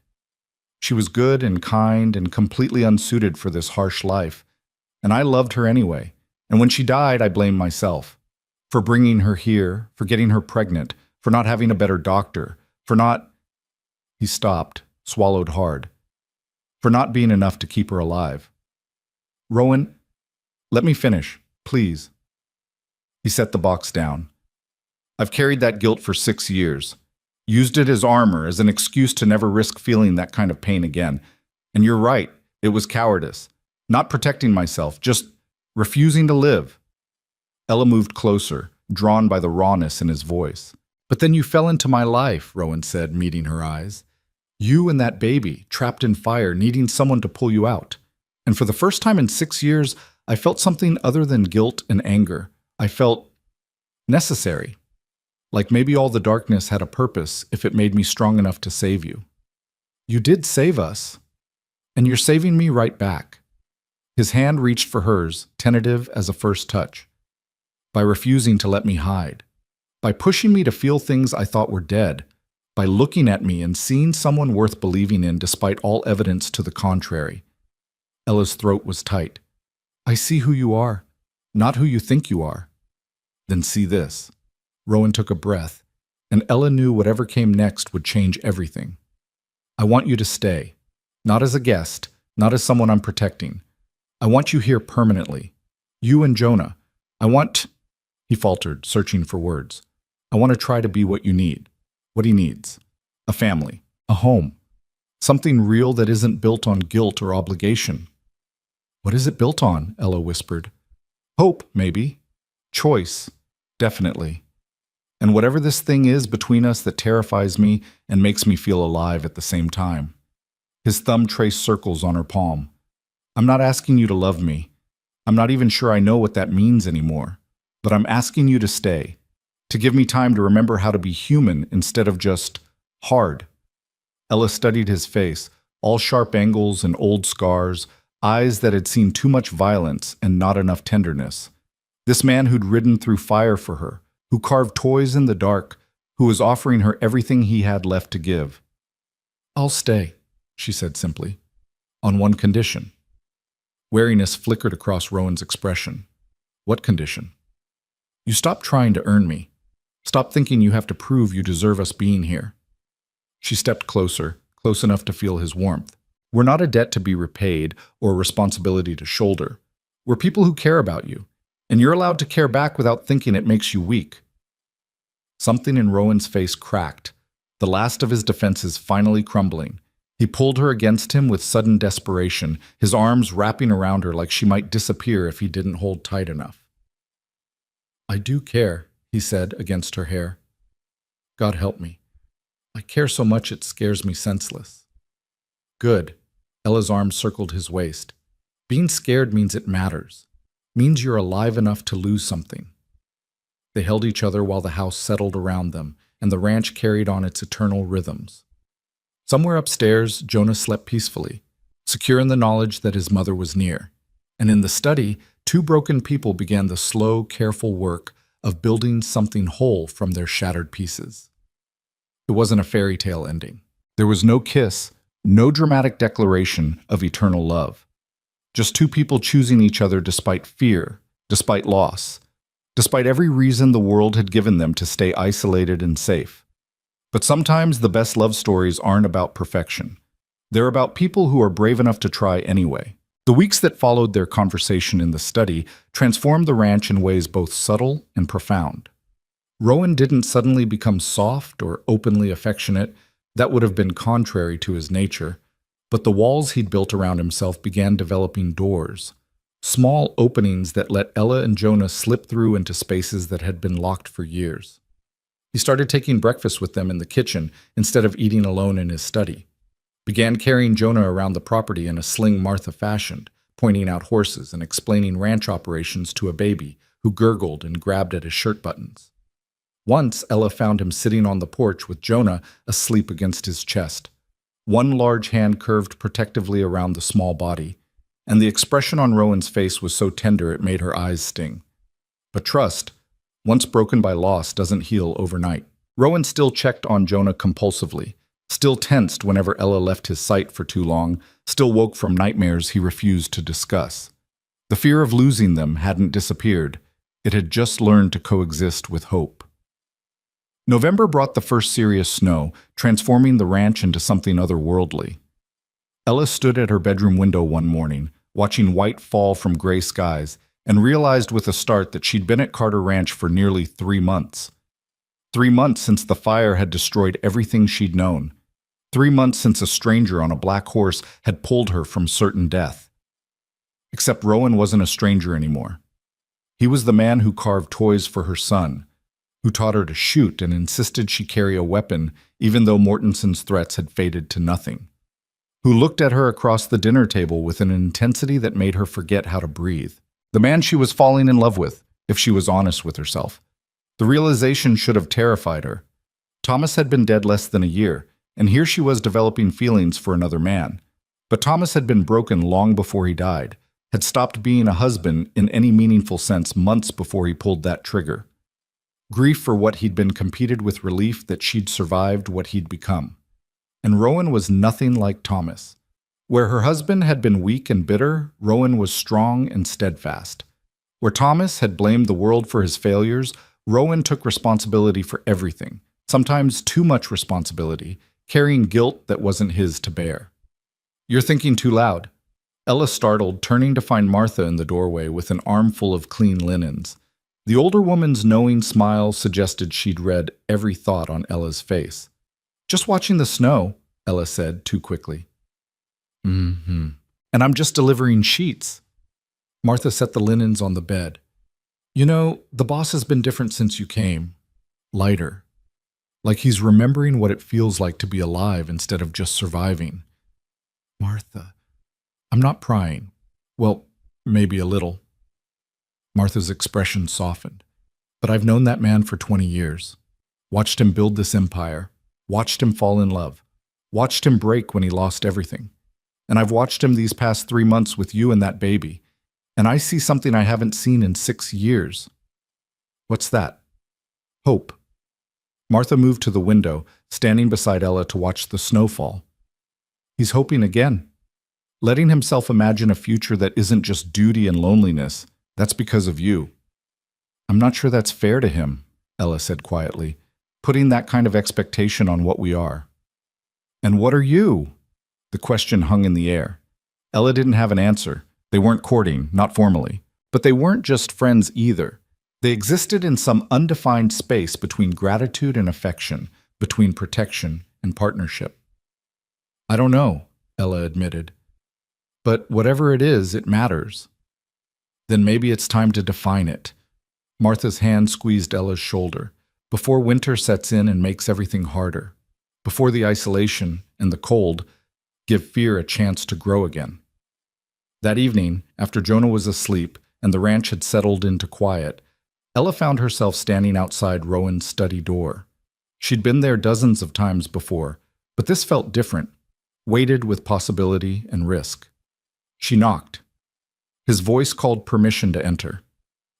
She was good and kind and completely unsuited for this harsh life, and I loved her anyway. And when she died, I blamed myself. For bringing her here, for getting her pregnant, for not having a better doctor, for not— He stopped, swallowed hard. For not being enough to keep her alive. Rowan, let me finish, please. He set the box down. I've carried that guilt for 6 years. Used it as armor, as an excuse to never risk feeling that kind of pain again. And you're right, it was cowardice. Not protecting myself, just refusing to live. Ella moved closer, drawn by the rawness in his voice. But then you fell into my life, Rowan said, meeting her eyes. You and that baby, trapped in fire, needing someone to pull you out. And for the first time in 6 years, I felt something other than guilt and anger. I felt necessary. Like maybe all the darkness had a purpose if it made me strong enough to save you. You did save us. And you're saving me right back. His hand reached for hers, tentative as a first touch. By refusing to let me hide. By pushing me to feel things I thought were dead. By looking at me and seeing someone worth believing in despite all evidence to the contrary. Ella's throat was tight. I see who you are, not who you think you are. Then see this. Rowan took a breath, and Ella knew whatever came next would change everything. I want you to stay. Not as a guest, not as someone I'm protecting. I want you here permanently. You and Jonah. I want— He faltered, searching for words. I want to try to be what you need. What he needs. A family. A home. Something real that isn't built on guilt or obligation. What is it built on? Ella whispered. Hope, maybe. Choice. Definitely. And whatever this thing is between us that terrifies me and makes me feel alive at the same time. His thumb traced circles on her palm. I'm not asking you to love me. I'm not even sure I know what that means anymore. But I'm asking you to stay. To give me time to remember how to be human instead of just hard. Ella studied his face, all sharp angles and old scars, eyes that had seen too much violence and not enough tenderness. This man who'd ridden through fire for her, who carved toys in the dark, who was offering her everything he had left to give. I'll stay, she said simply, on one condition. Wariness flickered across Rowan's expression. What condition? You stop trying to earn me. Stop thinking you have to prove you deserve us being here. She stepped closer, close enough to feel his warmth. We're not a debt to be repaid or a responsibility to shoulder. We're people who care about you, and you're allowed to care back without thinking it makes you weak. Something in Rowan's face cracked, the last of his defenses finally crumbling. He pulled her against him with sudden desperation, his arms wrapping around her like she might disappear if he didn't hold tight enough. I do care, he said against her hair. God help me. I care so much it scares me senseless. Good. Ella's arm circled his waist. Being scared means it matters. Means you're alive enough to lose something. They held each other while the house settled around them, and the ranch carried on its eternal rhythms. Somewhere upstairs, Jonah slept peacefully, secure in the knowledge that his mother was near. And in the study, two broken people began the slow, careful work of building something whole from their shattered pieces. It wasn't a fairy tale ending. There was no kiss, no dramatic declaration of eternal love. Just two people choosing each other despite fear, despite loss, despite every reason the world had given them to stay isolated and safe. But sometimes the best love stories aren't about perfection. They're about people who are brave enough to try anyway. The weeks that followed their conversation in the study transformed the ranch in ways both subtle and profound. Rowan didn't suddenly become soft or openly affectionate. That would have been contrary to his nature. But the walls he'd built around himself began developing doors, small openings that let Ella and Jonah slip through into spaces that had been locked for years. He started taking breakfast with them in the kitchen instead of eating alone in his study. Began carrying Jonah around the property in a sling Martha fashioned, pointing out horses and explaining ranch operations to a baby who gurgled and grabbed at his shirt buttons. Once, Ella found him sitting on the porch with Jonah asleep against his chest. One large hand curved protectively around the small body, and the expression on Rowan's face was so tender it made her eyes sting. But trust, once broken by loss, doesn't heal overnight. Rowan still checked on Jonah compulsively, still tensed whenever Ella left his sight for too long, still woke from nightmares he refused to discuss. The fear of losing them hadn't disappeared. It had just learned to coexist with hope. November brought the first serious snow, transforming the ranch into something otherworldly. Ella stood at her bedroom window one morning, watching white fall from gray skies, and realized with a start that she'd been at Carter Ranch for nearly 3 months. 3 months since the fire had destroyed everything she'd known. 3 months since a stranger on a black horse had pulled her from certain death. Except Rowan wasn't a stranger anymore. He was the man who carved toys for her son, who taught her to shoot and insisted she carry a weapon even though Mortenson's threats had faded to nothing, who looked at her across the dinner table with an intensity that made her forget how to breathe. The man she was falling in love with, if she was honest with herself. The realization should have terrified her. Thomas had been dead less than a year, and here she was developing feelings for another man. But Thomas had been broken long before he died, had stopped being a husband in any meaningful sense months before he pulled that trigger. Grief for what he'd been competed with relief that she'd survived what he'd become. And Rowan was nothing like Thomas. Where her husband had been weak and bitter, Rowan was strong and steadfast. Where Thomas had blamed the world for his failures, Rowan took responsibility for everything, sometimes too much responsibility, carrying guilt that wasn't his to bear. "You're thinking too loud." Ella startled, turning to find Martha in the doorway with an armful of clean linens. The older woman's knowing smile suggested she'd read every thought on Ella's face. "Just watching the snow," Ella said too quickly. "Mm-hmm. And I'm just delivering sheets." Martha set the linens on the bed. "You know, the boss has been different since you came. Lighter. Like he's remembering what it feels like to be alive instead of just surviving." "Martha, I'm not prying. Well, maybe a little." Martha's expression softened. "But I've known that man for 20 years. Watched him build this empire. Watched him fall in love. Watched him break when he lost everything. And I've watched him these past 3 months with you and that baby. And I see something I haven't seen in 6 years." "What's that?" "Hope." Martha moved to the window, standing beside Ella to watch the snowfall. "He's hoping again. Letting himself imagine a future that isn't just duty and loneliness. That's because of you." "I'm not sure that's fair to him," Ella said quietly, "putting that kind of expectation on what we are." "And what are you?" The question hung in the air. Ella didn't have an answer. They weren't courting, not formally. But they weren't just friends either. They existed in some undefined space between gratitude and affection, between protection and partnership. "I don't know," Ella admitted. "But whatever it is, it matters." "Then maybe it's time to define it." Martha's hand squeezed Ella's shoulder. "Before winter sets in and makes everything harder. Before the isolation and the cold give fear a chance to grow again." That evening, after Jonah was asleep and the ranch had settled into quiet, Ella found herself standing outside Rowan's study door. She'd been there dozens of times before, but this felt different, weighted with possibility and risk. She knocked. His voice called permission to enter.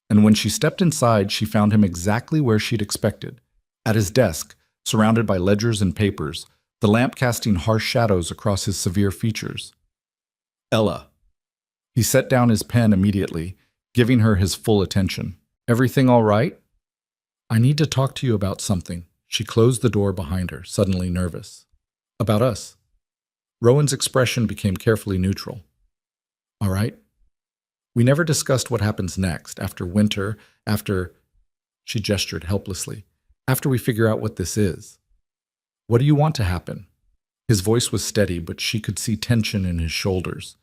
And when she stepped inside, she found him exactly where she'd expected, at his desk, surrounded by ledgers and papers, the lamp casting harsh shadows across his severe features. "Ella." He set down his pen immediately, giving her his full attention. "Everything all right?" "I need to talk to you about something." She closed the door behind her, suddenly nervous. "About us." Rowan's expression became carefully neutral. "All right. We never discussed what happens next, after winter, after—" She gestured helplessly. "After we figure out what this is. What do you want to happen?" His voice was steady, but she could see tension in his shoulders.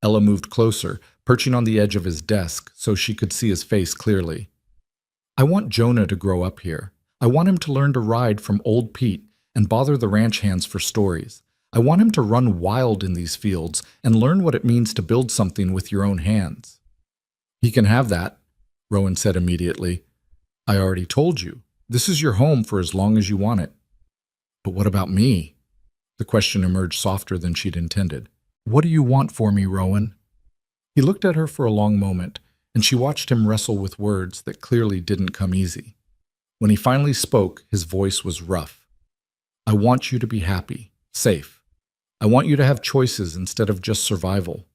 Ella moved closer, perching on the edge of his desk so she could see his face clearly. "I want Jonah to grow up here. I want him to learn to ride from old Pete and bother the ranch hands for stories. I want him to run wild in these fields and learn what it means to build something with your own hands." "He can have that," Rowan said immediately. "I already told you. This is your home for as long as you want it." "But what about me?" The question emerged softer than she'd intended. "What do you want for me, Rowan?" He looked at her for a long moment, and she watched him wrestle with words that clearly didn't come easy. When he finally spoke, his voice was rough. "I want you to be happy, safe. I want you to have choices instead of just survival.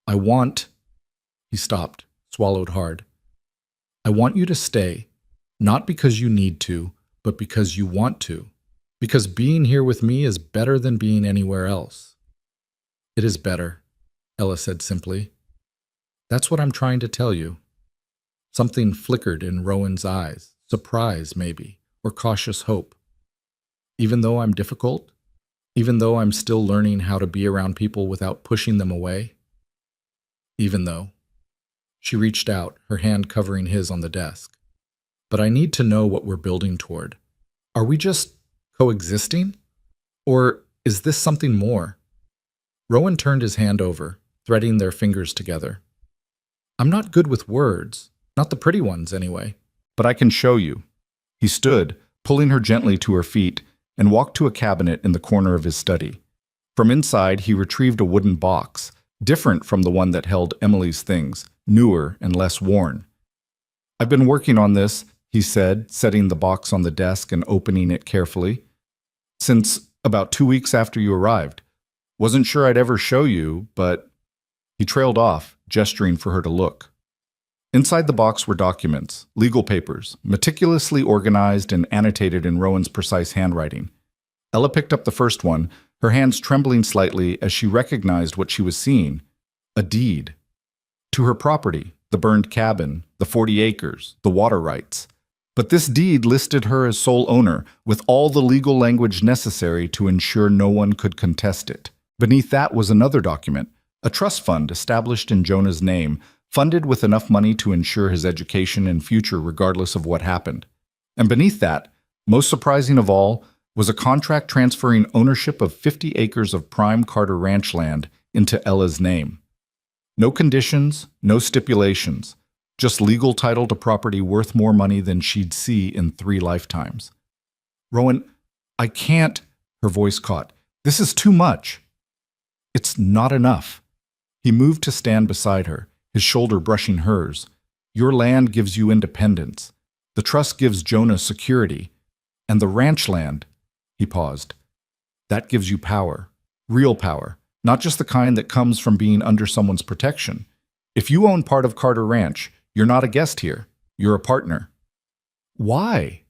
I want—" He stopped, swallowed hard. "I want you to stay, not because you need to, but because you want to. Because being here with me is better than being anywhere else." "It is better," Ella said simply. "That's what I'm trying to tell you." Something flickered in Rowan's eyes, surprise maybe, or cautious hope. "Even though I'm difficult? Even though I'm still learning how to be around people without pushing them away?" "Even though." She reached out, her hand covering his on the desk. "But I need to know what we're building toward. Are we just coexisting? Or is this something more?" Rowan turned his hand over, threading their fingers together. "I'm not good with words, not the pretty ones anyway, but I can show you." He stood, pulling her gently to her feet, and walked to a cabinet in the corner of his study. From inside, he retrieved a wooden box, different from the one that held Emily's things, newer and less worn. "I've been working on this," he said, setting the box on the desk and opening it carefully, "since about 2 weeks after you arrived. Wasn't sure I'd ever show you, but—" He trailed off, gesturing for her to look. Inside the box were documents, legal papers, meticulously organized and annotated in Rowan's precise handwriting. Ella picked up the first one, her hands trembling slightly as she recognized what she was seeing: a deed. To her property, the burned cabin, the 40 acres, the water rights. But this deed listed her as sole owner, with all the legal language necessary to ensure no one could contest it. Beneath that was another document, a trust fund established in Jonah's name, funded with enough money to ensure his education and future regardless of what happened. And beneath that, most surprising of all, was a contract transferring ownership of 50 acres of prime Carter ranch land into Ella's name. No conditions, no stipulations, just legal title to property worth more money than she'd see in 3 lifetimes. "Rowan, I can't," her voice caught. "This is too much." "It's not enough." He moved to stand beside her, his shoulder brushing hers. "Your land gives you independence. The trust gives Jonah security. And the ranch land," he paused, "that gives you power. Real power. Not just the kind that comes from being under someone's protection. If you own part of Carter Ranch, you're not a guest here. You're a partner." "Why?"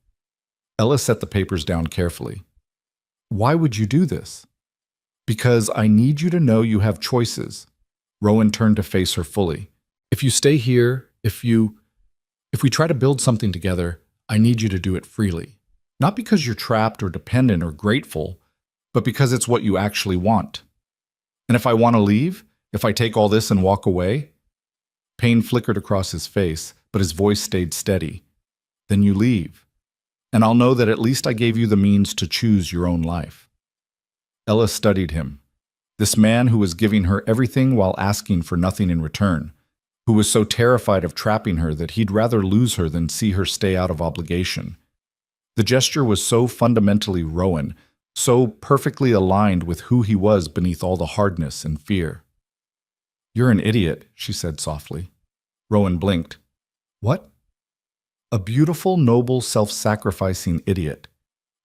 Ella set the papers down carefully. "Why would you do this?" "Because I need you to know you have choices." Rowan turned to face her fully. "If you stay here, if we try to build something together, I need you to do it freely. Not because you're trapped or dependent or grateful, but because it's what you actually want. And if I want to leave, if I take all this and walk away—" Pain flickered across his face, but his voice stayed steady. "Then you leave. And I'll know that at least I gave you the means to choose your own life." Ella studied him. This man who was giving her everything while asking for nothing in return, who was so terrified of trapping her that he'd rather lose her than see her stay out of obligation. The gesture was so fundamentally Rowan, so perfectly aligned with who he was beneath all the hardness and fear. "You're an idiot," she said softly. Rowan blinked. "What?" "A beautiful, noble, self-sacrificing idiot."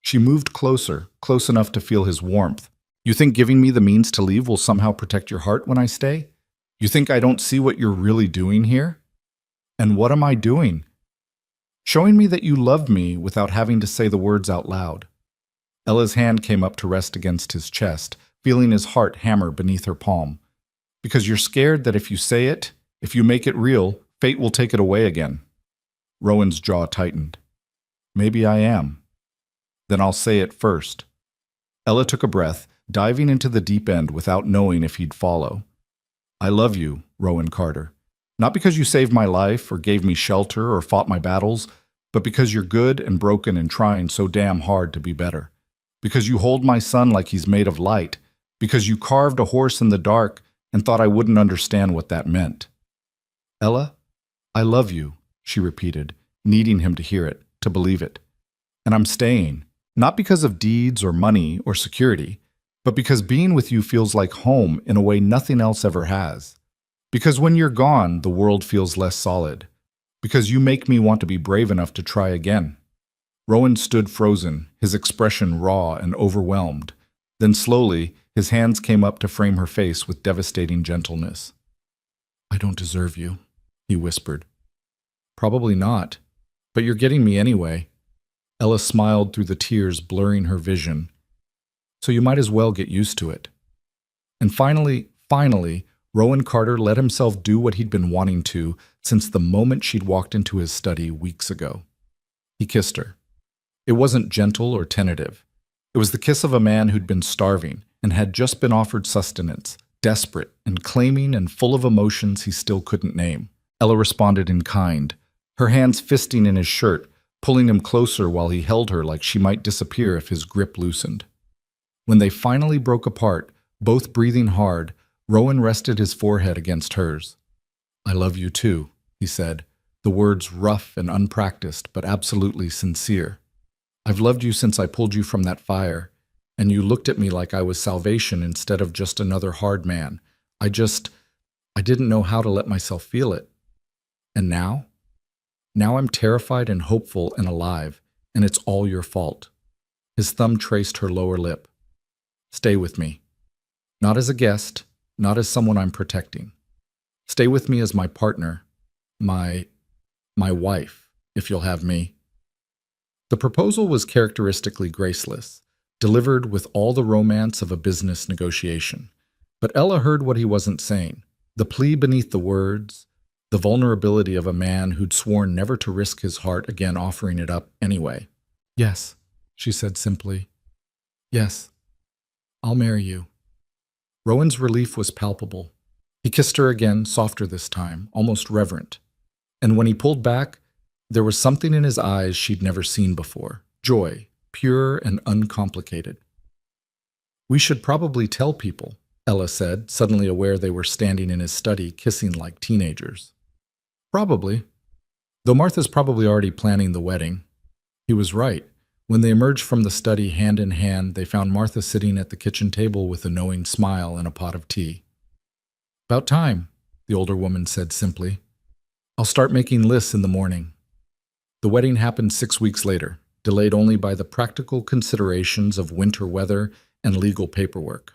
She moved closer, close enough to feel his warmth. "You think giving me the means to leave will somehow protect your heart when I stay? You think I don't see what you're really doing here?" "And what am I doing?" "Showing me that you love me without having to say the words out loud." Ella's hand came up to rest against his chest, feeling his heart hammer beneath her palm. "Because you're scared that if you say it, if you make it real, fate will take it away again." Rowan's jaw tightened. "Maybe I am. Then I'll say it first." Ella took a breath, diving into the deep end without knowing if he'd follow. "I love you, Rowan Carter. Not because you saved my life or gave me shelter or fought my battles, but because you're good and broken and trying so damn hard to be better. Because you hold my son like he's made of light, Because you carved a horse in the dark and thought I wouldn't understand what that meant. Ella, I love you, she repeated, needing him to hear it, to believe it. And I'm staying, not because of deeds or money or security, but because being with you feels like home in a way nothing else ever has. Because when you're gone, the world feels less solid. Because you make me want to be brave enough to try again. Rowan stood frozen, his expression raw and overwhelmed. Then slowly, his hands came up to frame her face with devastating gentleness. I don't deserve you, he whispered. Probably not, but you're getting me anyway. Ella smiled through the tears blurring her vision. So you might as well get used to it. And finally, Rowan Carter let himself do what he'd been wanting to since the moment she'd walked into his study weeks ago. He kissed her. It wasn't gentle or tentative. It was the kiss of a man who'd been starving and had just been offered sustenance, desperate and claiming and full of emotions he still couldn't name. Ella responded in kind, her hands fisting in his shirt, pulling him closer while he held her like she might disappear if his grip loosened. When they finally broke apart, both breathing hard, Rowan rested his forehead against hers. I love you too, he said, the words rough and unpracticed but absolutely sincere. I've loved you since I pulled you from that fire, and you looked at me like I was salvation instead of just another hard man. I didn't know how to let myself feel it. And now? Now I'm terrified and hopeful and alive, and it's all your fault. His thumb traced her lower lip. Stay with me. Not as a guest, not as someone I'm protecting. Stay with me as my partner, my wife, if you'll have me. The proposal was characteristically graceless, delivered with all the romance of a business negotiation. But Ella heard what he wasn't saying, the plea beneath the words, the vulnerability of a man who'd sworn never to risk his heart again offering it up anyway. Yes, she said simply. Yes, I'll marry you. Rowan's relief was palpable. He kissed her again, softer this time, almost reverent. And when he pulled back, there was something in his eyes she'd never seen before. Joy, pure and uncomplicated. We should probably tell people, Ella said, suddenly aware they were standing in his study, kissing like teenagers. Probably. Though Martha's probably already planning the wedding. He was right. When they emerged from the study hand in hand, they found Martha sitting at the kitchen table with a knowing smile and a pot of tea. About time, the older woman said simply. I'll start making lists in the morning. The wedding happened 6 weeks later, delayed only by the practical considerations of winter weather and legal paperwork.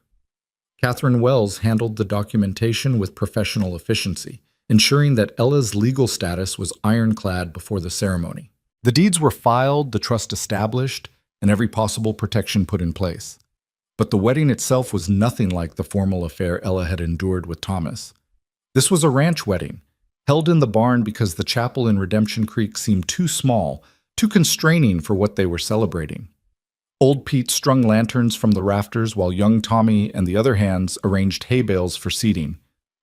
Catherine Wells handled the documentation with professional efficiency, ensuring that Ella's legal status was ironclad before the ceremony. The deeds were filed, the trust established, and every possible protection put in place. But the wedding itself was nothing like the formal affair Ella had endured with Thomas. This was a ranch wedding, held in the barn because the chapel in Redemption Creek seemed too small, too constraining for what they were celebrating. Old Pete strung lanterns from the rafters while young Tommy and the other hands arranged hay bales for seating.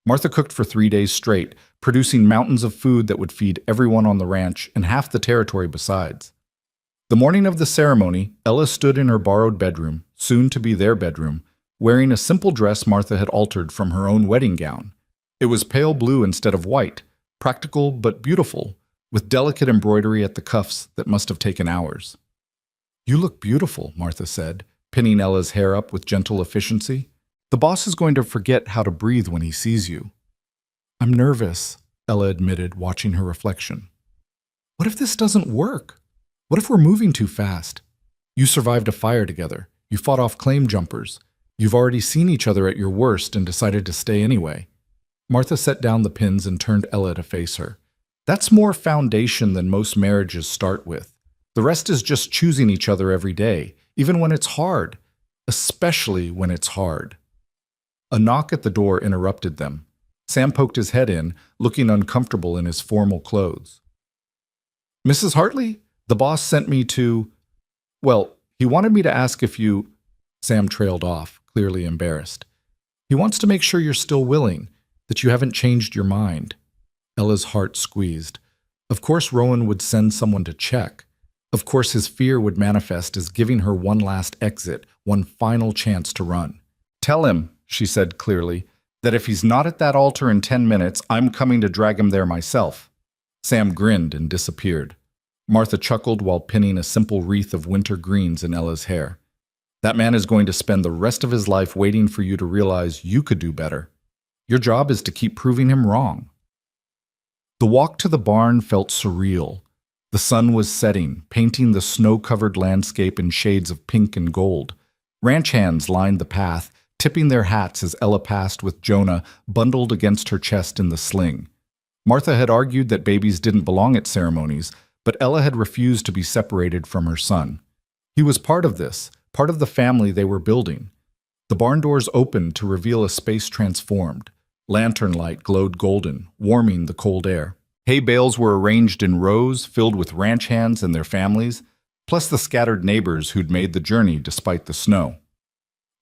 Martha cooked for 3 days straight, producing mountains of food that would feed everyone on the ranch and half the territory besides. The morning of the ceremony, Ella stood in her borrowed bedroom, soon to be their bedroom, wearing a simple dress Martha had altered from her own wedding gown. It was pale blue instead of white, practical but beautiful, with delicate embroidery at the cuffs that must have taken hours. You look beautiful, Martha said, pinning Ella's hair up with gentle efficiency. The boss is going to forget how to breathe when he sees you. I'm nervous, Ella admitted, watching her reflection. What if this doesn't work? What if we're moving too fast? You survived a fire together. You fought off claim jumpers. You've already seen each other at your worst and decided to stay anyway. Martha set down the pins and turned Ella to face her. That's more foundation than most marriages start with. The rest is just choosing each other every day, even when it's hard, especially when it's hard. A knock at the door interrupted them. Sam poked his head in, looking uncomfortable in his formal clothes. Mrs. Hartley, the boss sent me to... Well, he wanted me to ask if you... Sam trailed off, clearly embarrassed. He wants to make sure you're still willing, that you haven't changed your mind. Ella's heart squeezed. Of course Rowan would send someone to check. Of course his fear would manifest as giving her one last exit, one final chance to run. Tell him, she said clearly, that if he's not at that altar in 10 minutes, I'm coming to drag him there myself. Sam grinned and disappeared. Martha chuckled while pinning a simple wreath of winter greens in Ella's hair. That man is going to spend the rest of his life waiting for you to realize you could do better. Your job is to keep proving him wrong. The walk to the barn felt surreal. The sun was setting, painting the snow-covered landscape in shades of pink and gold. Ranch hands lined the path, tipping their hats as Ella passed with Jonah bundled against her chest in the sling. Martha had argued that babies didn't belong at ceremonies, but Ella had refused to be separated from her son. He was part of this, part of the family they were building. The barn doors opened to reveal a space transformed. Lantern light glowed golden, warming the cold air. Hay bales were arranged in rows filled with ranch hands and their families, plus the scattered neighbors who'd made the journey despite the snow.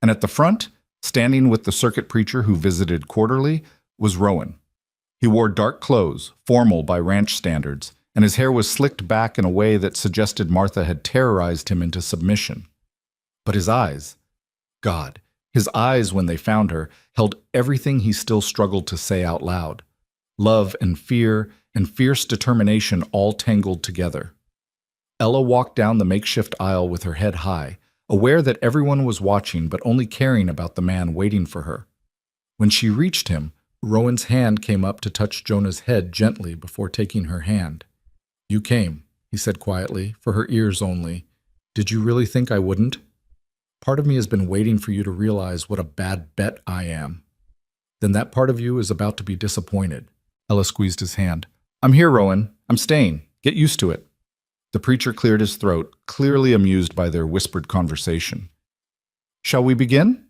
And at the front, standing with the circuit preacher who visited quarterly, was Rowan. He wore dark clothes, formal by ranch standards, and his hair was slicked back in a way that suggested Martha had terrorized him into submission. But his eyes, God, his eyes when they found her, held everything he still struggled to say out loud. Love and fear and fierce determination all tangled together. Ella walked down the makeshift aisle with her head high, aware that everyone was watching but only caring about the man waiting for her. When she reached him, Rowan's hand came up to touch Jonah's head gently before taking her hand. "You came," he said quietly, for her ears only. "Did you really think I wouldn't? Part of me has been waiting for you to realize what a bad bet I am. Then that part of you is about to be disappointed." Ella squeezed his hand. "I'm here, Rowan. I'm staying. Get used to it." The preacher cleared his throat, clearly amused by their whispered conversation. "Shall we begin?"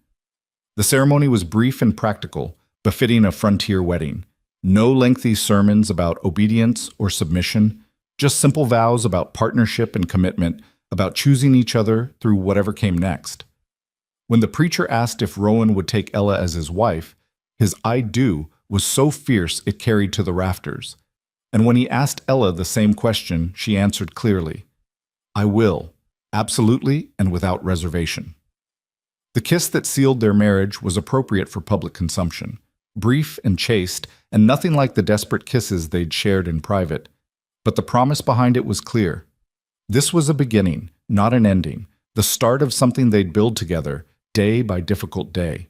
The ceremony was brief and practical, befitting a frontier wedding. No lengthy sermons about obedience or submission, just simple vows about partnership and commitment, about choosing each other through whatever came next. When the preacher asked if Rowan would take Ella as his wife, his "I do" was so fierce it carried to the rafters. And when he asked Ella the same question, she answered clearly, "I will, absolutely and without reservation." The kiss that sealed their marriage was appropriate for public consumption, brief and chaste, and nothing like the desperate kisses they'd shared in private. But the promise behind it was clear. This was a beginning, not an ending, the start of something they'd build together, day by difficult day.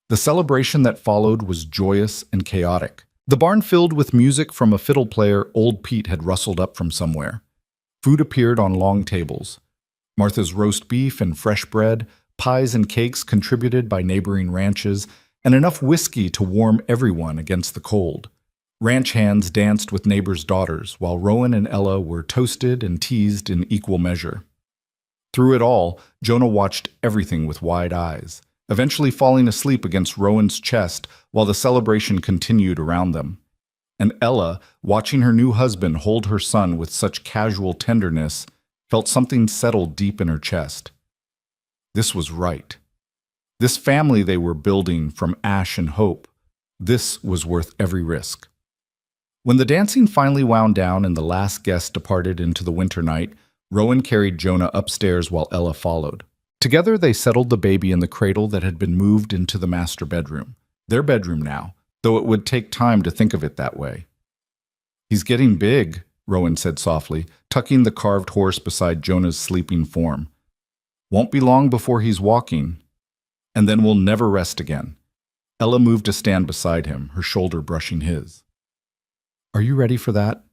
The celebration that followed was joyous and chaotic. The barn filled with music from a fiddle player old Pete had rustled up from somewhere. Food appeared on long tables. Martha's roast beef and fresh bread, pies and cakes contributed by neighboring ranches, and enough whiskey to warm everyone against the cold. Ranch hands danced with neighbors' daughters, while Rowan and Ella were toasted and teased in equal measure. Through it all, Jonah watched everything with wide eyes, eventually falling asleep against Rowan's chest while the celebration continued around them. And Ella, watching her new husband hold her son with such casual tenderness, felt something settle deep in her chest. This was right. This family they were building from ash and hope, this was worth every risk. When the dancing finally wound down and the last guest departed into the winter night, Rowan carried Jonah upstairs while Ella followed. Together they settled the baby in the cradle that had been moved into the master bedroom. Their bedroom now, though it would take time to think of it that way. "He's getting big," Rowan said softly, tucking the carved horse beside Jonah's sleeping form. "Won't be long before he's walking, and then we'll never rest again." Ella moved to stand beside him, her shoulder brushing his. "Are you ready for that?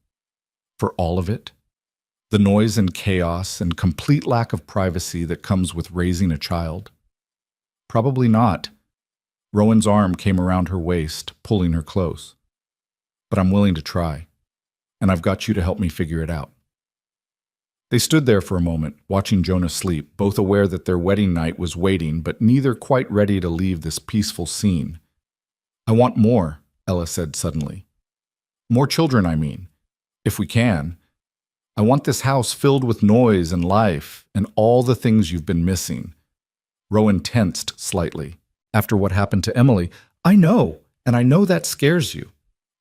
For all of it? The noise and chaos and complete lack of privacy that comes with raising a child?" "Probably not." Rowan's arm came around her waist, pulling her close. "But I'm willing to try, and I've got you to help me figure it out." They stood there for a moment, watching Jonah sleep, both aware that their wedding night was waiting, but neither quite ready to leave this peaceful scene. "I want more," Ella said suddenly. "More children, I mean. If we can. I want this house filled with noise and life and all the things you've been missing." Rowan tensed slightly. "After what happened to Emily, I know, and I know that scares you."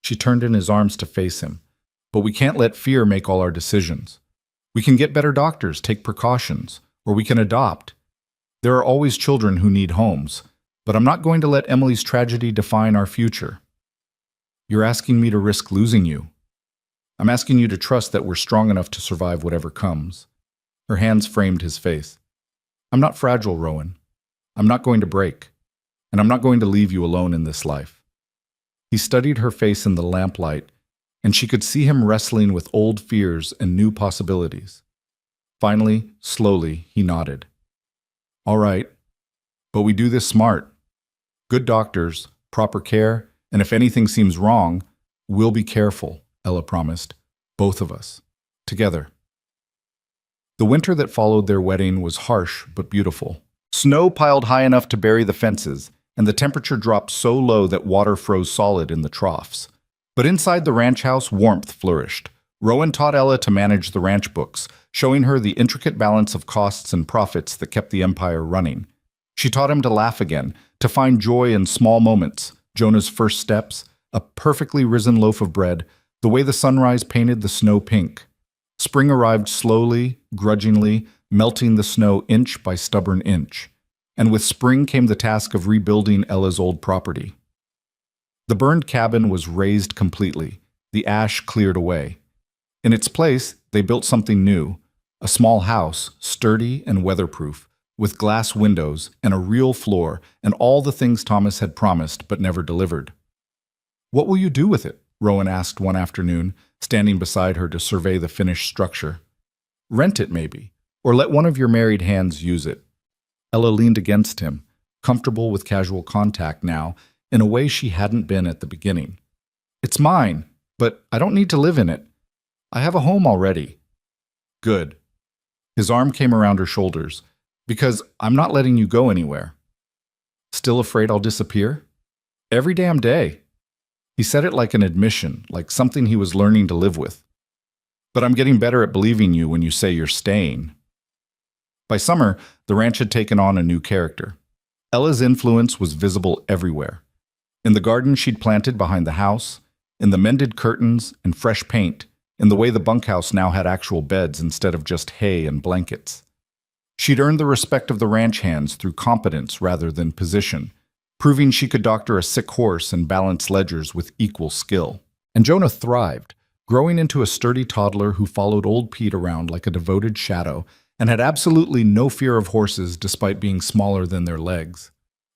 She turned in his arms to face him. "But we can't let fear make all our decisions. We can get better doctors, take precautions, or we can adopt. There are always children who need homes. But I'm not going to let Emily's tragedy define our future. You're asking me to risk losing you. I'm asking you to trust that we're strong enough to survive whatever comes. Her hands framed his face. I'm not fragile, Rowan. I'm not going to break. And I'm not going to leave you alone in this life. He studied her face in the lamplight, and she could see him wrestling with old fears and new possibilities. Finally, slowly, he nodded. All right, but we do this smart. Good doctors, proper care, and if anything seems wrong, we'll be careful, Ella promised. Both of us. Together. The winter that followed their wedding was harsh but beautiful. Snow piled high enough to bury the fences, and the temperature dropped so low that water froze solid in the troughs. But inside the ranch house, warmth flourished. Rowan taught Ella to manage the ranch books, showing her the intricate balance of costs and profits that kept the empire running. She taught him to laugh again, to find joy in small moments, Jonah's first steps, a perfectly risen loaf of bread, the way the sunrise painted the snow pink. Spring arrived slowly, grudgingly, melting the snow inch by stubborn inch. And with spring came the task of rebuilding Ella's old property. The burned cabin was razed completely, the ash cleared away. In its place, they built something new, a small house, sturdy and weatherproof, with glass windows and a real floor and all the things Thomas had promised but never delivered. What will you do with it? Rowan asked one afternoon, standing beside her to survey the finished structure. Rent it, maybe, or let one of your married hands use it. Ella leaned against him, comfortable with casual contact now, in a way she hadn't been at the beginning. It's mine, but I don't need to live in it. I have a home already. Good. His arm came around her shoulders. Because I'm not letting you go anywhere. Still afraid I'll disappear? Every damn day. He said it like an admission, like something he was learning to live with. But I'm getting better at believing you when you say you're staying. By summer, the ranch had taken on a new character. Ella's influence was visible everywhere. In the garden she'd planted behind the house, in the mended curtains and fresh paint, in the way the bunkhouse now had actual beds instead of just hay and blankets. She'd earned the respect of the ranch hands through competence rather than position, proving she could doctor a sick horse and balance ledgers with equal skill. And Jonah thrived, growing into a sturdy toddler who followed old Pete around like a devoted shadow and had absolutely no fear of horses despite being smaller than their legs.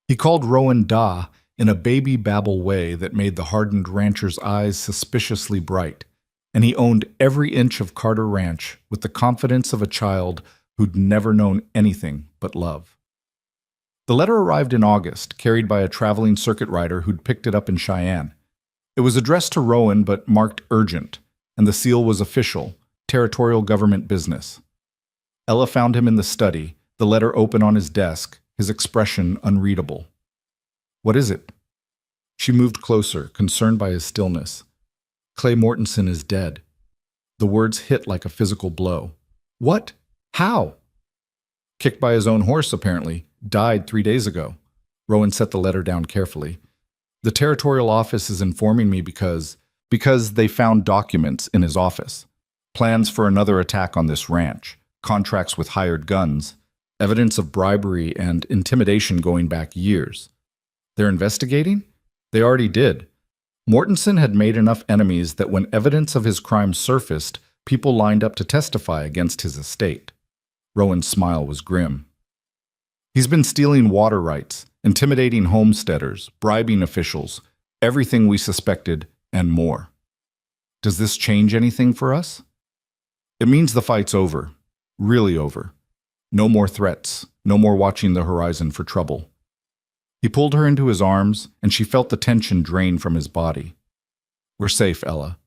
He called Rowan Da in a baby babble way that made the hardened rancher's eyes suspiciously bright, and he owned every inch of Carter Ranch with the confidence of a child who'd never known anything but love. The letter arrived in August, carried by a traveling circuit rider who'd picked it up in Cheyenne. It was addressed to Rowan but marked urgent, and the seal was official, territorial government business. Ella found him in the study, the letter open on his desk, his expression unreadable. What is it? She moved closer, concerned by his stillness. Clay Mortensen is dead. The words hit like a physical blow. What? How? Kicked by his own horse, apparently. Died 3 days ago. Rowan set the letter down carefully. The territorial office is informing me because they found documents in his office. Plans for another attack on this ranch. Contracts with hired guns. Evidence of bribery and intimidation going back years. They're investigating? They already did. Mortensen had made enough enemies that when evidence of his crimes surfaced, people lined up to testify against his estate. Rowan's smile was grim. He's been stealing water rights, intimidating homesteaders, bribing officials, everything we suspected, and more. Does this change anything for us? It means the fight's over. Really over. No more threats, no more watching the horizon for trouble. He pulled her into his arms, and she felt the tension drain from his body. We're safe, Ella.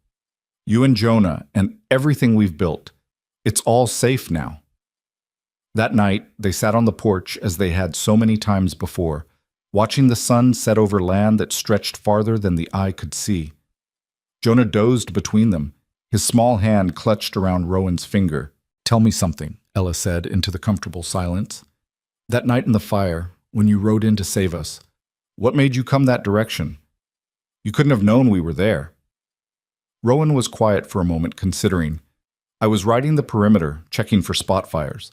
You and Jonah and everything we've built. It's all safe now. That night, they sat on the porch as they had so many times before, watching the sun set over land that stretched farther than the eye could see. Jonah dozed between them, his small hand clutched around Rowan's finger. Tell me something, Ella said into the comfortable silence. That night in the fire, when you rode in to save us, what made you come that direction? You couldn't have known we were there. Rowan was quiet for a moment, considering. I was riding the perimeter, checking for spot fires.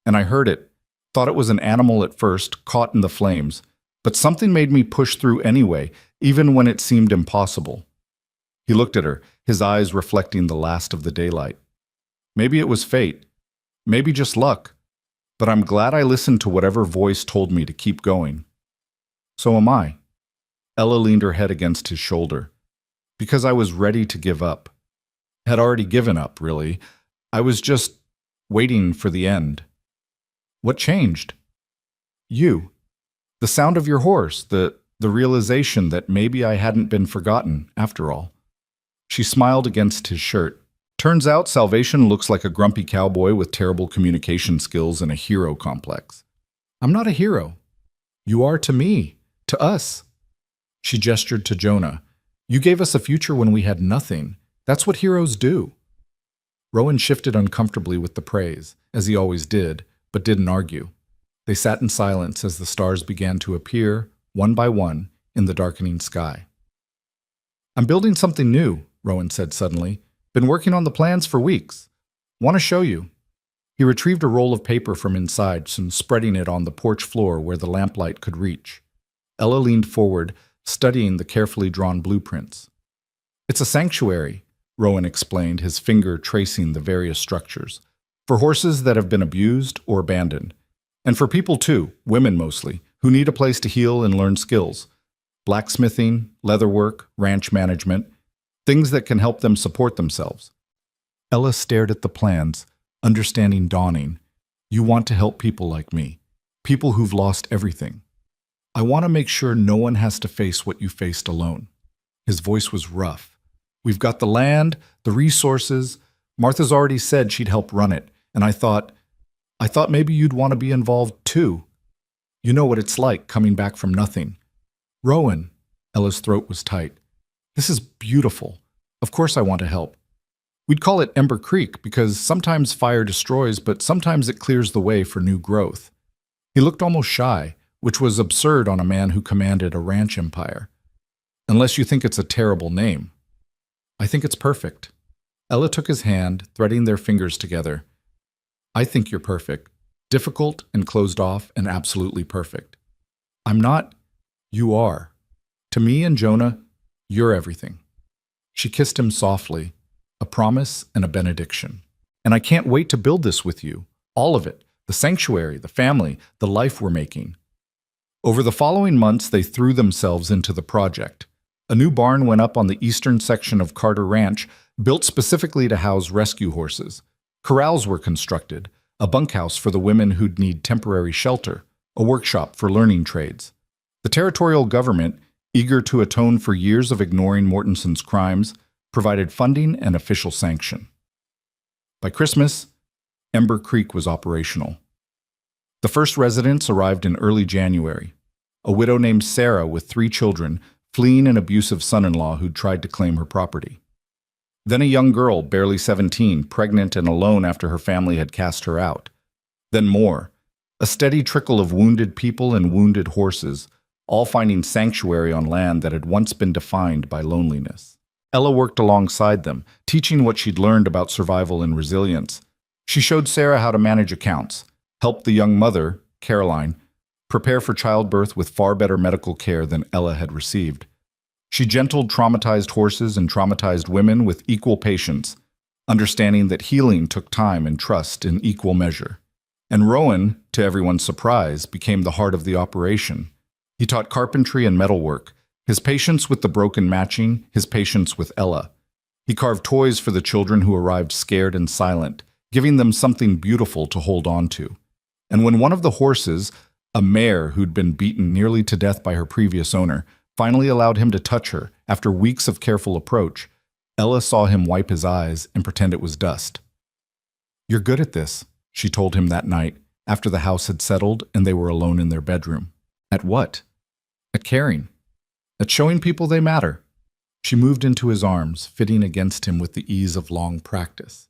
And I heard it, thought it was an animal at first, caught in the flames, But something made me push through anyway, even when it seemed impossible. He looked at her, his eyes reflecting the last of the daylight. Maybe it was fate, maybe just luck, but I'm glad I listened to whatever voice told me to keep going. So am I. Ella leaned her head against his shoulder. Because I was ready to give up. Had already given up, really. I was just waiting for the end. What changed? You. The sound of your horse, the realization that maybe I hadn't been forgotten, after all. She smiled against his shirt. Turns out Salvation looks like a grumpy cowboy with terrible communication skills and a hero complex. I'm not a hero. You are to me, to us. She gestured to Jonah. You gave us a future when we had nothing. That's what heroes do. Rowan shifted uncomfortably with the praise, as he always did, but didn't argue. They sat in silence as the stars began to appear, one by one, in the darkening sky. I'm building something new, Rowan said suddenly. Been working on the plans for weeks. Want to show you. He retrieved a roll of paper from inside and spreading it on the porch floor where the lamplight could reach. Ella leaned forward, studying the carefully drawn blueprints. It's a sanctuary, Rowan explained, his finger tracing the various structures. For horses that have been abused or abandoned. And for people too, women mostly, who need a place to heal and learn skills. Blacksmithing, leatherwork, ranch management, things that can help them support themselves. Ella stared at the plans, understanding dawning. You want to help people like me, people who've lost everything. I want to make sure no one has to face what you faced alone. His voice was rough. We've got the land, the resources. Martha's already said she'd help run it, and I thought maybe you'd want to be involved too. You know what it's like coming back from nothing. Rowan, Ella's throat was tight. This is beautiful. Of course I want to help. We'd call it Ember Creek because sometimes fire destroys, but sometimes it clears the way for new growth. He looked almost shy, which was absurd on a man who commanded a ranch empire. Unless you think it's a terrible name. I think it's perfect. Ella took his hand, threading their fingers together. I think you're perfect. Difficult and closed off and absolutely perfect. I'm not. You are. To me and Jonah, you're everything. She kissed him softly, a promise and a benediction. And I can't wait to build this with you. All of it. The sanctuary, the family, the life we're making. Over the following months, they threw themselves into the project. A new barn went up on the eastern section of Carter Ranch, built specifically to house rescue horses. Corrals were constructed, a bunkhouse for the women who'd need temporary shelter, a workshop for learning trades. The territorial government, eager to atone for years of ignoring Mortenson's crimes, provided funding and official sanction. By Christmas, Ember Creek was operational. The first residents arrived in early January. A widow named Sarah with 3 children, fleeing an abusive son-in-law who'd tried to claim her property. Then a young girl, barely 17, pregnant and alone after her family had cast her out. Then more. A steady trickle of wounded people and wounded horses, all finding sanctuary on land that had once been defined by loneliness. Ella worked alongside them, teaching what she'd learned about survival and resilience. She showed Sarah how to manage accounts, helped the young mother, Caroline, prepare for childbirth with far better medical care than Ella had received. She gentled traumatized horses and traumatized women with equal patience, understanding that healing took time and trust in equal measure. And Rowan, to everyone's surprise, became the heart of the operation. He taught carpentry and metalwork, his patience with the broken matching, his patience with Ella. He carved toys for the children who arrived scared and silent, giving them something beautiful to hold on to. And when one of the horses, a mare who'd been beaten nearly to death by her previous owner, finally allowed him to touch her after weeks of careful approach, Ella saw him wipe his eyes and pretend it was dust. You're good at this, she told him that night, after the house had settled and they were alone in their bedroom. At what? At caring. At showing people they matter. She moved into his arms, fitting against him with the ease of long practice.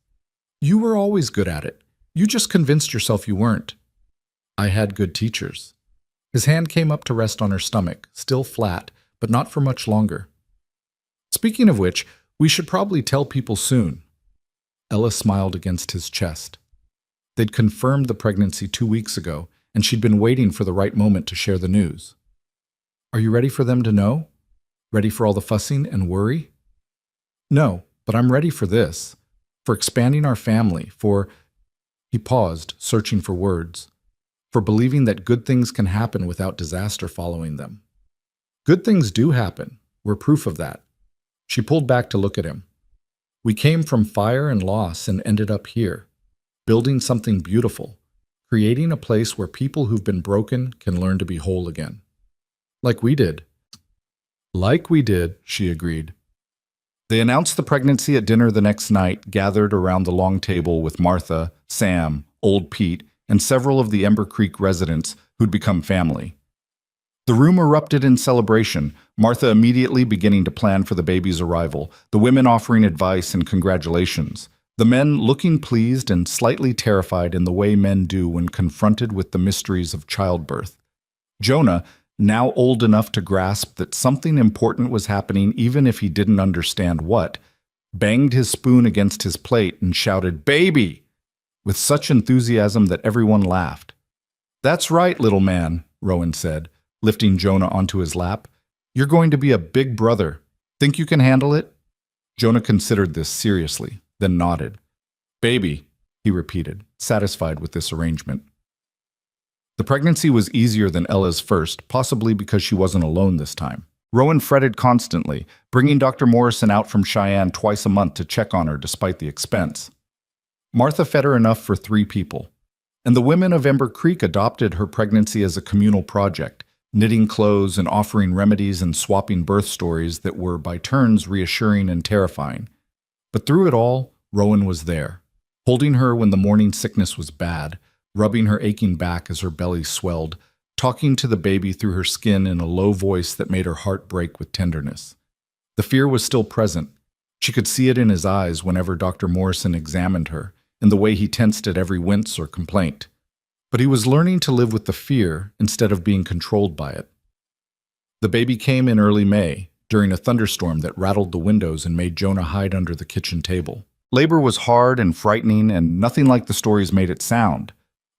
You were always good at it. You just convinced yourself you weren't. I had good teachers. His hand came up to rest on her stomach, still flat, but not for much longer. Speaking of which, we should probably tell people soon. Ella smiled against his chest. They'd confirmed the pregnancy 2 weeks ago, and she'd been waiting for the right moment to share the news. Are you ready for them to know? Ready for all the fussing and worry? No, but I'm ready for this. For expanding our family, for... He paused, searching for words. For believing that good things can happen without disaster following them. Good things do happen. We're proof of that. She pulled back to look at him. We came from fire and loss and ended up here, building something beautiful, creating a place where people who've been broken can learn to be whole again. Like we did. Like we did, she agreed. They announced the pregnancy at dinner the next night, gathered around the long table with Martha, Sam, Old Pete, and several of the Ember Creek residents who'd become family. The room erupted in celebration, Martha immediately beginning to plan for the baby's arrival, the women offering advice and congratulations, the men looking pleased and slightly terrified in the way men do when confronted with the mysteries of childbirth. Jonah, now old enough to grasp that something important was happening even if he didn't understand what, banged his spoon against his plate and shouted, "Baby!" with such enthusiasm that everyone laughed. "That's right, little man," Rowan said, lifting Jonah onto his lap. "You're going to be a big brother. Think you can handle it?" Jonah considered this seriously, then nodded. "Baby," he repeated, satisfied with this arrangement. The pregnancy was easier than Ella's first, possibly because she wasn't alone this time. Rowan fretted constantly, bringing Dr. Morrison out from Cheyenne twice a month to check on her despite the expense. Martha fed her enough for 3 people, and the women of Ember Creek adopted her pregnancy as a communal project, knitting clothes and offering remedies and swapping birth stories that were by turns reassuring and terrifying. But through it all, Rowan was there, holding her when the morning sickness was bad, rubbing her aching back as her belly swelled, talking to the baby through her skin in a low voice that made her heart break with tenderness. The fear was still present. She could see it in his eyes whenever Dr. Morrison examined her, in the way he tensed at every wince or complaint. But he was learning to live with the fear instead of being controlled by it. The baby came in early May, during a thunderstorm that rattled the windows and made Jonah hide under the kitchen table. Labor was hard and frightening, and nothing like the stories made it sound.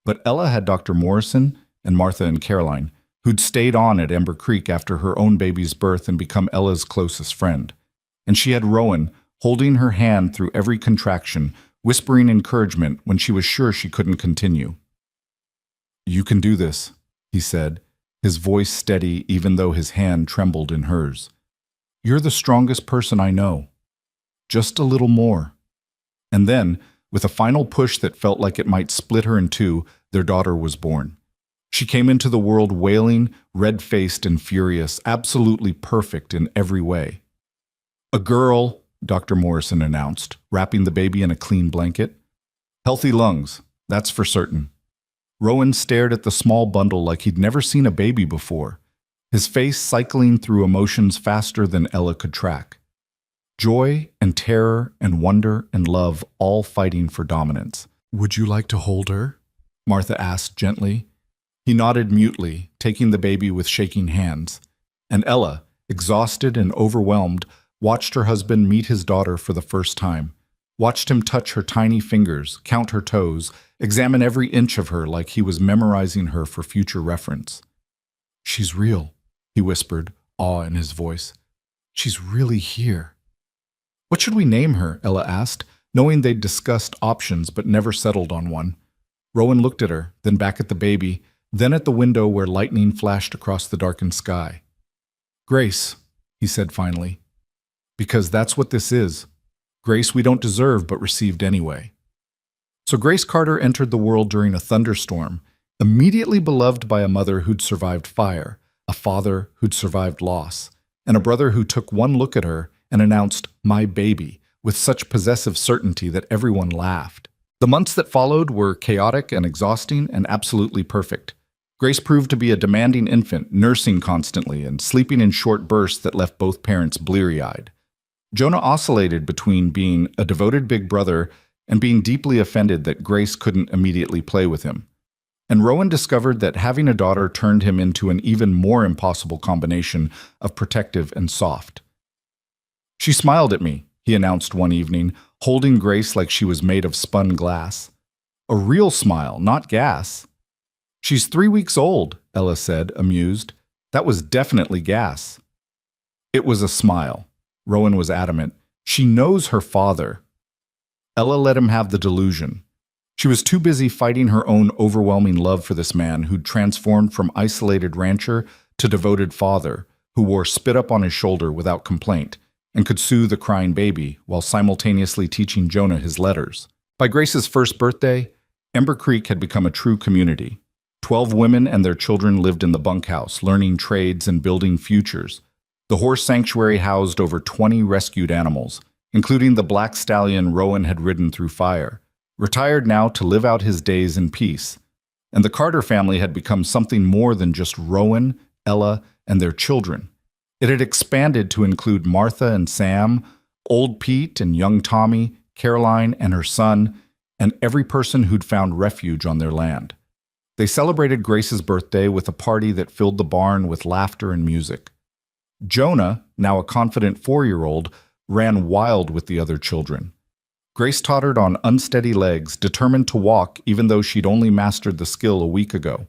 But Ella had Dr. Morrison and Martha and Caroline, who'd stayed on at Ember Creek after her own baby's birth and become Ella's closest friend. And she had Rowan, holding her hand through every contraction, whispering encouragement when she was sure she couldn't continue. "You can do this," he said, his voice steady even though his hand trembled in hers. "You're the strongest person I know. Just a little more." And then, with a final push that felt like it might split her in two, their daughter was born. She came into the world wailing, red-faced and furious, absolutely perfect in every way. "A girl," Dr. Morrison announced, wrapping the baby in a clean blanket. "Healthy lungs, that's for certain." Rowan stared at the small bundle like he'd never seen a baby before, his face cycling through emotions faster than Ella could track. Joy and terror and wonder and love all fighting for dominance. "Would you like to hold her?" Martha asked gently. He nodded mutely, taking the baby with shaking hands. And Ella, exhausted and overwhelmed, watched her husband meet his daughter for the first time, watched him touch her tiny fingers, count her toes, examine every inch of her like he was memorizing her for future reference. "She's real," he whispered, awe in his voice. "She's really here." "What should we name her?" Ella asked, knowing they'd discussed options but never settled on one. Rowan looked at her, then back at the baby, then at the window where lightning flashed across the darkened sky. "Grace," he said finally, "because that's what this is. Grace we don't deserve but received anyway." So Grace Carter entered the world during a thunderstorm, immediately beloved by a mother who'd survived fire, a father who'd survived loss, and a brother who took one look at her and announced, "My baby," with such possessive certainty that everyone laughed. The months that followed were chaotic and exhausting and absolutely perfect. Grace proved to be a demanding infant, nursing constantly and sleeping in short bursts that left both parents bleary-eyed. Jonah oscillated between being a devoted big brother and being deeply offended that Grace couldn't immediately play with him. And Rowan discovered that having a daughter turned him into an even more impossible combination of protective and soft. "She smiled at me," he announced one evening, holding Grace like she was made of spun glass. "A real smile, not gas." "She's 3 weeks old," Ella said, amused. That was definitely gas. It was a smile. Rowan was adamant. She knows her father. Ella let him have the delusion. She was too busy fighting her own overwhelming love for this man who'd transformed from isolated rancher to devoted father, who wore spit up on his shoulder without complaint and could soothe a crying baby while simultaneously teaching Jonah his letters. By Grace's first birthday, Ember Creek had become a true community. 12 women and their children lived in the bunkhouse, learning trades and building futures. The horse sanctuary housed over 20 rescued animals, including the black stallion Rowan had ridden through fire, retired now to live out his days in peace. And the Carter family had become something more than just Rowan, Ella, and their children. It had expanded to include Martha and Sam, old Pete and young Tommy, Caroline and her son, and every person who'd found refuge on their land. They celebrated Grace's birthday with a party that filled the barn with laughter and music. Jonah, now a confident 4-year-old, ran wild with the other children. Grace tottered on unsteady legs, determined to walk even though she'd only mastered the skill a week ago.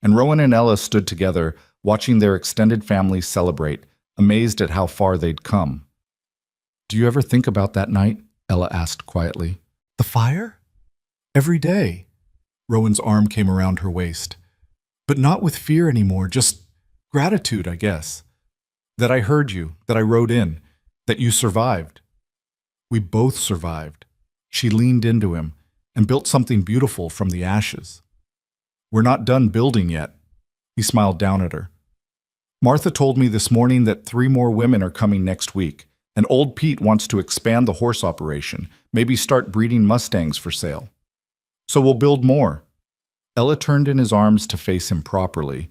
And Rowan and Ella stood together, watching their extended family celebrate, amazed at how far they'd come. "Do you ever think about that night?" Ella asked quietly. "The fire? Every day." Rowan's arm came around her waist. "But not with fear anymore, just gratitude, I guess. That I heard you, that I rode in, that you survived. We both survived." She leaned into him and built something beautiful from the ashes. "We're not done building yet." He smiled down at her. "Martha told me this morning that 3 more women are coming next week, and old Pete wants to expand the horse operation, maybe start breeding Mustangs for sale. So we'll build more." Ella turned in his arms to face him properly.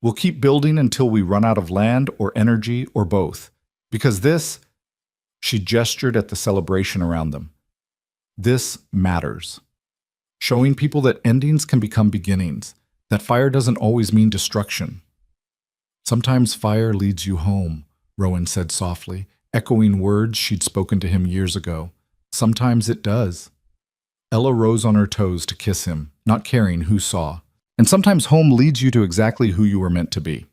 "We'll keep building until we run out of land or energy or both. Because this," she gestured at the celebration around them, "this matters. Showing people that endings can become beginnings, that fire doesn't always mean destruction." "Sometimes fire leads you home," Rowan said softly, echoing words she'd spoken to him years ago. "Sometimes it does." Ella rose on her toes to kiss him, not caring who saw. "And sometimes home leads you to exactly who you were meant to be."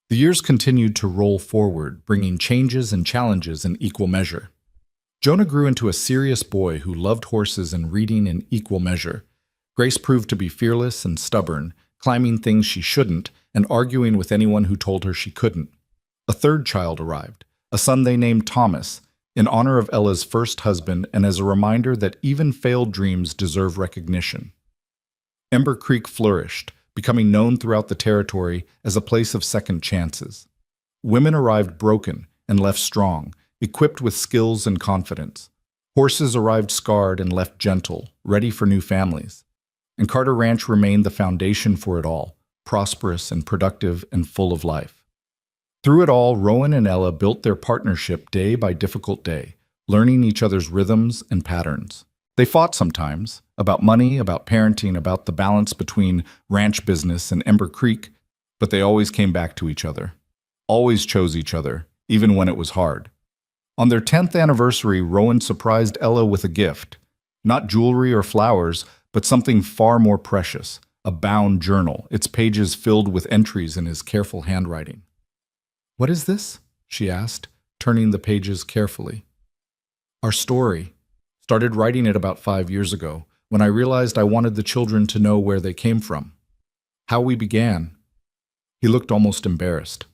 The years continued to roll forward, bringing changes and challenges in equal measure. Jonah grew into a serious boy who loved horses and reading in equal measure. Grace proved to be fearless and stubborn, climbing things she shouldn't and arguing with anyone who told her she couldn't. A third child arrived, a son they named Thomas, in honor of Ella's first husband and as a reminder that even failed dreams deserve recognition. Ember Creek flourished, becoming known throughout the territory as a place of second chances. Women arrived broken and left strong, equipped with skills and confidence. Horses arrived scarred and left gentle, ready for new families. And Carter Ranch remained the foundation for it all, prosperous and productive and full of life. Through it all, Rowan and Ella built their partnership day by difficult day, learning each other's rhythms and patterns. They fought sometimes, about money, about parenting, about the balance between ranch business and Ember Creek, but they always came back to each other. Always chose each other, even when it was hard. On their 10th anniversary, Rowan surprised Ella with a gift. Not jewelry or flowers, but something far more precious, a bound journal, its pages filled with entries in his careful handwriting. "What is this?" she asked, turning the pages carefully. "Our story. Started writing it about 5 years ago, when I realized I wanted the children to know where they came from. How we began." He looked almost embarrassed.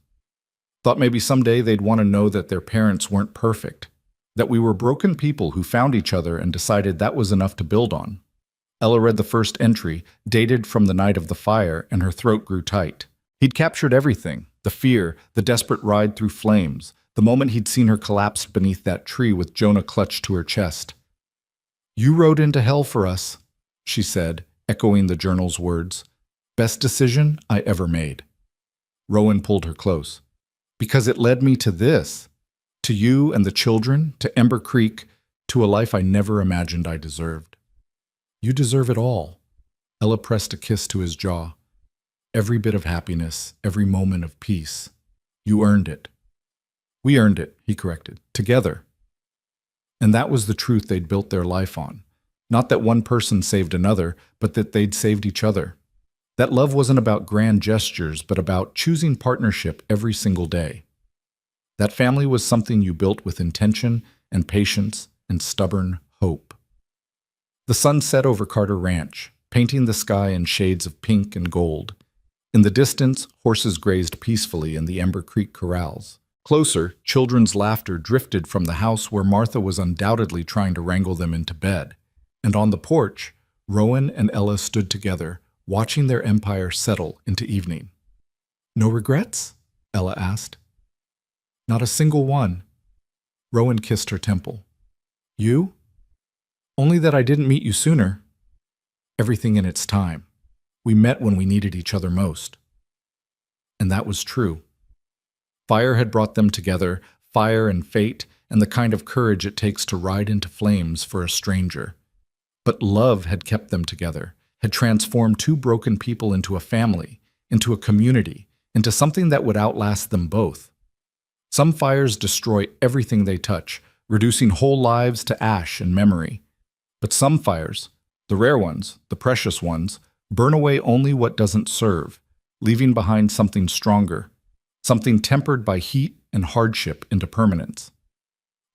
"Thought maybe someday they'd want to know that their parents weren't perfect, that we were broken people who found each other and decided that was enough to build on." Ella read the first entry, dated from the night of the fire, and her throat grew tight. He'd captured everything, the fear, the desperate ride through flames, the moment he'd seen her collapsed beneath that tree with Jonah clutched to her chest. "You rode into hell for us," she said, echoing the journal's words. "Best decision I ever made." Rowan pulled her close. "Because it led me to this, to you and the children, to Ember Creek, to a life I never imagined I deserved." "You deserve it all." Ella pressed a kiss to his jaw. "Every bit of happiness, every moment of peace. You earned it." "We earned it," he corrected, "together." And that was the truth they'd built their life on. Not that one person saved another, but that they'd saved each other. That love wasn't about grand gestures, but about choosing partnership every single day. That family was something you built with intention and patience and stubborn hope. The sun set over Carter Ranch, painting the sky in shades of pink and gold. In the distance, horses grazed peacefully in the Ember Creek corrals. Closer, children's laughter drifted from the house where Martha was undoubtedly trying to wrangle them into bed. And on the porch, Rowan and Ella stood together, watching their empire settle into evening. "No regrets?" Ella asked. "Not a single one." Rowan kissed her temple. "You?" "Only that I didn't meet you sooner." "Everything in its time. We met when we needed each other most." And that was true. Fire had brought them together, fire and fate, and the kind of courage it takes to ride into flames for a stranger. But love had kept them together, had transformed two broken people into a family, into a community, into something that would outlast them both. Some fires destroy everything they touch, reducing whole lives to ash and memory. But some fires, the rare ones, the precious ones, burn away only what doesn't serve, leaving behind something stronger, something tempered by heat and hardship into permanence.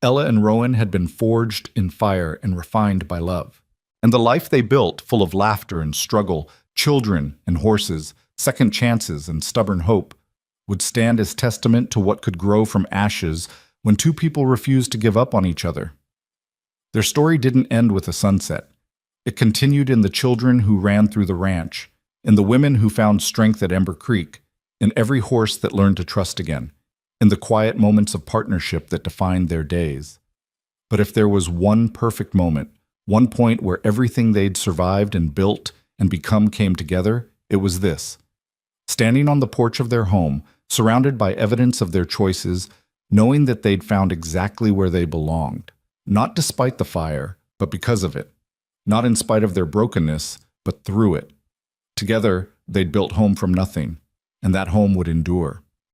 Ella and Rowan had been forged in fire and refined by love. And the life they built, full of laughter and struggle, children and horses, second chances and stubborn hope, would stand as testament to what could grow from ashes when two people refused to give up on each other. Their story didn't end with a sunset. It continued in the children who ran through the ranch, in the women who found strength at Ember Creek, in every horse that learned to trust again, in the quiet moments of partnership that defined their days. But if there was one perfect moment, one point where everything they'd survived and built and become came together, it was this. Standing on the porch of their home, surrounded by evidence of their choices, knowing that they'd found exactly where they belonged, not despite the fire, but because of it, not in spite of their brokenness, but through it. Together, they'd built home from nothing, and that home would endure.